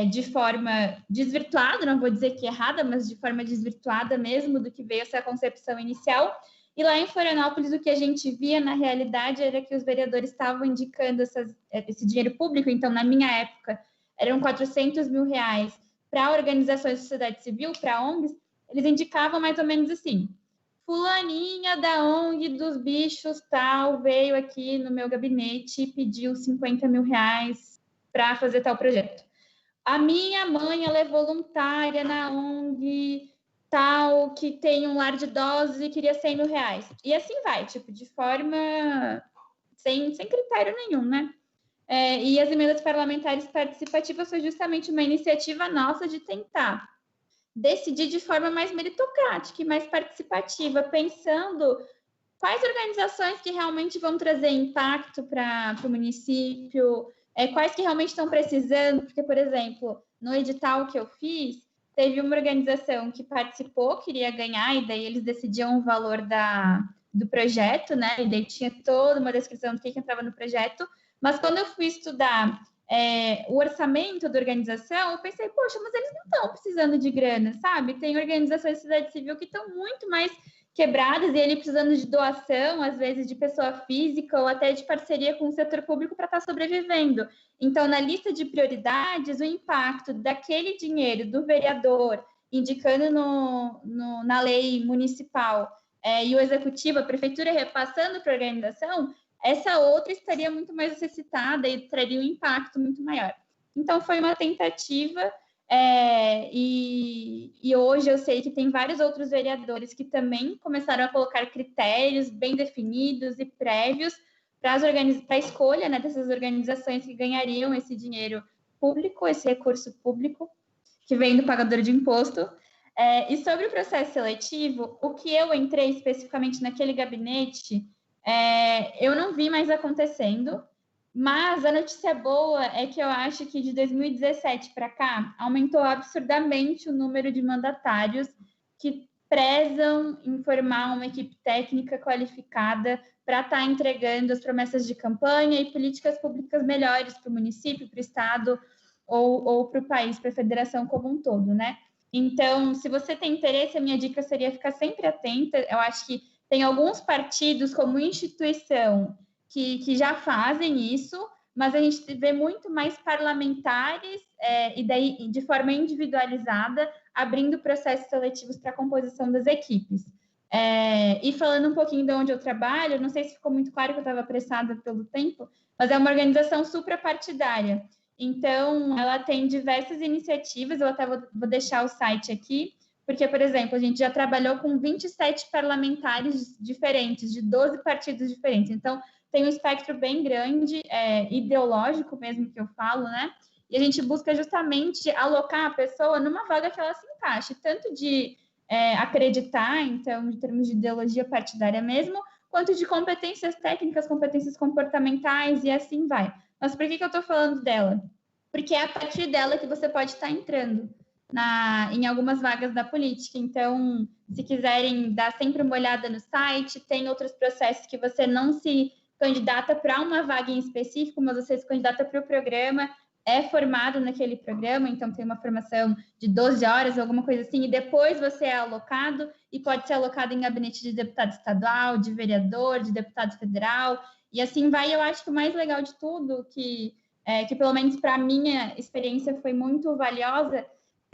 de forma desvirtuada, não vou dizer que errada, mas de forma desvirtuada mesmo do que veio essa concepção inicial. E lá em Florianópolis, o que a gente via na realidade era que os vereadores estavam indicando esse dinheiro público. Então, na minha época, eram 400 mil reais para organizações da sociedade civil, para ONGs. Eles indicavam mais ou menos assim: fulaninha da ONG dos bichos tal veio aqui no meu gabinete e pediu 50 mil reais para fazer tal projeto. A minha mãe, ela é voluntária na ONG tal, que tem um lar de idosos e queria 100 mil reais. E assim vai, tipo, de forma sem critério nenhum, né? E as emendas parlamentares participativas foi justamente uma iniciativa nossa de tentar decidir de forma mais meritocrática e mais participativa, pensando quais organizações que realmente vão trazer impacto para o município, quais que realmente estão precisando, porque, por exemplo, no edital que eu fiz, teve uma organização que participou, queria ganhar, e daí eles decidiam o valor do projeto, né? E daí tinha toda uma descrição do que entrava no projeto. Mas quando eu fui estudar o orçamento da organização, eu pensei, poxa, mas eles não estão precisando de grana, sabe? Tem organizações de sociedade civil que estão muito mais quebradas e ele precisando de doação, às vezes de pessoa física ou até de parceria com o setor público para estar sobrevivendo. Então, na lista de prioridades, o impacto daquele dinheiro do vereador indicando na lei municipal e o executivo, a prefeitura repassando para a organização, essa outra estaria muito mais necessitada e traria um impacto muito maior. Então, foi uma tentativa, e hoje eu sei que tem vários outros vereadores que também começaram a colocar critérios bem definidos e prévios para a escolha, né, dessas organizações que ganhariam esse dinheiro público, esse recurso público que vem do pagador de imposto. E sobre o processo seletivo, o que eu entrei especificamente naquele gabinete, eu não vi mais acontecendo, mas a notícia boa é que eu acho que de 2017 para cá aumentou absurdamente o número de mandatários que prezam em formar uma equipe técnica qualificada para estar entregando as promessas de campanha e políticas públicas melhores para o município, para o estado ou para o país, para a federação como um todo, né? Então, se você tem interesse, a minha dica seria ficar sempre atenta. Eu acho que tem alguns partidos como instituição que já fazem isso, mas a gente vê muito mais parlamentares, e daí de forma individualizada, abrindo processos seletivos para a composição das equipes. E falando um pouquinho de onde eu trabalho, não sei se ficou muito claro que eu estava apressada pelo tempo, mas é uma organização suprapartidária. Então, ela tem diversas iniciativas, eu até vou deixar o site aqui, porque, por exemplo, a gente já trabalhou com 27 parlamentares diferentes, de 12 partidos diferentes. Então, tem um espectro bem grande, ideológico mesmo que eu falo, né? E a gente busca justamente alocar a pessoa numa vaga que ela se encaixe, tanto de acreditar, então, em termos de ideologia partidária mesmo, quanto de competências técnicas, competências comportamentais e assim vai. Mas por que eu estou falando dela? Porque é a partir dela que você pode estar entrando em algumas vagas da política. Então, se quiserem dar sempre uma olhada no site, tem outros processos que você não se candidata para uma vaga em específico, mas você se candidata para o programa, é formado naquele programa, então tem uma formação de 12 horas, alguma coisa assim, e depois você é alocado, e pode ser alocado em gabinete de deputado estadual, de vereador, de deputado federal, e assim vai. Eu acho que o mais legal de tudo, que pelo menos para a minha experiência foi muito valiosa,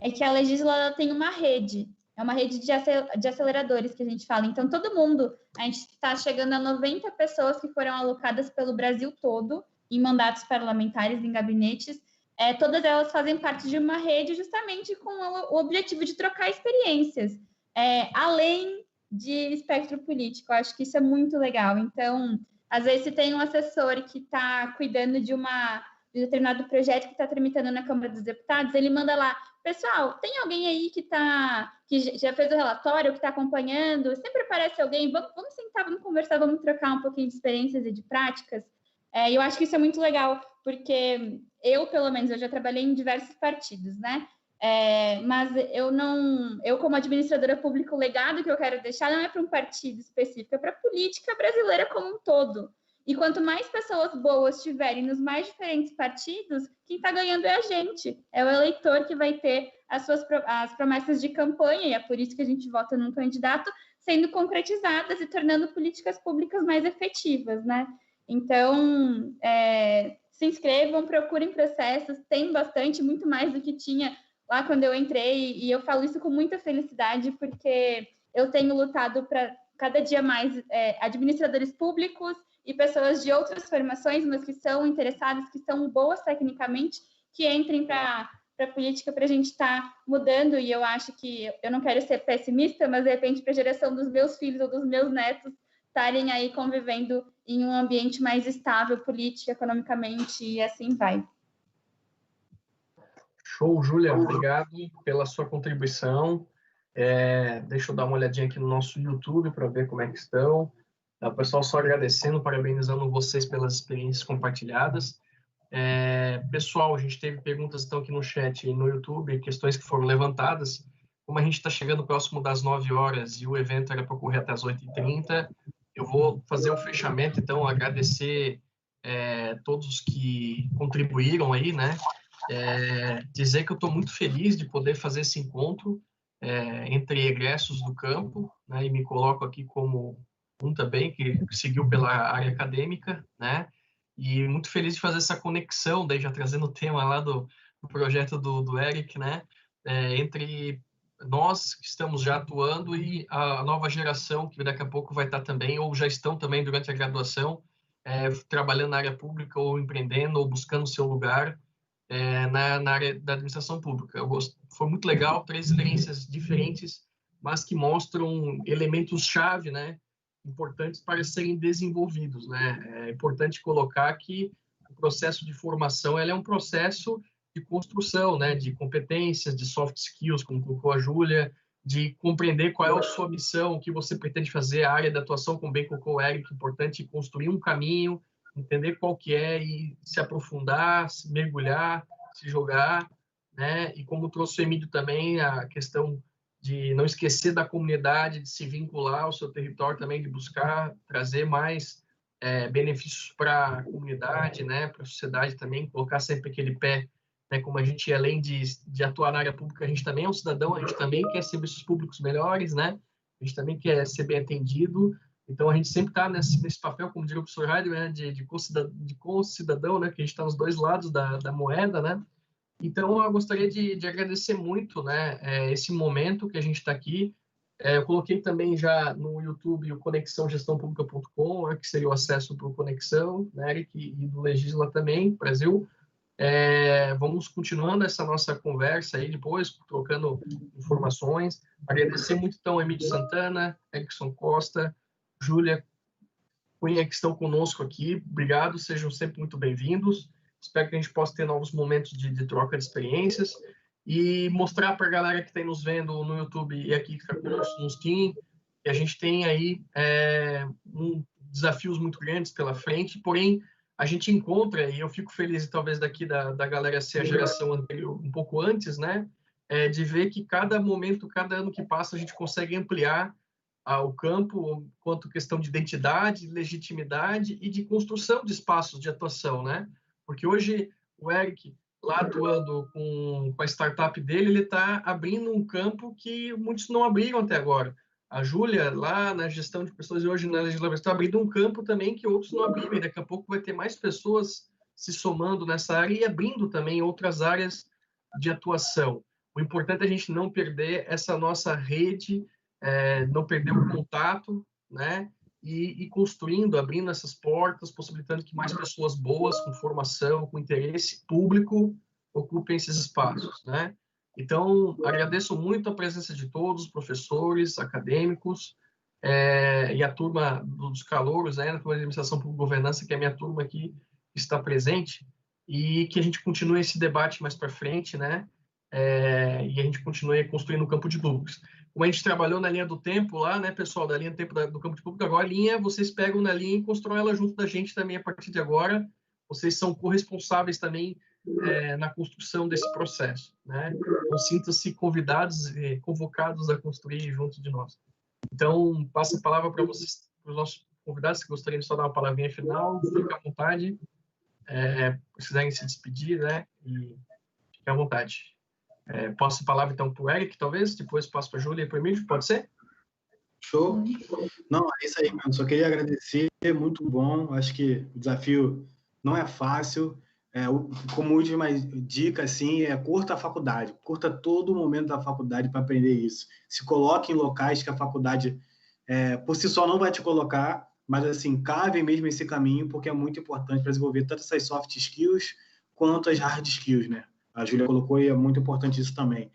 é que a Legisla tem uma rede, é uma rede de aceleradores que a gente fala. Então, todo mundo, a gente está chegando a 90 pessoas que foram alocadas pelo Brasil todo, em mandatos parlamentares, em gabinetes, todas elas fazem parte de uma rede justamente com o objetivo de trocar experiências, além de espectro político. Eu acho que isso é muito legal. Então, às vezes, se tem um assessor que está cuidando de um determinado projeto que está tramitando na Câmara dos Deputados, ele manda lá: pessoal, tem alguém aí que já fez o relatório, que está acompanhando? Sempre aparece alguém, vamos sentar, vamos conversar, vamos trocar um pouquinho de experiências e de práticas. Eu acho que isso é muito legal, porque eu, pelo menos, eu já trabalhei em diversos partidos, né? Mas eu como administradora pública, o legado que eu quero deixar não é para um partido específico, é para a política brasileira como um todo. E quanto mais pessoas boas tiverem nos mais diferentes partidos, quem está ganhando é a gente, é o eleitor que vai ter as promessas de campanha, e é por isso que a gente vota num candidato, sendo concretizadas e tornando políticas públicas mais efetivas, né? Então, se inscrevam, procurem processos, tem bastante, muito mais do que tinha lá quando eu entrei, e eu falo isso com muita felicidade, porque eu tenho lutado para cada dia mais administradores públicos e pessoas de outras formações, mas que são interessadas, que são boas tecnicamente, que entrem para a política para a gente estar mudando. E eu acho que, eu não quero ser pessimista, mas de repente para a geração dos meus filhos ou dos meus netos estarem aí convivendo em um ambiente mais estável, política, economicamente, e assim vai. Show, Júlia, obrigado pela sua contribuição. Deixa eu dar uma olhadinha aqui no nosso YouTube para ver como é que estão. O pessoal só agradecendo, parabenizando vocês pelas experiências compartilhadas. Pessoal, a gente teve perguntas então aqui no chat e no YouTube, questões que foram levantadas. Como a gente está chegando próximo das 9 horas e o evento era para ocorrer até as 8h30, eu vou fazer o fechamento, então, agradecer todos que contribuíram aí, né? Dizer que eu estou muito feliz de poder fazer esse encontro entre egressos do campo, né? E me coloco aqui como um também que seguiu pela área acadêmica, né? E muito feliz de fazer essa conexão, daí já trazendo o tema lá do projeto do Eric, né? Entre nós que estamos já atuando e a nova geração que daqui a pouco vai estar também, ou já estão também durante a graduação, trabalhando na área pública, ou empreendendo, ou buscando o seu lugar na área da administração pública. Foi muito legal, 3 experiências diferentes, mas que mostram elementos-chave, né? Importantes para serem desenvolvidos, né? É importante colocar que o processo de formação é um processo de construção, né? De competências, de soft skills, como colocou a Júlia, de compreender qual é a sua missão, o que você pretende fazer, a área de atuação, como bem colocou o Eric, importante construir um caminho, entender qual que é e se aprofundar, se mergulhar, se jogar, né? E como trouxe o Emílio também, a questão de não esquecer da comunidade, de se vincular ao seu território também, de buscar trazer mais benefícios para a comunidade, né, para a sociedade também, colocar sempre aquele pé, né, como a gente, além de atuar na área pública, a gente também é um cidadão, a gente também quer serviços públicos melhores, né, a gente também quer ser bem atendido, Então, a gente sempre está nesse papel, como diria o professor Heider, né, de concidadão, né, que a gente está nos dois lados da moeda, né. Então, eu gostaria de agradecer muito, né, esse momento que a gente está aqui. Eu coloquei também já no YouTube o conexãogestãopública.com, né, que seria o acesso para o Conexão, né, Eric, e do Legisla também, Brasil. Vamos continuando essa nossa conversa aí depois, trocando informações. Agradecer muito, então, Emílio Santana, Erickson Costa, Júlia Cunha, que estão conosco aqui. Obrigado, sejam sempre muito bem-vindos. Espero que a gente possa ter novos momentos de troca de experiências e mostrar para a galera que está nos vendo no YouTube e aqui que está conosco no Steam, que a gente tem aí desafios muito grandes pela frente, porém, a gente encontra, e eu fico feliz, talvez daqui da galera ser a geração anterior, um pouco antes, né, de ver que cada momento, cada ano que passa, a gente consegue ampliar o campo quanto questão de identidade, legitimidade e de construção de espaços de atuação, né? Porque hoje o Eric, lá atuando com a startup dele, ele está abrindo um campo que muitos não abriram até agora. A Júlia, lá na gestão de pessoas, e hoje na legislação, está abrindo um campo também que outros não abriram, e daqui a pouco vai ter mais pessoas se somando nessa área e abrindo também outras áreas de atuação. O importante é a gente não perder essa nossa rede, não perder o contato, né? E construindo, abrindo essas portas, possibilitando que mais pessoas boas, com formação, com interesse público, ocupem esses espaços, né? Então, agradeço muito a presença de todos, professores, acadêmicos, e a turma dos calouros, né, na turma de Administração Pública e Governança, que é a minha turma aqui, está presente, e que a gente continue esse debate mais para frente, né? E a gente continue construindo o campo de dúvidas. Como a gente trabalhou na linha do tempo lá, né, pessoal, da linha do tempo do campo de público, agora a linha, vocês pegam na linha e constroem ela junto da gente também a partir de agora. Vocês são corresponsáveis também na construção desse processo, né? Então, sintam-se convidados e convocados a construir junto de nós. Então, passo a palavra para vocês, para os nossos convidados, se gostariam de só dar uma palavrinha final, fiquem à vontade, se quiserem se despedir, né, e fiquem à vontade. Passo a palavra, então, para o Eric, talvez, depois passo para a Júlia e para o Emílio, pode ser? Show. Não, é isso aí, mano. Só queria agradecer, muito bom. Acho que o desafio não é fácil. Como última dica, assim, curta a faculdade. Curta todo o momento da faculdade para aprender isso. Se coloque em locais que a faculdade, por si só, não vai te colocar, mas, assim, cave mesmo esse caminho, porque é muito importante para desenvolver tanto essas soft skills quanto as hard skills, né? A Júlia colocou e é muito importante isso também.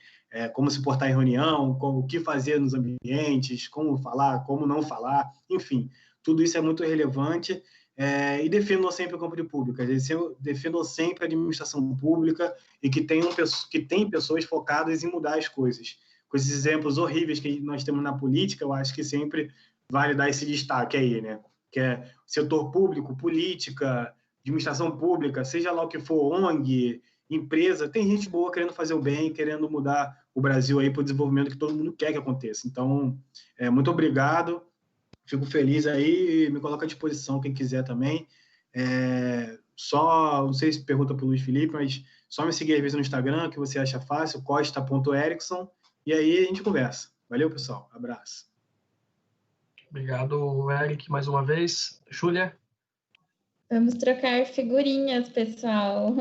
Como se portar em reunião, o que fazer nos ambientes, como falar, como não falar, enfim, tudo isso é muito relevante. E defendam sempre o campo de pública, defendam sempre a administração pública e que tem pessoas focadas em mudar as coisas. Com esses exemplos horríveis que nós temos na política, eu acho que sempre vale dar esse destaque aí, né? Que é setor público, política, administração pública, seja lá o que for, ONG, empresa, tem gente boa querendo fazer o bem, querendo mudar o Brasil aí para o desenvolvimento que todo mundo quer que aconteça. Então, muito obrigado, fico feliz aí e me coloco à disposição quem quiser também. Não sei se pergunta para o Luiz Felipe, mas só me seguir às vezes no Instagram, que você acha fácil, costa.erickson, e aí a gente conversa. Valeu, pessoal. Abraço. Obrigado, Eric, mais uma vez. Júlia? Vamos trocar figurinhas, pessoal.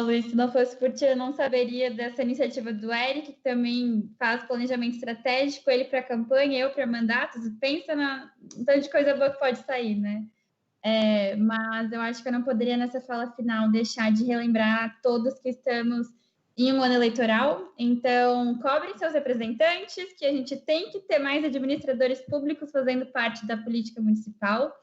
Luiz, se não fosse por ti, eu não saberia dessa iniciativa do Eric, que também faz planejamento estratégico, ele para a campanha, eu para mandatos. Pensa no tanto de coisa boa que pode sair, né? Mas eu acho que eu não poderia, nessa fala final, deixar de relembrar a todos que estamos em um ano eleitoral. Então, cobrem seus representantes, que a gente tem que ter mais administradores públicos fazendo parte da política municipal.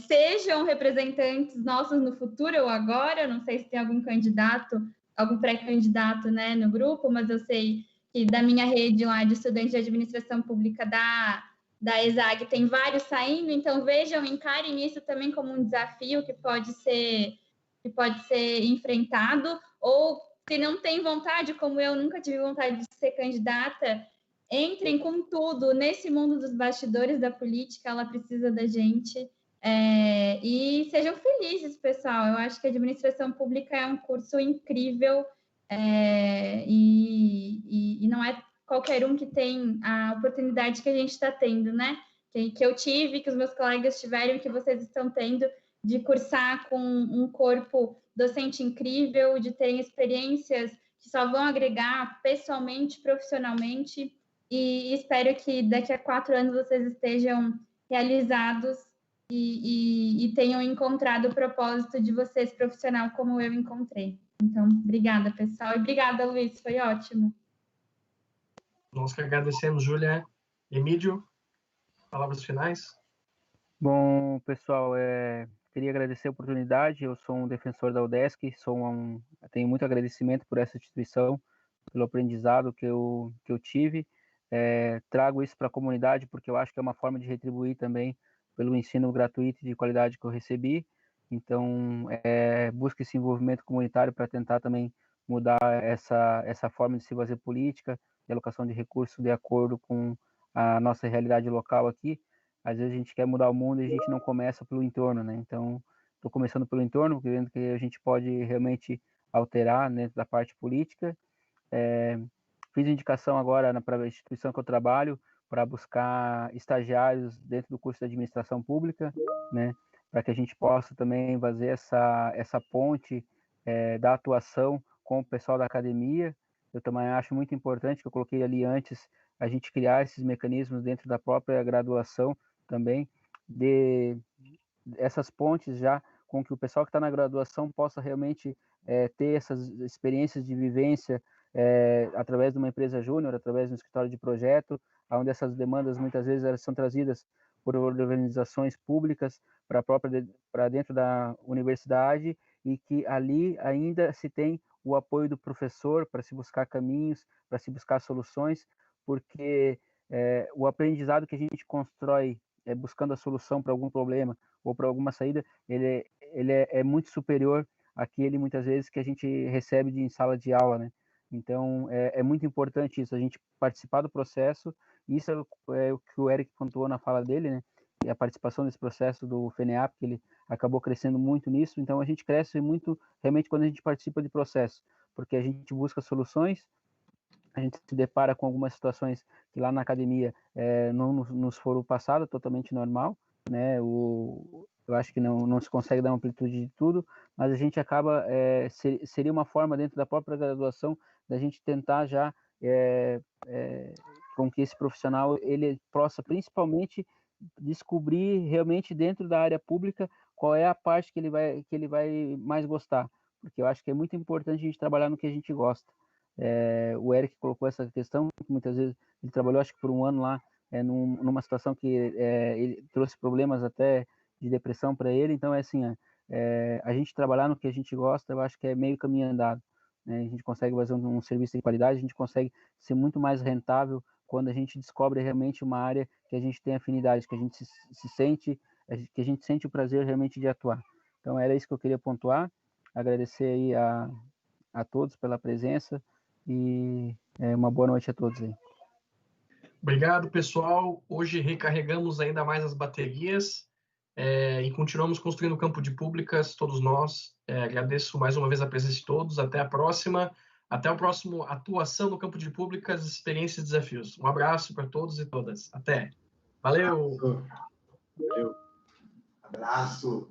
Sejam representantes nossos no futuro ou agora, não sei se tem algum candidato, algum pré-candidato, né, no grupo, mas eu sei que da minha rede lá de estudantes de administração pública da ESAG tem vários saindo, então vejam, encarem isso também como um desafio que pode ser enfrentado, ou se não tem vontade, como eu nunca tive vontade de ser candidata, entrem com tudo nesse mundo dos bastidores da política, ela precisa da gente. E sejam felizes, pessoal. Eu acho que a administração pública é um curso incrível, e não é qualquer um que tem a oportunidade que a gente está tendo, né? que eu tive, que os meus colegas tiveram, que vocês estão tendo, de cursar com um corpo docente incrível, de terem experiências que só vão agregar pessoalmente, profissionalmente, e espero que daqui a 4 anos vocês estejam realizados e tenham encontrado o propósito de vocês profissional como eu encontrei. Então, obrigada, pessoal, e obrigada, Luiz, foi ótimo. Nós que agradecemos, Júlia. Emílio, palavras finais? Bom, pessoal, queria agradecer a oportunidade. Eu sou um defensor da UDESC, tenho muito agradecimento por essa instituição, pelo aprendizado que eu tive. Trago isso para a comunidade porque eu acho que é uma forma de retribuir também pelo ensino gratuito e de qualidade que eu recebi. Então, busco esse envolvimento comunitário para tentar também mudar essa forma de se fazer política, de alocação de recursos de acordo com a nossa realidade local aqui. Às vezes a gente quer mudar o mundo e a gente não começa pelo entorno, né? Então, estou começando pelo entorno, querendo que a gente pode realmente alterar dentro da parte política. Fiz indicação agora para a instituição que eu trabalho para buscar estagiários dentro do curso de administração pública, né? Para que a gente possa também fazer essa ponte da atuação com o pessoal da academia. Eu também acho muito importante, que eu coloquei ali antes, a gente criar esses mecanismos dentro da própria graduação também, de essas pontes já com que o pessoal que está na graduação possa realmente ter essas experiências de vivência através de uma empresa júnior, através de um escritório de projeto, onde essas demandas muitas vezes elas são trazidas por organizações públicas para dentro da universidade, e que ali ainda se tem o apoio do professor para se buscar caminhos, para se buscar soluções, porque o aprendizado que a gente constrói buscando a solução para algum problema ou para alguma saída, ele é muito superior àquele, muitas vezes, que a gente recebe em sala de aula, né? Então, é muito importante isso, a gente participar do processo. Isso é o que o Eric pontuou na fala dele, né? E a participação desse processo do FENEAP, que ele acabou crescendo muito nisso. Então, a gente cresce muito, realmente, quando a gente participa de processo, porque a gente busca soluções, a gente se depara com algumas situações que lá na academia não nos foram passadas, totalmente normal, né? Eu acho que não se consegue dar uma amplitude de tudo, mas a gente acaba, seria uma forma dentro da própria graduação da gente tentar já com que esse profissional ele possa principalmente descobrir realmente dentro da área pública qual é a parte que ele vai mais gostar, porque eu acho que é muito importante a gente trabalhar no que a gente gosta. O Eric colocou essa questão, que muitas vezes ele trabalhou, acho que por um ano lá, numa situação que ele trouxe problemas até de depressão para ele. Então, assim, a gente trabalhar no que a gente gosta, eu acho que é meio caminho andado, né? A gente consegue fazer um serviço de qualidade, a gente consegue ser muito mais rentável quando a gente descobre realmente uma área que a gente tem afinidade, que a gente se sente, que a gente sente o prazer realmente de atuar. Então, era isso que eu queria pontuar. Agradecer aí a todos pela presença e uma boa noite a todos aí. Obrigado, pessoal. Hoje recarregamos ainda mais as baterias e continuamos construindo o campo de públicas, todos nós. Agradeço mais uma vez a presença de todos. Até a próxima. Até o próximo Atuação no Campo de Públicas, Experiências e Desafios. Um abraço para todos e todas. Até. Valeu! Valeu. Abraço.